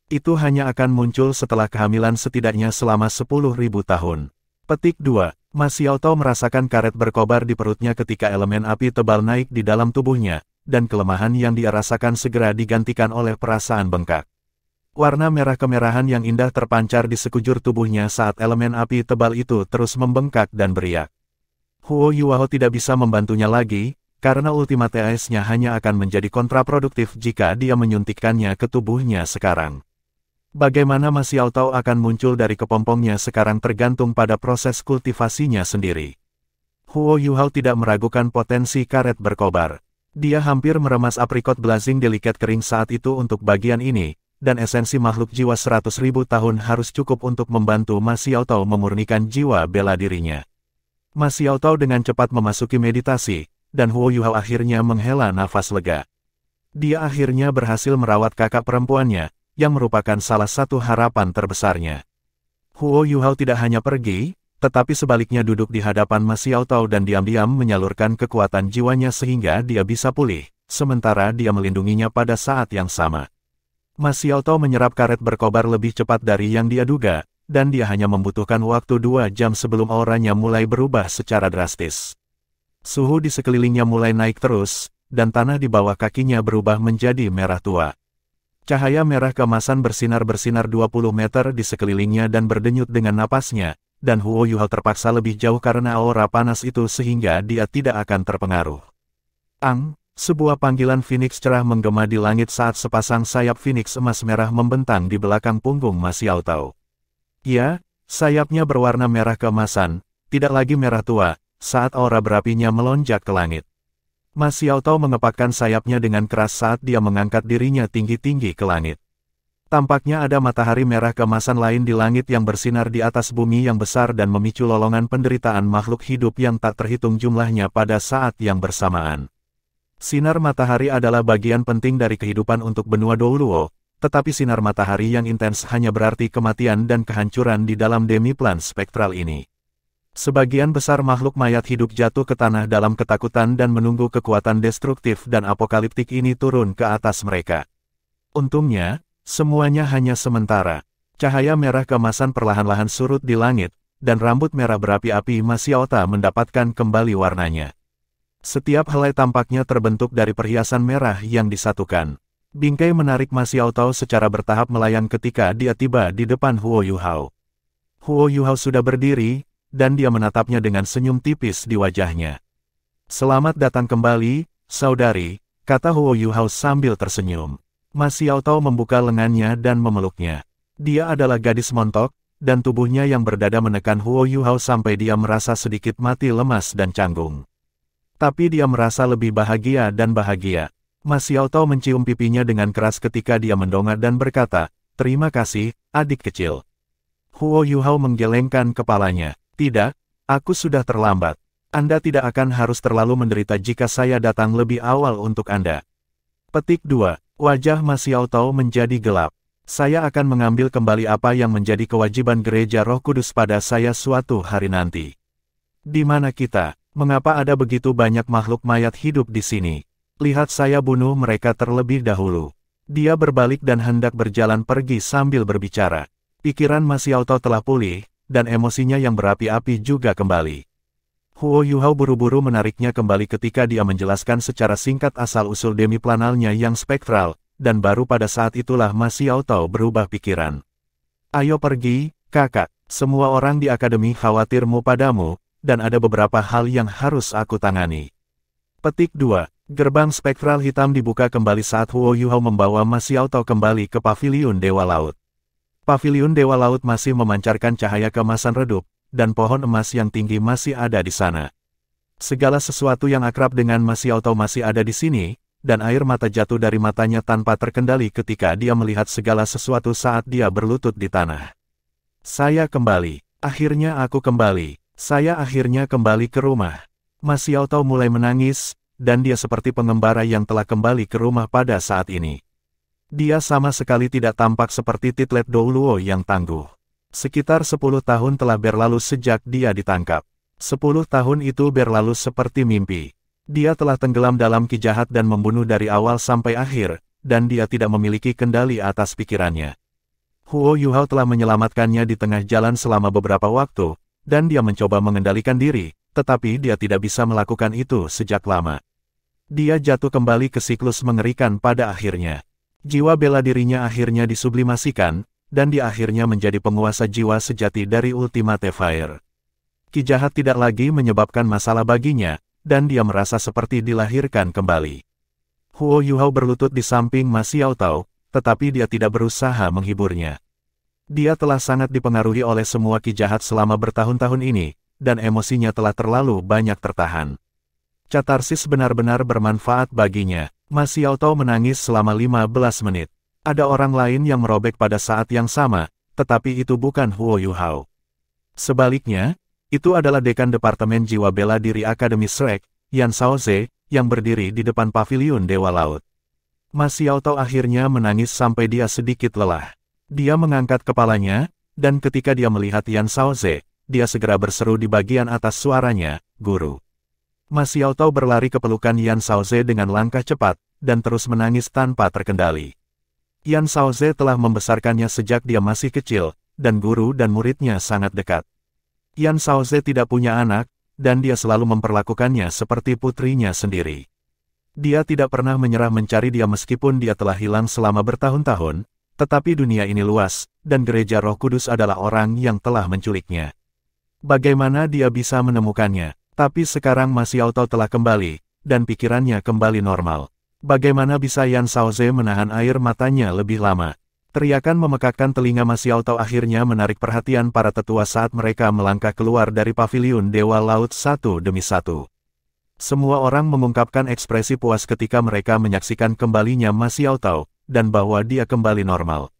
Itu hanya akan muncul setelah kehamilan setidaknya selama 10.000 tahun. Petik 2. Ma Xiaotao merasakan karet berkobar di perutnya ketika elemen api tebal naik di dalam tubuhnya, dan kelemahan yang dia rasakan segera digantikan oleh perasaan bengkak. Warna merah kemerahan yang indah terpancar di sekujur tubuhnya saat elemen api tebal itu terus membengkak dan beriak. Huo Yuhao tidak bisa membantunya lagi, karena Ultimate Ice-nya hanya akan menjadi kontraproduktif jika dia menyuntikkannya ke tubuhnya sekarang. Bagaimana Ma Xiaotao akan muncul dari kepompongnya sekarang tergantung pada proses kultivasinya sendiri. Huo Yuhao tidak meragukan potensi karet berkobar. Dia hampir meremas aprikot blazing delikat kering saat itu untuk bagian ini, dan esensi makhluk jiwa 100.000 tahun harus cukup untuk membantu Ma Xiaotao memurnikan jiwa bela dirinya. Ma Xiaotao dengan cepat memasuki meditasi, dan Huo Yuhao akhirnya menghela nafas lega. Dia akhirnya berhasil merawat kakak perempuannya, yang merupakan salah satu harapan terbesarnya. Huo Yuhao tidak hanya pergi, tetapi sebaliknya duduk di hadapan Ma Xiaotao dan diam-diam menyalurkan kekuatan jiwanya sehingga dia bisa pulih, sementara dia melindunginya pada saat yang sama. Ma Xiaotao menyerap karet berkobar lebih cepat dari yang dia duga, dan dia hanya membutuhkan waktu 2 jam sebelum auranya mulai berubah secara drastis. Suhu di sekelilingnya mulai naik terus, dan tanah di bawah kakinya berubah menjadi merah tua. Cahaya merah keemasan bersinar-bersinar 20 meter di sekelilingnya dan berdenyut dengan napasnya, dan Huo Yuhao terpaksa lebih jauh karena aura panas itu sehingga dia tidak akan terpengaruh. Ang, sebuah panggilan Phoenix cerah menggema di langit saat sepasang sayap Phoenix emas merah membentang di belakang punggung Ma Xiaotao. Ya, sayapnya berwarna merah keemasan, tidak lagi merah tua, saat aura berapinya melonjak ke langit. Ma Xiaotao mengepakkan sayapnya dengan keras saat dia mengangkat dirinya tinggi-tinggi ke langit. Tampaknya ada matahari merah keemasan lain di langit yang bersinar di atas bumi yang besar dan memicu lolongan penderitaan makhluk hidup yang tak terhitung jumlahnya pada saat yang bersamaan. Sinar matahari adalah bagian penting dari kehidupan untuk benua Douluo, tetapi sinar matahari yang intens hanya berarti kematian dan kehancuran di dalam demiplan spektral ini. Sebagian besar makhluk mayat hidup jatuh ke tanah dalam ketakutan dan menunggu kekuatan destruktif dan apokaliptik ini turun ke atas mereka. Untungnya, semuanya hanya sementara. Cahaya merah keemasan perlahan-lahan surut di langit, dan rambut merah berapi-api Ma Xiaotao mendapatkan kembali warnanya. Setiap helai tampaknya terbentuk dari perhiasan merah yang disatukan. Bingkai menarik Ma Xiaotao secara bertahap melayang ketika dia tiba di depan Huo Yuhao. Huo Yuhao sudah berdiri, dan dia menatapnya dengan senyum tipis di wajahnya. "Selamat datang kembali, saudari," kata Huo Yuhao sambil tersenyum. Ma Xiaotao membuka lengannya dan memeluknya. Dia adalah gadis montok, dan tubuhnya yang berdada menekan Huo Yuhao sampai dia merasa sedikit mati lemas dan canggung. Tapi dia merasa lebih bahagia dan bahagia. Ma Xiaotao mencium pipinya dengan keras ketika dia mendongak dan berkata, "Terima kasih, adik kecil." Huo Yuhao menggelengkan kepalanya. "Tidak, aku sudah terlambat. Anda tidak akan harus terlalu menderita jika saya datang lebih awal untuk Anda." Petik 2. Wajah Ma Xiaotao menjadi gelap. "Saya akan mengambil kembali apa yang menjadi kewajiban gereja Roh Kudus pada saya suatu hari nanti." "Di mana kita? Mengapa ada begitu banyak makhluk mayat hidup di sini? Lihat saya bunuh mereka terlebih dahulu." Dia berbalik dan hendak berjalan pergi sambil berbicara. Pikiran Ma Xiaotao telah pulih, dan emosinya yang berapi-api juga kembali. Huo Yuhao buru-buru menariknya kembali ketika dia menjelaskan secara singkat asal-usul demiplanalnya yang spektral, dan baru pada saat itulah Ma Xiaotao berubah pikiran. "Ayo pergi, kakak, semua orang di akademi khawatirmu padamu, dan ada beberapa hal yang harus aku tangani." Petik 2. Gerbang spektral hitam dibuka kembali saat Huo Yuhao membawa Ma Xiaotao kembali ke Paviliun Dewa Laut. Paviliun Dewa Laut masih memancarkan cahaya keemasan redup, dan pohon emas yang tinggi masih ada di sana. Segala sesuatu yang akrab dengan Ma Xiaotao masih ada di sini, dan air mata jatuh dari matanya tanpa terkendali ketika dia melihat segala sesuatu saat dia berlutut di tanah. Saya kembali. Akhirnya aku kembali. Saya akhirnya kembali ke rumah. Ma Xiaotao mulai menangis, dan dia seperti pengembara yang telah kembali ke rumah pada saat ini. Dia sama sekali tidak tampak seperti Titlet Douluo yang tangguh. Sekitar 10 tahun telah berlalu sejak dia ditangkap. 10 tahun itu berlalu seperti mimpi. Dia telah tenggelam dalam ki jahat dan membunuh dari awal sampai akhir, dan dia tidak memiliki kendali atas pikirannya. Huo Yuhao telah menyelamatkannya di tengah jalan selama beberapa waktu, dan dia mencoba mengendalikan diri, tetapi dia tidak bisa melakukan itu sejak lama. Dia jatuh kembali ke siklus mengerikan pada akhirnya. Jiwa bela dirinya akhirnya disublimasikan, dan dia akhirnya menjadi penguasa jiwa sejati dari Ultimate Fire. Ki jahat tidak lagi menyebabkan masalah baginya, dan dia merasa seperti dilahirkan kembali. Huo Yuhao berlutut di samping Ma Xiaotao, tetapi dia tidak berusaha menghiburnya. Dia telah sangat dipengaruhi oleh semua ki jahat selama bertahun-tahun ini, dan emosinya telah terlalu banyak tertahan. Katarsis benar-benar bermanfaat baginya. Ma Xiaotao menangis selama 15 menit. Ada orang lain yang merobek pada saat yang sama, tetapi itu bukan Huo Yuhao. Sebaliknya, itu adalah Dekan Departemen Jiwa Bela Diri Akademi Shrek, Yan Shaoze, yang berdiri di depan Paviliun Dewa Laut. Ma Xiaotao akhirnya menangis sampai dia sedikit lelah. Dia mengangkat kepalanya, dan ketika dia melihat Yan Shaoze, dia segera berseru di bagian atas suaranya, "Guru." Ma Xiaotao berlari ke pelukan Yan Shaoze dengan langkah cepat, dan terus menangis tanpa terkendali. Yan Shaoze telah membesarkannya sejak dia masih kecil, dan guru dan muridnya sangat dekat. Yan Shaoze tidak punya anak, dan dia selalu memperlakukannya seperti putrinya sendiri. Dia tidak pernah menyerah mencari dia meskipun dia telah hilang selama bertahun-tahun, tetapi dunia ini luas, dan Gereja Roh Kudus adalah orang yang telah menculiknya. Bagaimana dia bisa menemukannya? Tapi sekarang Ma Xiaotao telah kembali, dan pikirannya kembali normal. Bagaimana bisa Yan Shaoze menahan air matanya lebih lama? Teriakan memekakkan telinga Ma Xiaotao akhirnya menarik perhatian para tetua saat mereka melangkah keluar dari Paviliun Dewa Laut satu demi satu. Semua orang mengungkapkan ekspresi puas ketika mereka menyaksikan kembalinya Ma Xiaotao, dan bahwa dia kembali normal.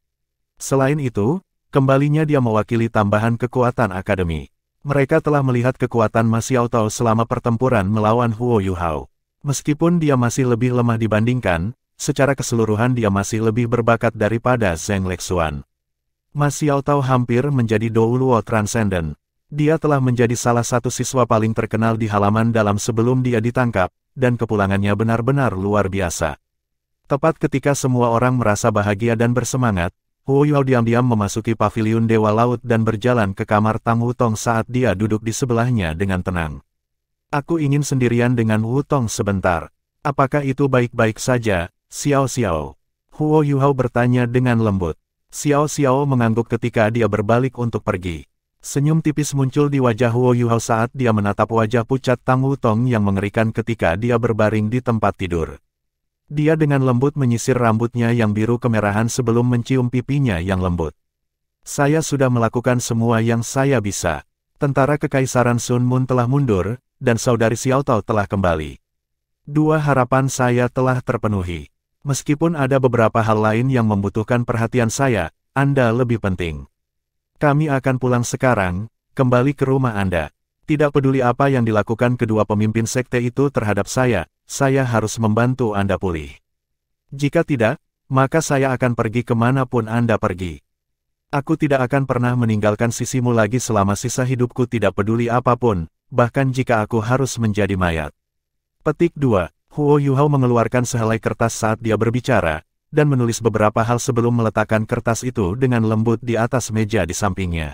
Selain itu, kembalinya dia mewakili tambahan kekuatan akademi. Mereka telah melihat kekuatan Ma Xiaotao selama pertempuran melawan Huo Yuhao. Meskipun dia masih lebih lemah dibandingkan, secara keseluruhan dia masih lebih berbakat daripada Zheng Lexuan. Ma Xiaotao hampir menjadi Douluo Transcendent. Dia telah menjadi salah satu siswa paling terkenal di halaman dalam sebelum dia ditangkap, dan kepulangannya benar-benar luar biasa. Tepat ketika semua orang merasa bahagia dan bersemangat, Huo Yuhao diam-diam memasuki Paviliun Dewa Laut dan berjalan ke kamar Tang Wutong saat dia duduk di sebelahnya dengan tenang. "Aku ingin sendirian dengan Wutong sebentar. Apakah itu baik-baik saja, Xiao Xiao?" Huo Yuhao bertanya dengan lembut. Xiao Xiao mengangguk ketika dia berbalik untuk pergi. Senyum tipis muncul di wajah Huo Yuhao saat dia menatap wajah pucat Tang Wutong yang mengerikan ketika dia berbaring di tempat tidur. Dia dengan lembut menyisir rambutnya yang biru kemerahan sebelum mencium pipinya yang lembut. "Saya sudah melakukan semua yang saya bisa. Tentara Kekaisaran Sun Mun telah mundur, dan Saudari Xiaotao telah kembali. Dua harapan saya telah terpenuhi. Meskipun ada beberapa hal lain yang membutuhkan perhatian saya, Anda lebih penting. Kami akan pulang sekarang, kembali ke rumah Anda. Tidak peduli apa yang dilakukan kedua pemimpin sekte itu terhadap saya harus membantu Anda pulih. Jika tidak, maka saya akan pergi kemanapun Anda pergi. Aku tidak akan pernah meninggalkan sisimu lagi selama sisa hidupku tidak peduli apapun, bahkan jika aku harus menjadi mayat." Petik 2. Huo Yuhao mengeluarkan sehelai kertas saat dia berbicara, dan menulis beberapa hal sebelum meletakkan kertas itu dengan lembut di atas meja di sampingnya.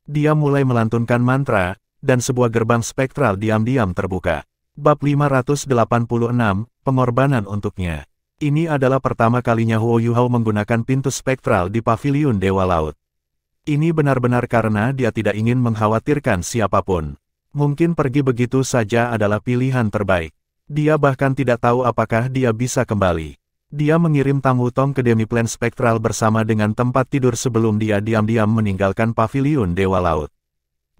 Dia mulai melantunkan mantra, dan sebuah gerbang spektral diam-diam terbuka. Bab 586, Pengorbanan untuknya. Ini adalah pertama kalinya Huo Yuhao menggunakan pintu spektral di Paviliun Dewa Laut. Ini benar-benar karena dia tidak ingin mengkhawatirkan siapapun. Mungkin pergi begitu saja adalah pilihan terbaik. Dia bahkan tidak tahu apakah dia bisa kembali. Dia mengirim Tang Wutong ke Demiplan Spektral bersama dengan tempat tidur sebelum dia diam-diam meninggalkan paviliun Dewa Laut.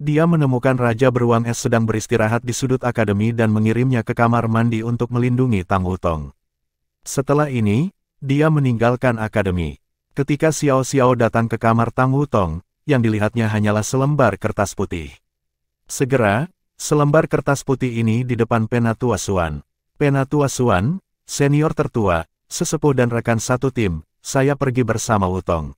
Dia menemukan Raja Beruang Es sedang beristirahat di sudut akademi dan mengirimnya ke kamar mandi untuk melindungi Tang Wutong. Setelah ini, dia meninggalkan akademi. Ketika Xiao Xiao datang ke kamar Tang Wutong, yang dilihatnya hanyalah selembar kertas putih. Segera, selembar kertas putih ini di depan Penatua Xuan. Penatua Xuan, senior tertua, sesepuh dan rekan satu tim, saya pergi bersama Wutong.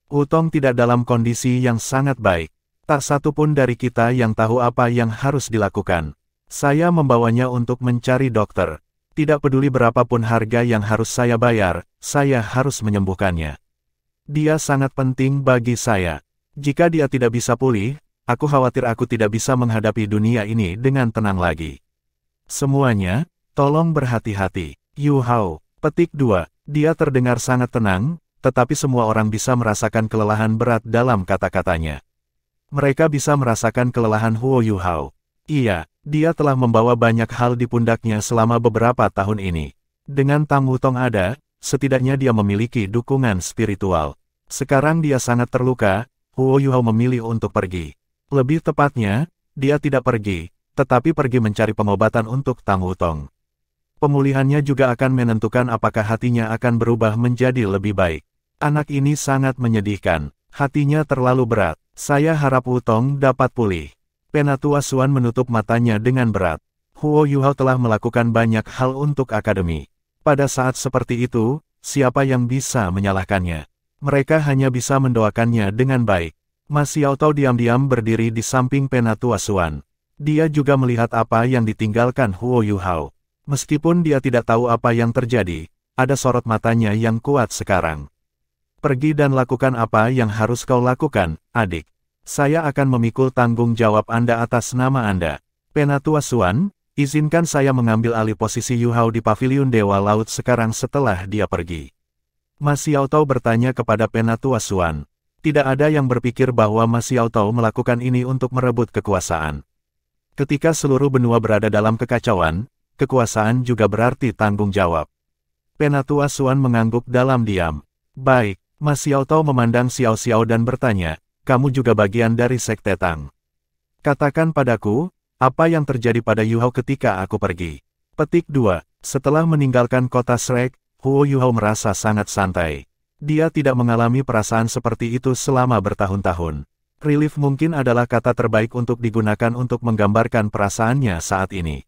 Wutong tidak dalam kondisi yang sangat baik. Tak satu pun dari kita yang tahu apa yang harus dilakukan. Saya membawanya untuk mencari dokter. Tidak peduli berapapun harga yang harus saya bayar, saya harus menyembuhkannya. Dia sangat penting bagi saya. Jika dia tidak bisa pulih, aku khawatir aku tidak bisa menghadapi dunia ini dengan tenang lagi. Semuanya, tolong berhati-hati. Yu Hao. Petik 2. Dia terdengar sangat tenang, tetapi semua orang bisa merasakan kelelahan berat dalam kata-katanya. Mereka bisa merasakan kelelahan Huo Yu Hao. Iya, dia telah membawa banyak hal di pundaknya selama beberapa tahun ini. Dengan Tang Wutong ada, setidaknya dia memiliki dukungan spiritual. Sekarang dia sangat terluka, Huo Yu Hao memilih untuk pergi. Lebih tepatnya, dia tidak pergi, tetapi pergi mencari pengobatan untuk Tang Wutong. Pemulihannya juga akan menentukan apakah hatinya akan berubah menjadi lebih baik. Anak ini sangat menyedihkan. Hatinya terlalu berat. Saya harap Wutong dapat pulih. Penatua Xuan menutup matanya dengan berat. Huo Yu Hao telah melakukan banyak hal untuk akademi. Pada saat seperti itu, siapa yang bisa menyalahkannya? Mereka hanya bisa mendoakannya dengan baik. Ma Xiaotao diam-diam berdiri di samping Penatua Xuan. Dia juga melihat apa yang ditinggalkan Huo Yu Hao. Meskipun dia tidak tahu apa yang terjadi, ada sorot matanya yang kuat sekarang. Pergi dan lakukan apa yang harus kau lakukan, adik. Saya akan memikul tanggung jawab Anda atas nama Anda. Penatua Xuan, izinkan saya mengambil alih posisi Yu Hao di Paviliun Dewa Laut sekarang setelah dia pergi. Ma Xiaotao bertanya kepada Penatua Xuan. Tidak ada yang berpikir bahwa Ma Xiaotao melakukan ini untuk merebut kekuasaan. Ketika seluruh benua berada dalam kekacauan, kekuasaan juga berarti tanggung jawab. Penatua Xuan mengangguk dalam diam. Baik, Ma Xiaotao memandang Xiao Xiao dan bertanya, kamu juga bagian dari Sekte Tang. Katakan padaku, apa yang terjadi pada Yu Hao ketika aku pergi. Petik 2. Setelah meninggalkan kota Shrek, Huo Yu Hao merasa sangat santai. Dia tidak mengalami perasaan seperti itu selama bertahun-tahun. Relief mungkin adalah kata terbaik untuk digunakan untuk menggambarkan perasaannya saat ini.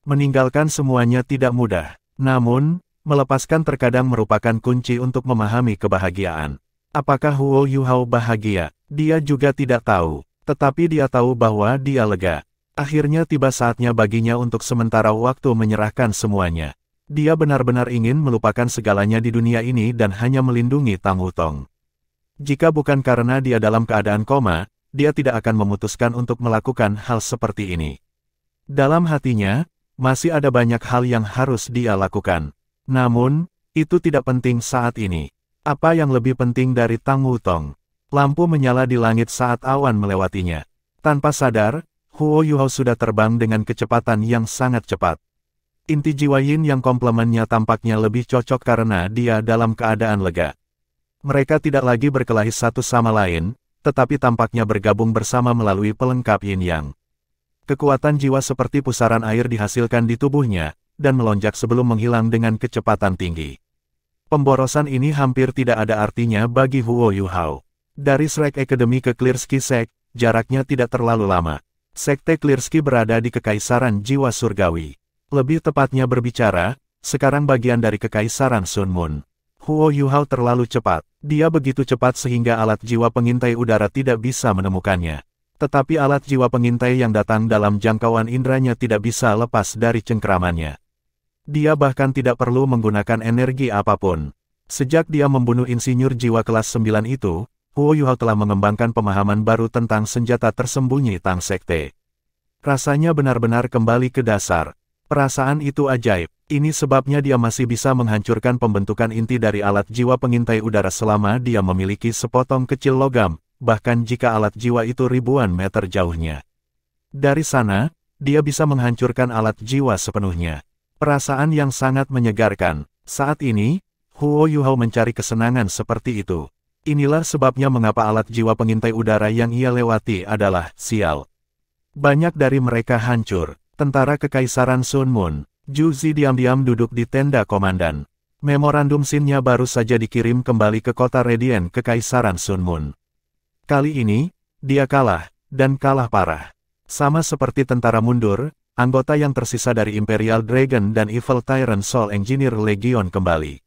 Meninggalkan semuanya tidak mudah. Namun, melepaskan terkadang merupakan kunci untuk memahami kebahagiaan. Apakah Huo Yu Hao bahagia? Dia juga tidak tahu. Tetapi dia tahu bahwa dia lega. Akhirnya tiba saatnya baginya untuk sementara waktu menyerahkan semuanya. Dia benar-benar ingin melupakan segalanya di dunia ini dan hanya melindungi Tang Wutong. Jika bukan karena dia dalam keadaan koma, dia tidak akan memutuskan untuk melakukan hal seperti ini. Dalam hatinya, masih ada banyak hal yang harus dia lakukan. Namun, itu tidak penting saat ini. Apa yang lebih penting dari Tang Wutong? Lampu menyala di langit saat awan melewatinya. Tanpa sadar, Huo Yu Hao sudah terbang dengan kecepatan yang sangat cepat. Inti jiwa Yin yang komplemennya tampaknya lebih cocok karena dia dalam keadaan lega. Mereka tidak lagi berkelahi satu sama lain, tetapi tampaknya bergabung bersama melalui pelengkap Yin Yang. Kekuatan jiwa seperti pusaran air dihasilkan di tubuhnya, dan melonjak sebelum menghilang dengan kecepatan tinggi. Pemborosan ini hampir tidak ada artinya bagi Huo Yu Hao. Dari Shrek Academy ke Clearsky Sect, jaraknya tidak terlalu lama. Sekte Clearsky berada di Kekaisaran Jiwa Surgawi. Lebih tepatnya berbicara, sekarang bagian dari Kekaisaran Sun Moon. Huo Yu Hao terlalu cepat. Dia begitu cepat sehingga alat jiwa pengintai udara tidak bisa menemukannya. Tetapi alat jiwa pengintai yang datang dalam jangkauan indranya tidak bisa lepas dari cengkeramannya. Dia bahkan tidak perlu menggunakan energi apapun. Sejak dia membunuh insinyur jiwa kelas 9 itu, Huo Yu Hao telah mengembangkan pemahaman baru tentang senjata tersembunyi Tang Sekte. Rasanya benar-benar kembali ke dasar. Perasaan itu ajaib. Ini sebabnya dia masih bisa menghancurkan pembentukan inti dari alat jiwa pengintai udara selama dia memiliki sepotong kecil logam, bahkan jika alat jiwa itu ribuan meter jauhnya. Dari sana, dia bisa menghancurkan alat jiwa sepenuhnya. Perasaan yang sangat menyegarkan. Saat ini, Huo Yuhao mencari kesenangan seperti itu. Inilah sebabnya mengapa alat jiwa pengintai udara yang ia lewati adalah sial. Banyak dari mereka hancur. Tentara Kekaisaran Sun Moon. Zhu Zi diam-diam duduk di tenda komandan. Memorandum SIN-nya baru saja dikirim kembali ke kota Radiant Kekaisaran Sun Moon. Kali ini, dia kalah, dan kalah parah. Sama seperti tentara mundur, anggota yang tersisa dari Imperial Dragon dan Evil Tyrant Soul Engineer Legion kembali.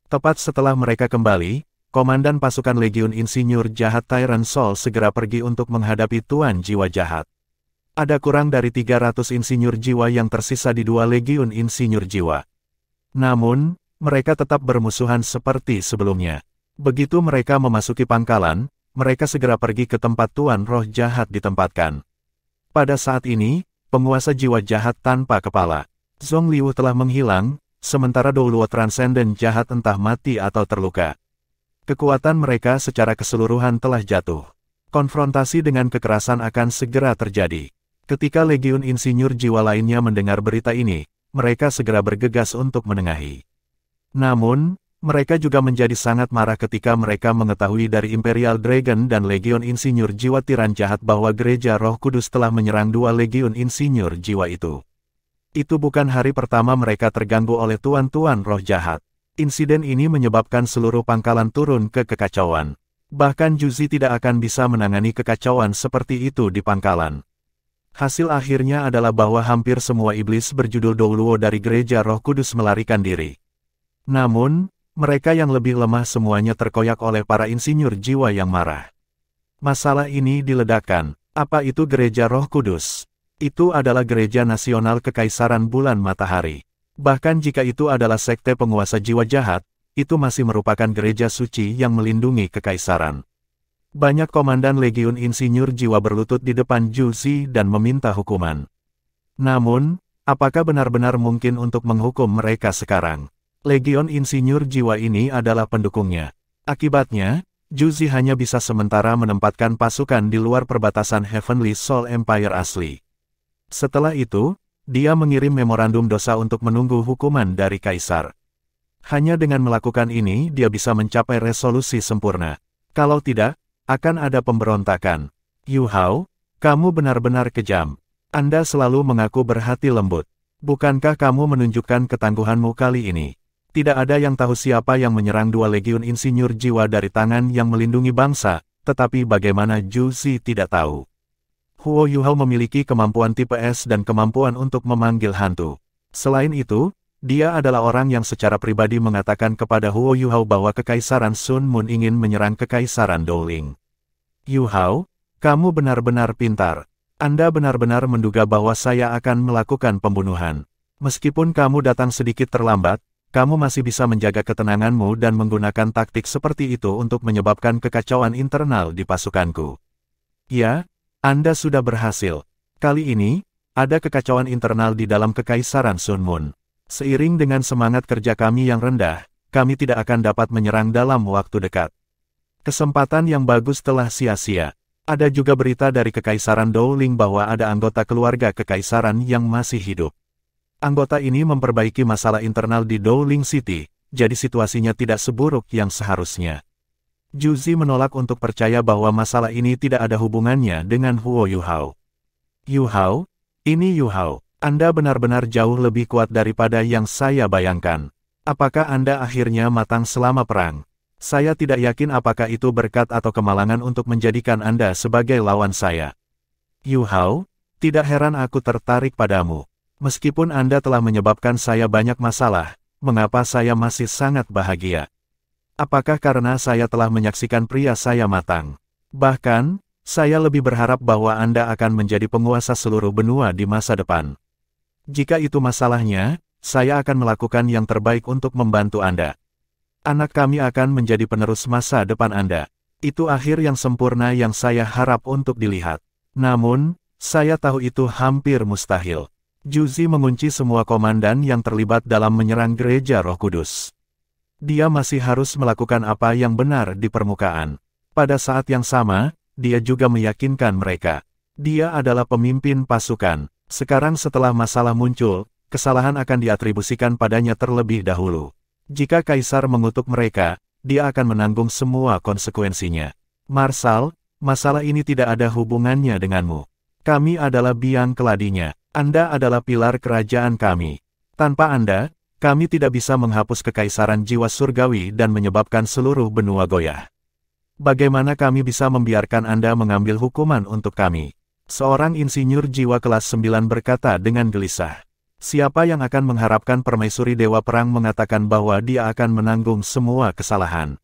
Tepat setelah mereka kembali, komandan pasukan Legion Insinyur Jahat Tyrant Soul segera pergi untuk menghadapi Tuan Jiwa Jahat. Ada kurang dari 300 insinyur jiwa yang tersisa di 2 Legion Insinyur Jiwa. Namun, mereka tetap bermusuhan seperti sebelumnya. Begitu mereka memasuki pangkalan, mereka segera pergi ke tempat Tuan Roh Jahat ditempatkan. Pada saat ini, penguasa jiwa jahat tanpa kepala, Zhong Liu telah menghilang, sementara Dou Luo Transcendent jahat entah mati atau terluka. Kekuatan mereka secara keseluruhan telah jatuh. Konfrontasi dengan kekerasan akan segera terjadi. Ketika Legion Insinyur Jiwa lainnya mendengar berita ini, mereka segera bergegas untuk menengahi. Namun, mereka juga menjadi sangat marah ketika mereka mengetahui dari Imperial Dragon dan Legion Insinyur Jiwa Tiran Jahat bahwa Gereja Roh Kudus telah menyerang 2 Legion Insinyur Jiwa itu. Itu bukan hari pertama mereka terganggu oleh tuan-tuan roh jahat. Insiden ini menyebabkan seluruh pangkalan turun ke kekacauan. Bahkan Zhu Zi tidak akan bisa menangani kekacauan seperti itu di pangkalan. Hasil akhirnya adalah bahwa hampir semua iblis berjudul Dou Luo dari Gereja Roh Kudus melarikan diri. Namun, mereka yang lebih lemah semuanya terkoyak oleh para insinyur jiwa yang marah. Masalah ini diledakkan. Apa itu Gereja Roh Kudus? Itu adalah Gereja Nasional Kekaisaran Bulan Matahari. Bahkan jika itu adalah sekte penguasa jiwa jahat, itu masih merupakan gereja suci yang melindungi kekaisaran. Banyak komandan Legiun Insinyur Jiwa berlutut di depan Zhu Zi dan meminta hukuman. Namun, apakah benar-benar mungkin untuk menghukum mereka sekarang? Legion Insinyur Jiwa ini adalah pendukungnya. Akibatnya, Zhu Zi hanya bisa sementara menempatkan pasukan di luar perbatasan Heavenly Soul Empire asli. Setelah itu, dia mengirim memorandum dosa untuk menunggu hukuman dari Kaisar. Hanya dengan melakukan ini dia bisa mencapai resolusi sempurna. Kalau tidak, akan ada pemberontakan. Yu Hao, kamu benar-benar kejam. Anda selalu mengaku berhati lembut. Bukankah kamu menunjukkan ketangguhanmu kali ini? Tidak ada yang tahu siapa yang menyerang 2 Legiun Insinyur Jiwa dari tangan yang melindungi bangsa, tetapi bagaimana Zhu Zi tidak tahu. Huo Yuhao memiliki kemampuan tipe S dan kemampuan untuk memanggil hantu. Selain itu, dia adalah orang yang secara pribadi mengatakan kepada Huo Yuhao bahwa Kekaisaran Sun Moon ingin menyerang Kekaisaran Douling. Yu Hao, kamu benar-benar pintar. Anda benar-benar menduga bahwa saya akan melakukan pembunuhan. Meskipun kamu datang sedikit terlambat, kamu masih bisa menjaga ketenanganmu dan menggunakan taktik seperti itu untuk menyebabkan kekacauan internal di pasukanku. Ya, Anda sudah berhasil. Kali ini, ada kekacauan internal di dalam Kekaisaran Sun Moon. Seiring dengan semangat kerja kami yang rendah, kami tidak akan dapat menyerang dalam waktu dekat. Kesempatan yang bagus telah sia-sia. Ada juga berita dari Kekaisaran Douling bahwa ada anggota keluarga Kekaisaran yang masih hidup. Anggota ini memperbaiki masalah internal di Douling City, jadi situasinya tidak seburuk yang seharusnya. Zhu Zi menolak untuk percaya bahwa masalah ini tidak ada hubungannya dengan Huo Yuhao. Yu Hao, ini Yu Hao, Anda benar-benar jauh lebih kuat daripada yang saya bayangkan. Apakah Anda akhirnya matang selama perang? Saya tidak yakin apakah itu berkat atau kemalangan untuk menjadikan Anda sebagai lawan saya. Yu Hao, tidak heran aku tertarik padamu. Meskipun Anda telah menyebabkan saya banyak masalah, mengapa saya masih sangat bahagia? Apakah karena saya telah menyaksikan pria saya matang? Bahkan, saya lebih berharap bahwa Anda akan menjadi penguasa seluruh benua di masa depan. Jika itu masalahnya, saya akan melakukan yang terbaik untuk membantu Anda. Anak kami akan menjadi penerus masa depan Anda. Itu akhir yang sempurna yang saya harap untuk dilihat. Namun, saya tahu itu hampir mustahil. Zhu Zi mengunci semua komandan yang terlibat dalam menyerang Gereja Roh Kudus. Dia masih harus melakukan apa yang benar di permukaan. Pada saat yang sama, dia juga meyakinkan mereka. Dia adalah pemimpin pasukan. Sekarang setelah masalah muncul, kesalahan akan diatribusikan padanya terlebih dahulu. Jika Kaisar mengutuk mereka, dia akan menanggung semua konsekuensinya. Marsal, masalah ini tidak ada hubungannya denganmu. Kami adalah biang keladinya. Anda adalah pilar kerajaan kami. Tanpa Anda, kami tidak bisa menghapus kekaisaran jiwa surgawi dan menyebabkan seluruh benua goyah. Bagaimana kami bisa membiarkan Anda mengambil hukuman untuk kami? Seorang insinyur jiwa kelas 9 berkata dengan gelisah. Siapa yang akan mengharapkan permaisuri Dewa Perang mengatakan bahwa dia akan menanggung semua kesalahan?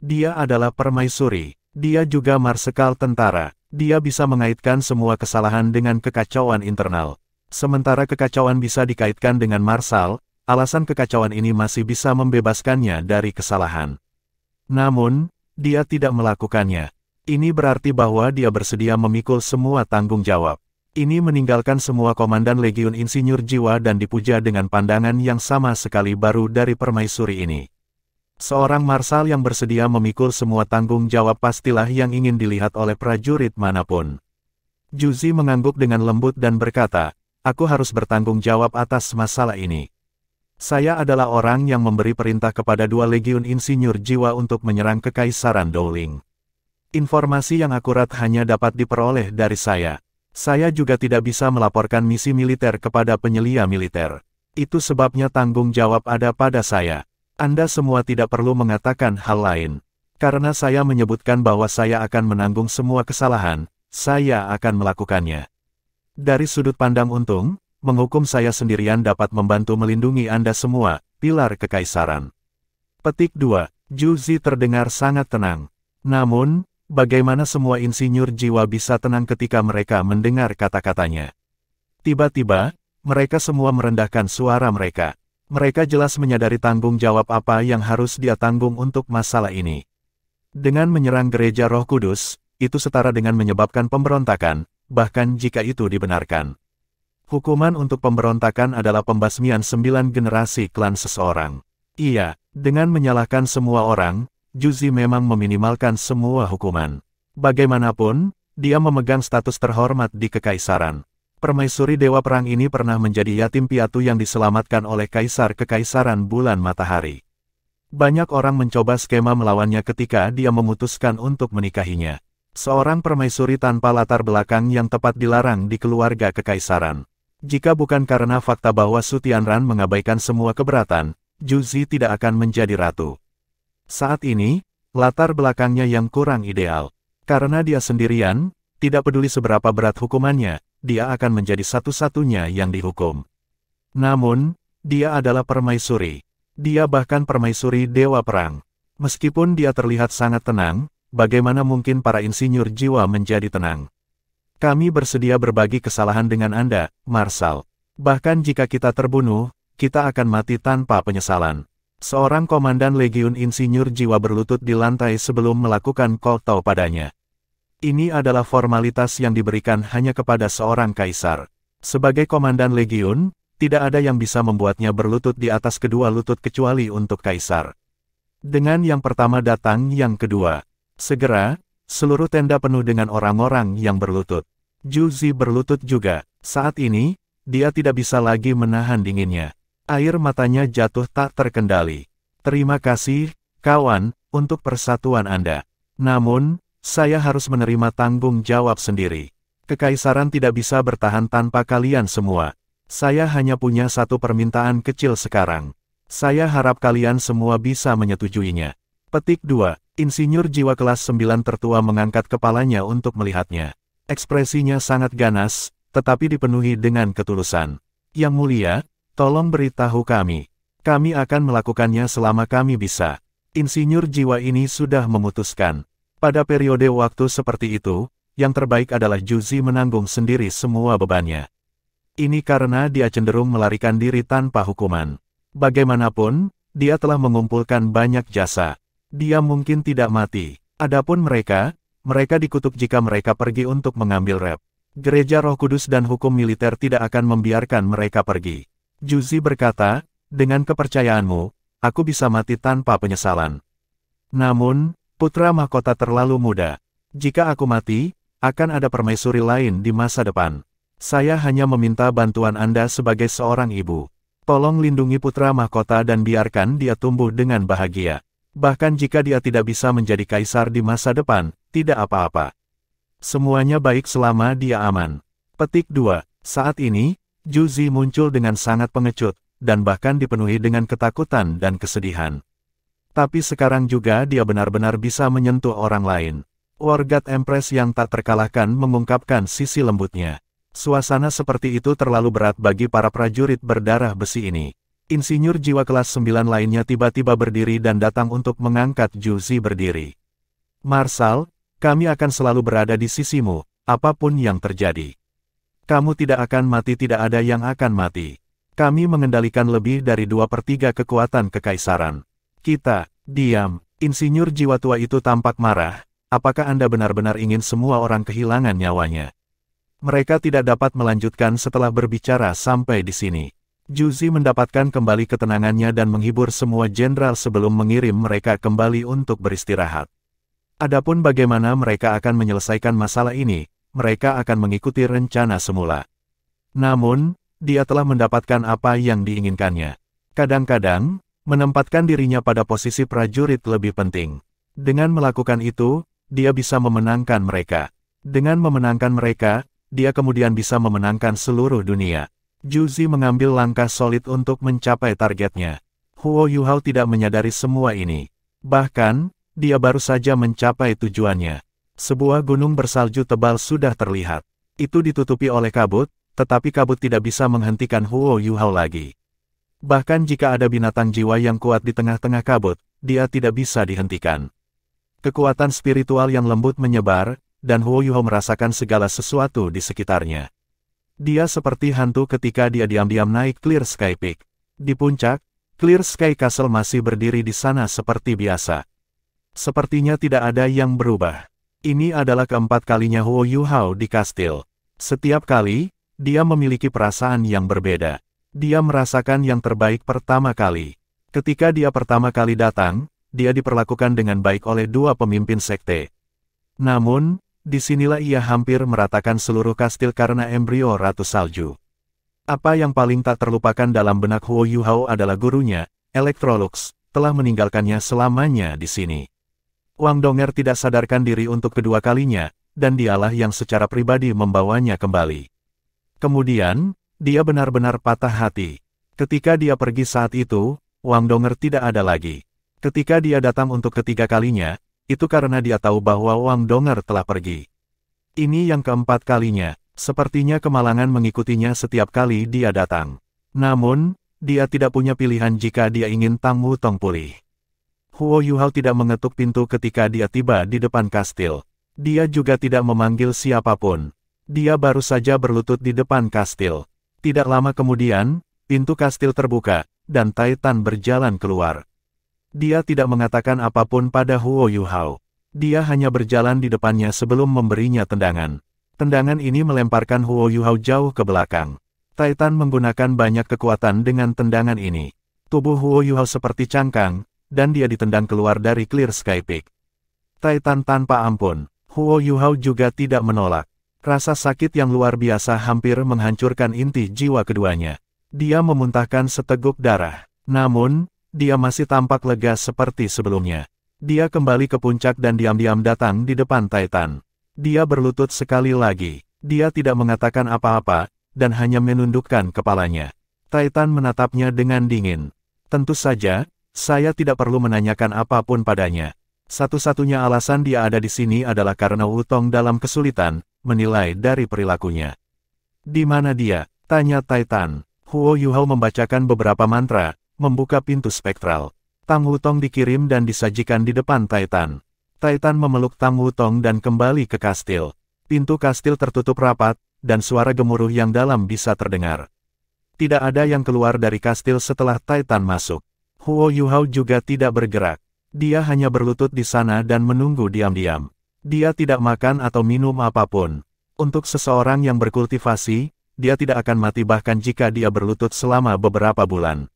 Dia adalah permaisuri. Dia juga marsekal tentara. Dia bisa mengaitkan semua kesalahan dengan kekacauan internal. Sementara kekacauan bisa dikaitkan dengan marsal, alasan kekacauan ini masih bisa membebaskannya dari kesalahan. Namun, dia tidak melakukannya. Ini berarti bahwa dia bersedia memikul semua tanggung jawab. Ini meninggalkan semua komandan Legiun Insinyur Jiwa dan dipuja dengan pandangan yang sama sekali baru dari permaisuri ini. Seorang marsal yang bersedia memikul semua tanggung jawab pastilah yang ingin dilihat oleh prajurit manapun. Juzi mengangguk dengan lembut dan berkata, aku harus bertanggung jawab atas masalah ini. Saya adalah orang yang memberi perintah kepada 2 Legiun Insinyur Jiwa untuk menyerang Kekaisaran Dowling. Informasi yang akurat hanya dapat diperoleh dari saya. Saya juga tidak bisa melaporkan misi militer kepada penyelia militer. Itu sebabnya tanggung jawab ada pada saya. Anda semua tidak perlu mengatakan hal lain. Karena saya menyebutkan bahwa saya akan menanggung semua kesalahan, saya akan melakukannya. Dari sudut pandang untung, menghukum saya sendirian dapat membantu melindungi Anda semua, pilar kekaisaran. Petik 2. Juzi terdengar sangat tenang. Namun, bagaimana semua insinyur jiwa bisa tenang ketika mereka mendengar kata-katanya? Tiba-tiba, mereka semua merendahkan suara mereka. Mereka jelas menyadari tanggung jawab apa yang harus dia tanggung untuk masalah ini. Dengan menyerang gereja Roh Kudus, itu setara dengan menyebabkan pemberontakan, bahkan jika itu dibenarkan. Hukuman untuk pemberontakan adalah pembasmian 9 generasi klan seseorang. Iya, dengan menyalahkan semua orang, Juzi memang meminimalkan semua hukuman. Bagaimanapun, dia memegang status terhormat di kekaisaran. Permaisuri Dewa Perang ini pernah menjadi yatim piatu yang diselamatkan oleh Kaisar Kekaisaran Bulan Matahari. Banyak orang mencoba skema melawannya ketika dia memutuskan untuk menikahinya. Seorang permaisuri tanpa latar belakang yang tepat dilarang di keluarga kekaisaran. Jika bukan karena fakta bahwa Sutianran mengabaikan semua keberatan, Juzi tidak akan menjadi ratu. Saat ini, latar belakangnya yang kurang ideal. Karena dia sendirian, tidak peduli seberapa berat hukumannya, dia akan menjadi satu-satunya yang dihukum. Namun, dia adalah permaisuri. Dia bahkan permaisuri Dewa Perang. Meskipun dia terlihat sangat tenang, bagaimana mungkin para insinyur jiwa menjadi tenang? Kami bersedia berbagi kesalahan dengan Anda, Marsal. Bahkan jika kita terbunuh, kita akan mati tanpa penyesalan. Seorang komandan Legiun Insinyur Jiwa berlutut di lantai sebelum melakukan kotau padanya. Ini adalah formalitas yang diberikan hanya kepada seorang kaisar. Sebagai komandan legiun, tidak ada yang bisa membuatnya berlutut di atas kedua lutut kecuali untuk kaisar. Dengan yang pertama datang yang kedua. Segera, seluruh tenda penuh dengan orang-orang yang berlutut. Juzi berlutut juga. Saat ini, dia tidak bisa lagi menahan dinginnya. Air matanya jatuh tak terkendali. Terima kasih, kawan, untuk persatuan Anda. Namun, saya harus menerima tanggung jawab sendiri. Kekaisaran tidak bisa bertahan tanpa kalian semua. Saya hanya punya satu permintaan kecil sekarang. Saya harap kalian semua bisa menyetujuinya. Petik 2. Insinyur jiwa kelas 9 tertua mengangkat kepalanya untuk melihatnya. Ekspresinya sangat ganas, tetapi dipenuhi dengan ketulusan. Yang mulia, tolong beritahu kami. Kami akan melakukannya selama kami bisa. Insinyur jiwa ini sudah memutuskan. Pada periode waktu seperti itu, yang terbaik adalah Juzi menanggung sendiri semua bebannya. Ini karena dia cenderung melarikan diri tanpa hukuman. Bagaimanapun, dia telah mengumpulkan banyak jasa. Dia mungkin tidak mati. Adapun mereka dikutuk jika mereka pergi untuk mengambil rep. Gereja Roh Kudus dan hukum militer tidak akan membiarkan mereka pergi. Juzi berkata, dengan kepercayaanmu, aku bisa mati tanpa penyesalan. Namun, putra mahkota terlalu muda. Jika aku mati, akan ada permaisuri lain di masa depan. Saya hanya meminta bantuan Anda sebagai seorang ibu. Tolong lindungi putra mahkota dan biarkan dia tumbuh dengan bahagia. Bahkan jika dia tidak bisa menjadi kaisar di masa depan, tidak apa-apa. Semuanya baik selama dia aman. Petik 2. Saat ini, Zhu Zi muncul dengan sangat pengecut, dan bahkan dipenuhi dengan ketakutan dan kesedihan. Tapi sekarang juga dia benar-benar bisa menyentuh orang lain. Wargat Empress yang tak terkalahkan mengungkapkan sisi lembutnya. Suasana seperti itu terlalu berat bagi para prajurit berdarah besi ini. Insinyur jiwa kelas 9 lainnya tiba-tiba berdiri dan datang untuk mengangkat Zhu Zi berdiri. Marshal, kami akan selalu berada di sisimu, apapun yang terjadi. Kamu tidak akan mati, tidak ada yang akan mati. Kami mengendalikan lebih dari 2/3 kekuatan kekaisaran. Kita, diam. Insinyur jiwa tua itu tampak marah. Apakah Anda benar-benar ingin semua orang kehilangan nyawanya? Mereka tidak dapat melanjutkan setelah berbicara sampai di sini. Zhu Zi mendapatkan kembali ketenangannya dan menghibur semua jenderal sebelum mengirim mereka kembali untuk beristirahat. Adapun bagaimana mereka akan menyelesaikan masalah ini, mereka akan mengikuti rencana semula. Namun, dia telah mendapatkan apa yang diinginkannya. Kadang-kadang, menempatkan dirinya pada posisi prajurit lebih penting. Dengan melakukan itu, dia bisa memenangkan mereka. Dengan memenangkan mereka, dia kemudian bisa memenangkan seluruh dunia. Zhu Zi mengambil langkah solid untuk mencapai targetnya. Huo Yuhao tidak menyadari semua ini. Bahkan, dia baru saja mencapai tujuannya. Sebuah gunung bersalju tebal sudah terlihat. Itu ditutupi oleh kabut, tetapi kabut tidak bisa menghentikan Huo Yuhao lagi. Bahkan jika ada binatang jiwa yang kuat di tengah-tengah kabut, dia tidak bisa dihentikan. Kekuatan spiritual yang lembut menyebar, dan Huo Yuhao merasakan segala sesuatu di sekitarnya. Dia seperti hantu ketika dia diam-diam naik Clear Sky Peak. Di puncak, Clear Sky Castle masih berdiri di sana seperti biasa. Sepertinya tidak ada yang berubah. Ini adalah keempat kalinya Huo Yuhao di kastil. Setiap kali, dia memiliki perasaan yang berbeda. Dia merasakan yang terbaik pertama kali. Ketika dia pertama kali datang, dia diperlakukan dengan baik oleh dua pemimpin sekte. Namun, disinilah ia hampir meratakan seluruh kastil karena embrio Ratu Salju. Apa yang paling tak terlupakan dalam benak Huo Yuhao adalah gurunya, Electrolux, telah meninggalkannya selamanya di sini. Wang Donger tidak sadarkan diri untuk kedua kalinya, dan dialah yang secara pribadi membawanya kembali. Kemudian, dia benar-benar patah hati. Ketika dia pergi saat itu, Wang Donger tidak ada lagi. Ketika dia datang untuk ketiga kalinya, itu karena dia tahu bahwa Wang Donger telah pergi. Ini yang keempat kalinya, sepertinya kemalangan mengikutinya setiap kali dia datang. Namun, dia tidak punya pilihan jika dia ingin Tang Wutong pulih. Huo Yuhao tidak mengetuk pintu ketika dia tiba di depan kastil. Dia juga tidak memanggil siapapun. Dia baru saja berlutut di depan kastil. Tidak lama kemudian, pintu kastil terbuka, dan Titan berjalan keluar. Dia tidak mengatakan apapun pada Huo Yuhao. Dia hanya berjalan di depannya sebelum memberinya tendangan. Tendangan ini melemparkan Huo Yuhao jauh ke belakang. Titan menggunakan banyak kekuatan dengan tendangan ini. Tubuh Huo Yuhao seperti cangkang, dan dia ditendang keluar dari Clear Sky Peak. Titan tanpa ampun. Huo Yuhao juga tidak menolak. Rasa sakit yang luar biasa hampir menghancurkan inti jiwa keduanya. Dia memuntahkan seteguk darah. Namun, dia masih tampak lega seperti sebelumnya. Dia kembali ke puncak dan diam-diam datang di depan Titan. Dia berlutut sekali lagi. Dia tidak mengatakan apa-apa, dan hanya menundukkan kepalanya. Titan menatapnya dengan dingin. Tentu saja, saya tidak perlu menanyakan apapun padanya. Satu-satunya alasan dia ada di sini adalah karena Wutong dalam kesulitan, menilai dari perilakunya. Di mana dia? Tanya Titan. Huo Yuhao membacakan beberapa mantra, membuka pintu spektral. Tang Wutong dikirim dan disajikan di depan Titan. Titan memeluk Tang Wutong dan kembali ke kastil. Pintu kastil tertutup rapat, dan suara gemuruh yang dalam bisa terdengar. Tidak ada yang keluar dari kastil setelah Titan masuk. Huo Yuhao juga tidak bergerak. Dia hanya berlutut di sana dan menunggu diam-diam. Dia tidak makan atau minum apapun. Untuk seseorang yang berkultivasi, dia tidak akan mati bahkan jika dia berlutut selama beberapa bulan.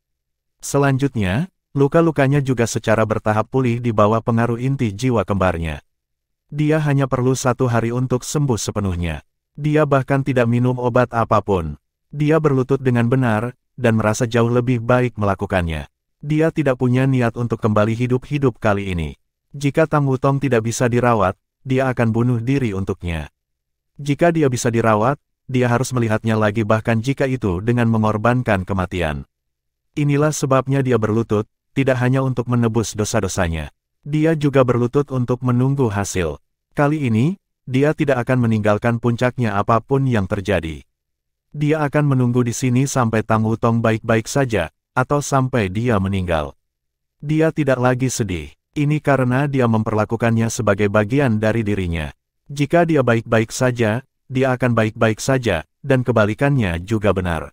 Selanjutnya, luka-lukanya juga secara bertahap pulih di bawah pengaruh inti jiwa kembarnya. Dia hanya perlu 1 hari untuk sembuh sepenuhnya. Dia bahkan tidak minum obat apapun. Dia berlutut dengan benar, dan merasa jauh lebih baik melakukannya. Dia tidak punya niat untuk kembali hidup-hidup kali ini. Jika Tang Wutong tidak bisa dirawat, dia akan bunuh diri untuknya. Jika dia bisa dirawat, dia harus melihatnya lagi bahkan jika itu dengan mengorbankan kematian. Inilah sebabnya dia berlutut, tidak hanya untuk menebus dosa-dosanya. Dia juga berlutut untuk menunggu hasil. Kali ini, dia tidak akan meninggalkan puncaknya apapun yang terjadi. Dia akan menunggu di sini sampai Tang Wutong baik-baik saja, atau sampai dia meninggal. Dia tidak lagi sedih. Ini karena dia memperlakukannya sebagai bagian dari dirinya. Jika dia baik-baik saja, dia akan baik-baik saja, dan kebalikannya juga benar.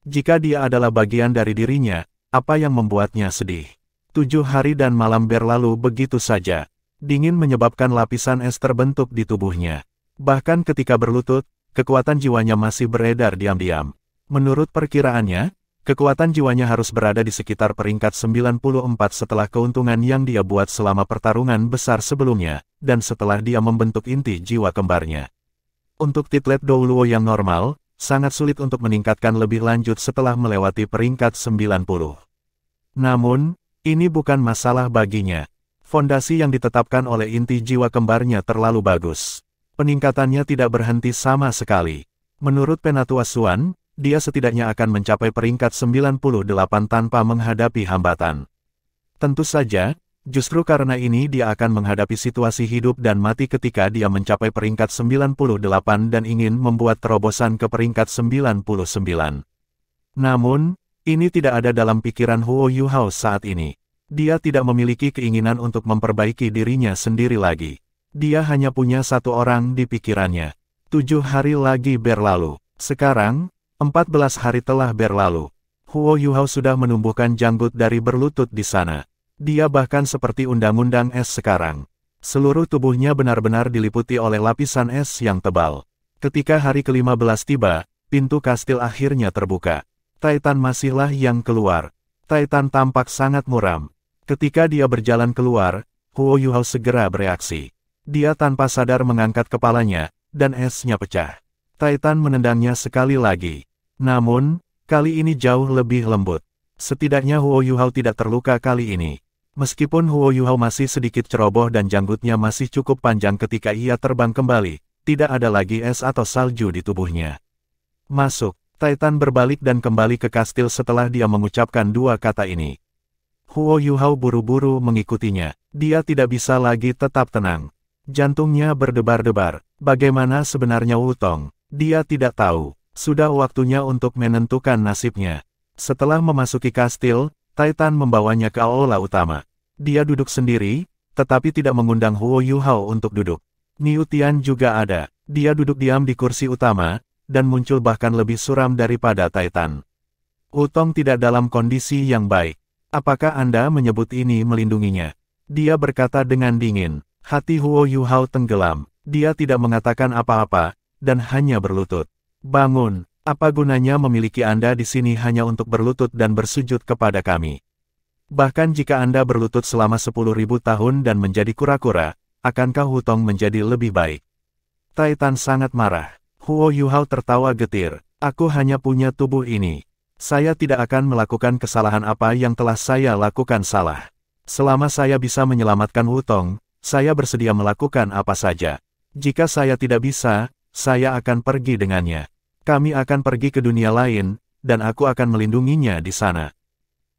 Jika dia adalah bagian dari dirinya, apa yang membuatnya sedih? 7 hari dan malam berlalu begitu saja. Dingin menyebabkan lapisan es terbentuk di tubuhnya. Bahkan ketika berlutut, kekuatan jiwanya masih beredar diam-diam. Menurut perkiraannya, kekuatan jiwanya harus berada di sekitar peringkat 94 setelah keuntungan yang dia buat selama pertarungan besar sebelumnya, dan setelah dia membentuk inti jiwa kembarnya. Untuk titlet Douluo yang normal, sangat sulit untuk meningkatkan lebih lanjut setelah melewati peringkat 90. Namun, ini bukan masalah baginya. Fondasi yang ditetapkan oleh inti jiwa kembarnya terlalu bagus. Peningkatannya tidak berhenti sama sekali. Menurut Penatua Xuan, dia setidaknya akan mencapai peringkat 98 tanpa menghadapi hambatan. Tentu saja, justru karena ini dia akan menghadapi situasi hidup dan mati ketika dia mencapai peringkat 98 dan ingin membuat terobosan ke peringkat 99. Namun, ini tidak ada dalam pikiran Huo Yuhao saat ini. Dia tidak memiliki keinginan untuk memperbaiki dirinya sendiri lagi. Dia hanya punya satu orang di pikirannya. 7 hari lagi berlalu. Sekarang, 14 hari telah berlalu. Huo Yuhao sudah menumbuhkan janggut dari berlutut di sana. Dia bahkan seperti undang-undang es sekarang. Seluruh tubuhnya benar-benar diliputi oleh lapisan es yang tebal. Ketika hari ke-15 tiba, pintu kastil akhirnya terbuka. Titan masihlah yang keluar. Titan tampak sangat muram. Ketika dia berjalan keluar, Huo Yuhao segera bereaksi. Dia tanpa sadar mengangkat kepalanya, dan esnya pecah. Titan menendangnya sekali lagi. Namun, kali ini jauh lebih lembut. Setidaknya Huo Yuhao tidak terluka kali ini. Meskipun Huo Yuhao masih sedikit ceroboh dan janggutnya masih cukup panjang ketika ia terbang kembali, tidak ada lagi es atau salju di tubuhnya. Masuk. Titan berbalik dan kembali ke kastil setelah dia mengucapkan dua kata ini. Huo Yuhao buru-buru mengikutinya. Dia tidak bisa lagi tetap tenang. Jantungnya berdebar-debar. Bagaimana sebenarnya Wutong? Dia tidak tahu. Sudah waktunya untuk menentukan nasibnya. Setelah memasuki kastil, Titan membawanya ke aula utama. Dia duduk sendiri, tetapi tidak mengundang Huo Yuhao untuk duduk. Niu Tian juga ada. Dia duduk diam di kursi utama, dan muncul bahkan lebih suram daripada Titan. Wutong tidak dalam kondisi yang baik. Apakah Anda menyebut ini melindunginya? Dia berkata dengan dingin. Hati Huo Yuhao tenggelam. Dia tidak mengatakan apa-apa, dan hanya berlutut. Bangun, apa gunanya memiliki Anda di sini hanya untuk berlutut dan bersujud kepada kami? Bahkan jika Anda berlutut selama 10.000 tahun dan menjadi kura-kura, akankah Wutong menjadi lebih baik? Titan sangat marah. Huo Yuhao tertawa getir. Aku hanya punya tubuh ini. Saya tidak akan melakukan kesalahan apa yang telah saya lakukan salah. Selama saya bisa menyelamatkan Wutong, saya bersedia melakukan apa saja. Jika saya tidak bisa, saya akan pergi dengannya. Kami akan pergi ke dunia lain, dan aku akan melindunginya di sana.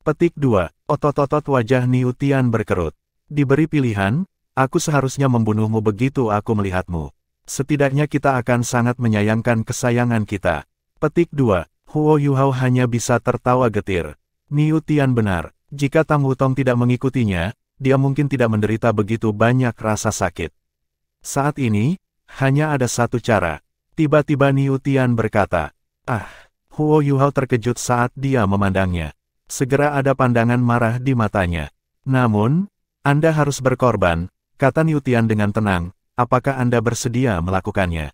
Petik 2. Otot-otot wajah Niu Tian berkerut. Diberi pilihan, aku seharusnya membunuhmu begitu aku melihatmu. Setidaknya kita akan sangat menyayangkan kesayangan kita. Petik 2. Huo Yuhao hanya bisa tertawa getir. Niu Tian benar. Jika Tang Wutong tidak mengikutinya, dia mungkin tidak menderita begitu banyak rasa sakit. Saat ini, hanya ada satu cara. Tiba-tiba Niu Tian berkata, "Ah." Huo Yuhao terkejut saat dia memandangnya. Segera ada pandangan marah di matanya. "Namun, Anda harus berkorban," kata Niu Tian dengan tenang. "Apakah Anda bersedia melakukannya?"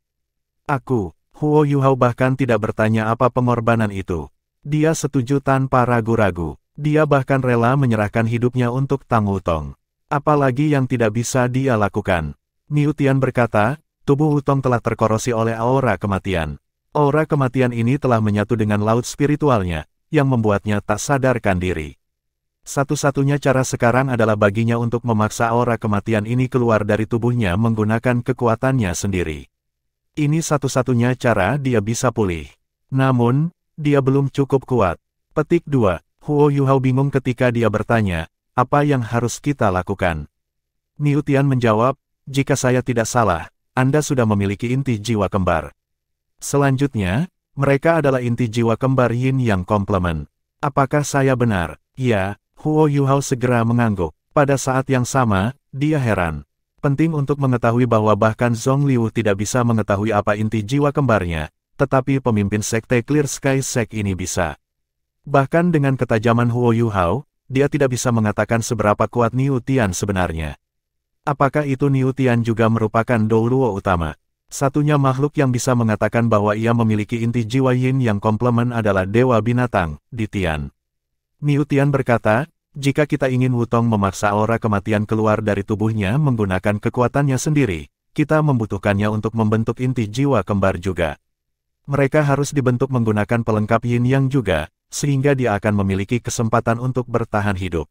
"Aku." Huo Yuhao bahkan tidak bertanya apa pengorbanan itu. Dia setuju tanpa ragu-ragu. Dia bahkan rela menyerahkan hidupnya untuk Tang Wutong. Apalagi yang tidak bisa dia lakukan. Niu Tian berkata, tubuh Wutong telah terkorosi oleh aura kematian. Aura kematian ini telah menyatu dengan laut spiritualnya, yang membuatnya tak sadarkan diri. Satu-satunya cara sekarang adalah baginya untuk memaksa aura kematian ini keluar dari tubuhnya menggunakan kekuatannya sendiri. Ini satu-satunya cara dia bisa pulih. Namun, dia belum cukup kuat. Petik 2. Huo Yuhao bingung ketika dia bertanya, apa yang harus kita lakukan? Niu Tian menjawab, jika saya tidak salah, Anda sudah memiliki inti jiwa kembar. Selanjutnya, mereka adalah inti jiwa kembar Yin yang komplement. Apakah saya benar? Ya, Huo Yuhao segera mengangguk. Pada saat yang sama, dia heran. Penting untuk mengetahui bahwa bahkan Zhong Liu tidak bisa mengetahui apa inti jiwa kembarnya, tetapi pemimpin sekte Clear Sky Sect ini bisa. Bahkan dengan ketajaman Huo Yuhao, dia tidak bisa mengatakan seberapa kuat Niu Tian sebenarnya. Apakah itu Niu Tian juga merupakan Douluo utama? Satunya makhluk yang bisa mengatakan bahwa ia memiliki inti jiwa Yin yang komplement adalah Dewa Binatang, Di Tian. Niu Tian berkata, jika kita ingin Wutong memaksa aura kematian keluar dari tubuhnya menggunakan kekuatannya sendiri, kita membutuhkannya untuk membentuk inti jiwa kembar juga. Mereka harus dibentuk menggunakan pelengkap Yin Yang juga, sehingga dia akan memiliki kesempatan untuk bertahan hidup.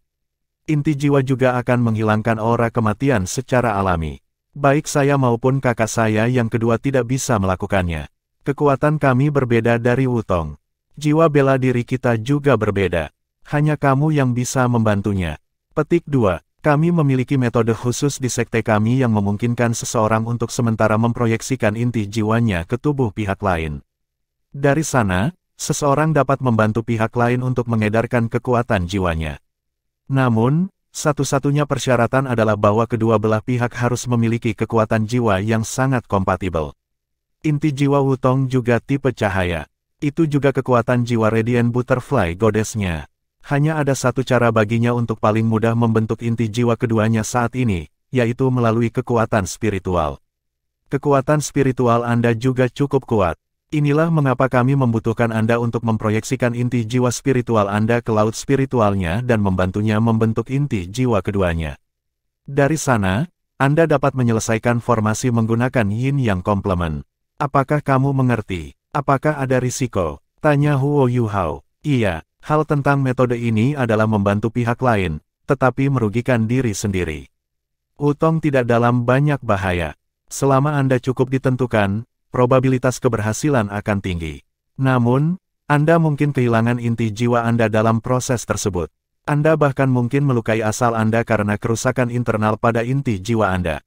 Inti jiwa juga akan menghilangkan aura kematian secara alami. Baik saya maupun kakak saya yang kedua tidak bisa melakukannya. Kekuatan kami berbeda dari Wutong. Jiwa bela diri kita juga berbeda. Hanya kamu yang bisa membantunya. Petik 2. Kami memiliki metode khusus di sekte kami yang memungkinkan seseorang untuk sementara memproyeksikan inti jiwanya ke tubuh pihak lain. Dari sana, seseorang dapat membantu pihak lain untuk mengedarkan kekuatan jiwanya. Namun, satu-satunya persyaratan adalah bahwa kedua belah pihak harus memiliki kekuatan jiwa yang sangat kompatibel. Inti jiwa Wutong juga tipe cahaya. Itu juga kekuatan jiwa Radiant Butterfly Goddess-nya. Hanya ada satu cara baginya untuk paling mudah membentuk inti jiwa keduanya saat ini, yaitu melalui kekuatan spiritual. Kekuatan spiritual Anda juga cukup kuat. Inilah mengapa kami membutuhkan Anda untuk memproyeksikan inti jiwa spiritual Anda ke laut spiritualnya dan membantunya membentuk inti jiwa keduanya. Dari sana, Anda dapat menyelesaikan formasi menggunakan Yin yang komplement. Apakah kamu mengerti? Apakah ada risiko? Tanya Huo Yuhao. Iya, hal tentang metode ini adalah membantu pihak lain, tetapi merugikan diri sendiri. Wutong tidak dalam banyak bahaya. Selama Anda cukup ditentukan, probabilitas keberhasilan akan tinggi. Namun, Anda mungkin kehilangan inti jiwa Anda dalam proses tersebut. Anda bahkan mungkin melukai asal Anda karena kerusakan internal pada inti jiwa Anda.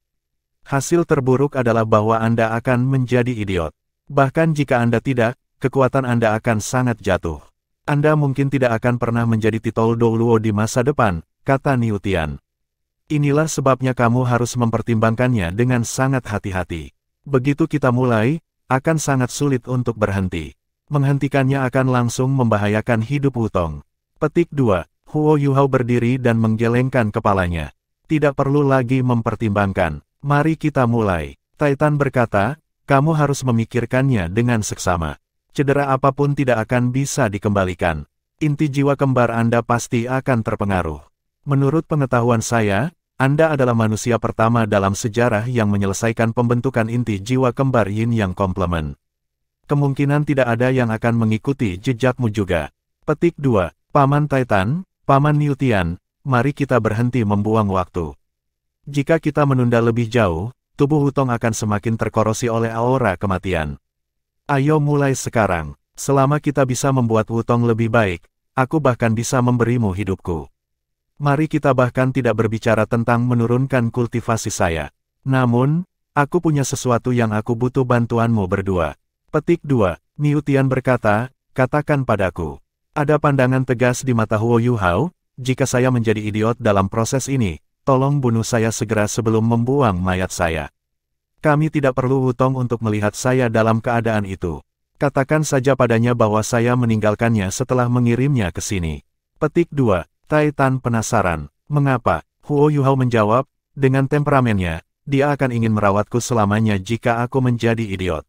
Hasil terburuk adalah bahwa Anda akan menjadi idiot. Bahkan jika Anda tidak, kekuatan Anda akan sangat jatuh. Anda mungkin tidak akan pernah menjadi titel Douluo di masa depan, kata Niu Tian. Inilah sebabnya kamu harus mempertimbangkannya dengan sangat hati-hati. Begitu kita mulai, akan sangat sulit untuk berhenti. Menghentikannya akan langsung membahayakan hidup Wutong. Petik 2. Huo Yuhao berdiri dan menggelengkan kepalanya. Tidak perlu lagi mempertimbangkan. Mari kita mulai. Titan berkata, kamu harus memikirkannya dengan seksama. Cedera apapun tidak akan bisa dikembalikan. Inti jiwa kembar Anda pasti akan terpengaruh. Menurut pengetahuan saya, Anda adalah manusia pertama dalam sejarah yang menyelesaikan pembentukan inti jiwa kembar Yin yang komplement. Kemungkinan tidak ada yang akan mengikuti jejakmu juga. Petik 2. Paman Titan, Paman Niu Tian, mari kita berhenti membuang waktu. Jika kita menunda lebih jauh, tubuh Wutong akan semakin terkorosi oleh aura kematian. Ayo mulai sekarang. Selama kita bisa membuat Wutong lebih baik, aku bahkan bisa memberimu hidupku. Mari kita bahkan tidak berbicara tentang menurunkan kultivasi saya. Namun, aku punya sesuatu yang aku butuh bantuanmu berdua. Petik 2. Niu Tian berkata, katakan padaku. Ada pandangan tegas di mata Huo Yuhao, jika saya menjadi idiot dalam proses ini, tolong bunuh saya segera sebelum membuang mayat saya. Kami tidak perlu Wutong untuk melihat saya dalam keadaan itu. Katakan saja padanya bahwa saya meninggalkannya setelah mengirimnya ke sini. Petik 2. Titan penasaran. Mengapa? Huo Yuhao menjawab, dengan temperamennya, dia akan ingin merawatku selamanya jika aku menjadi idiot.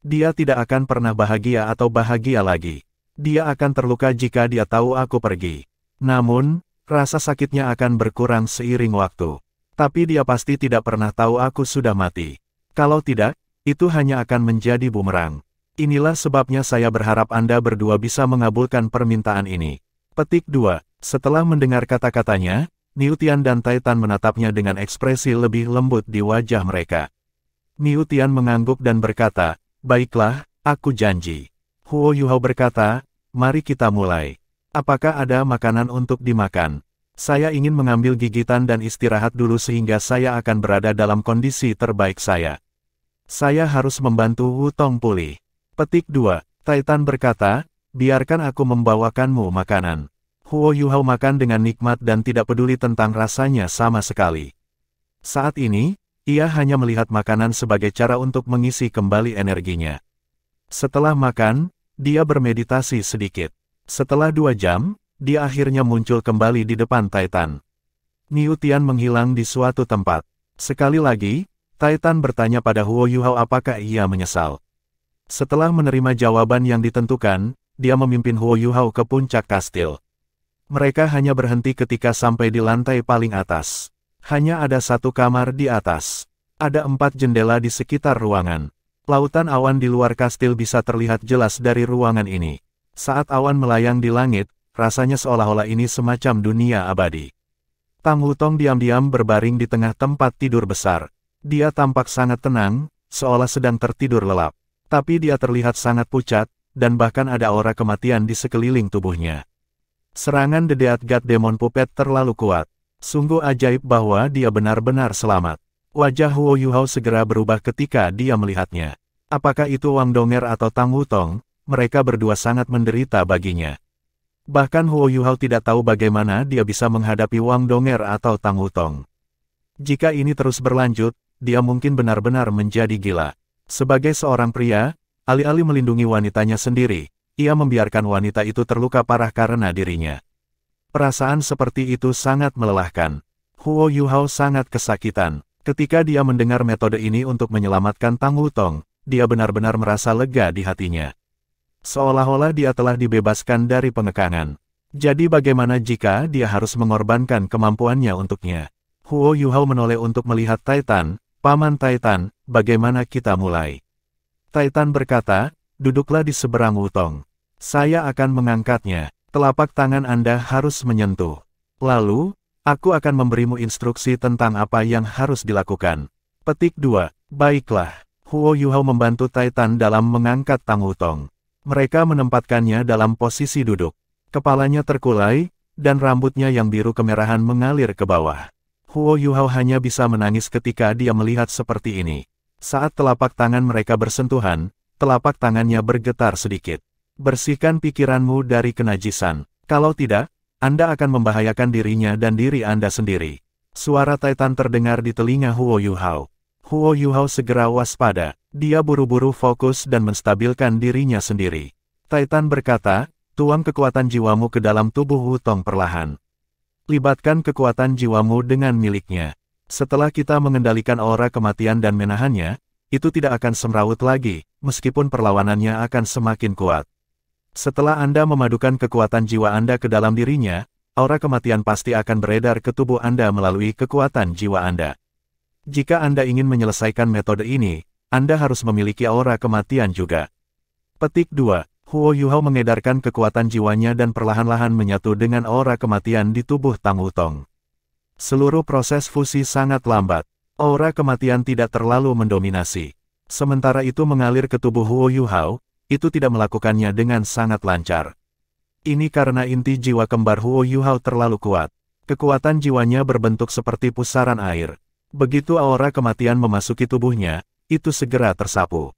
Dia tidak akan pernah bahagia atau bahagia lagi. Dia akan terluka jika dia tahu aku pergi. Namun, rasa sakitnya akan berkurang seiring waktu. Tapi dia pasti tidak pernah tahu aku sudah mati. Kalau tidak, itu hanya akan menjadi bumerang. Inilah sebabnya saya berharap Anda berdua bisa mengabulkan permintaan ini. Petik 2. Setelah mendengar kata-katanya, Niu Tian dan Titan menatapnya dengan ekspresi lebih lembut di wajah mereka. Niu Tian mengangguk dan berkata, "Baiklah, aku janji." Huo Yuhao berkata, "Mari kita mulai. Apakah ada makanan untuk dimakan? Saya ingin mengambil gigitan dan istirahat dulu sehingga saya akan berada dalam kondisi terbaik saya. Saya harus membantu Wutong pulih." Petik 2. Titan berkata, "Biarkan aku membawakanmu makanan." Huo Yuhao makan dengan nikmat dan tidak peduli tentang rasanya sama sekali. Saat ini, ia hanya melihat makanan sebagai cara untuk mengisi kembali energinya. Setelah makan, dia bermeditasi sedikit. Setelah 2 jam, dia akhirnya muncul kembali di depan Titan. Niu Tian menghilang di suatu tempat. Sekali lagi, Titan bertanya pada Huo Yuhao apakah ia menyesal. Setelah menerima jawaban yang ditentukan, dia memimpin Huo Yuhao ke puncak kastil. Mereka hanya berhenti ketika sampai di lantai paling atas. Hanya ada 1 kamar di atas. Ada 4 jendela di sekitar ruangan. Lautan awan di luar kastil bisa terlihat jelas dari ruangan ini. Saat awan melayang di langit, rasanya seolah-olah ini semacam dunia abadi. Tang Wutong diam-diam berbaring di tengah tempat tidur besar. Dia tampak sangat tenang, seolah sedang tertidur lelap. Tapi dia terlihat sangat pucat, dan bahkan ada aura kematian di sekeliling tubuhnya. Serangan The Death God Demon Puppet terlalu kuat. Sungguh ajaib bahwa dia benar-benar selamat. Wajah Huo Yuhao segera berubah ketika dia melihatnya. Apakah itu Wang Donger atau Tang Wutong? Mereka berdua sangat menderita baginya. Bahkan Huo Yuhao tidak tahu bagaimana dia bisa menghadapi Wang Donger atau Tang Wutong. Jika ini terus berlanjut, dia mungkin benar-benar menjadi gila. Sebagai seorang pria, alih-alih melindungi wanitanya sendiri, ia membiarkan wanita itu terluka parah karena dirinya. Perasaan seperti itu sangat melelahkan. Huo Yuhao sangat kesakitan. Ketika dia mendengar metode ini untuk menyelamatkan Tang Wutong, dia benar-benar merasa lega di hatinya. Seolah-olah dia telah dibebaskan dari pengekangan. Jadi bagaimana jika dia harus mengorbankan kemampuannya untuknya? Huo Yuhao menoleh untuk melihat Titan. "Paman Titan, bagaimana kita mulai?" Titan berkata, "Duduklah di seberang Wutong. Saya akan mengangkatnya. Telapak tangan Anda harus menyentuh. Lalu, aku akan memberimu instruksi tentang apa yang harus dilakukan." Petik 2. Baiklah. Huo Yuhao membantu Titan dalam mengangkat Tang Wutong. Mereka menempatkannya dalam posisi duduk. Kepalanya terkulai, dan rambutnya yang biru kemerahan mengalir ke bawah. Huo Yuhao hanya bisa menangis ketika dia melihat seperti ini. Saat telapak tangan mereka bersentuhan, telapak tangannya bergetar sedikit. Bersihkan pikiranmu dari kenajisan. Kalau tidak, Anda akan membahayakan dirinya dan diri Anda sendiri. Suara Titan terdengar di telinga Huo Yuhao. Huo Yuhao segera waspada. Dia buru-buru fokus dan menstabilkan dirinya sendiri. Titan berkata, "Tuang kekuatan jiwamu ke dalam tubuh Wutong perlahan. Libatkan kekuatan jiwamu dengan miliknya. Setelah kita mengendalikan aura kematian dan menahannya, itu tidak akan semrawut lagi, meskipun perlawanannya akan semakin kuat. Setelah Anda memadukan kekuatan jiwa Anda ke dalam dirinya, aura kematian pasti akan beredar ke tubuh Anda melalui kekuatan jiwa Anda. Jika Anda ingin menyelesaikan metode ini, Anda harus memiliki aura kematian juga." Petik 2. Huo Yuhao mengedarkan kekuatan jiwanya dan perlahan-lahan menyatu dengan aura kematian di tubuh Tang Wutong. Seluruh proses fusi sangat lambat. Aura kematian tidak terlalu mendominasi. Sementara itu mengalir ke tubuh Huo Yuhao, itu tidak melakukannya dengan sangat lancar. Ini karena inti jiwa kembar Huo Yuhao terlalu kuat. Kekuatan jiwanya berbentuk seperti pusaran air. Begitu aura kematian memasuki tubuhnya, itu segera tersapu.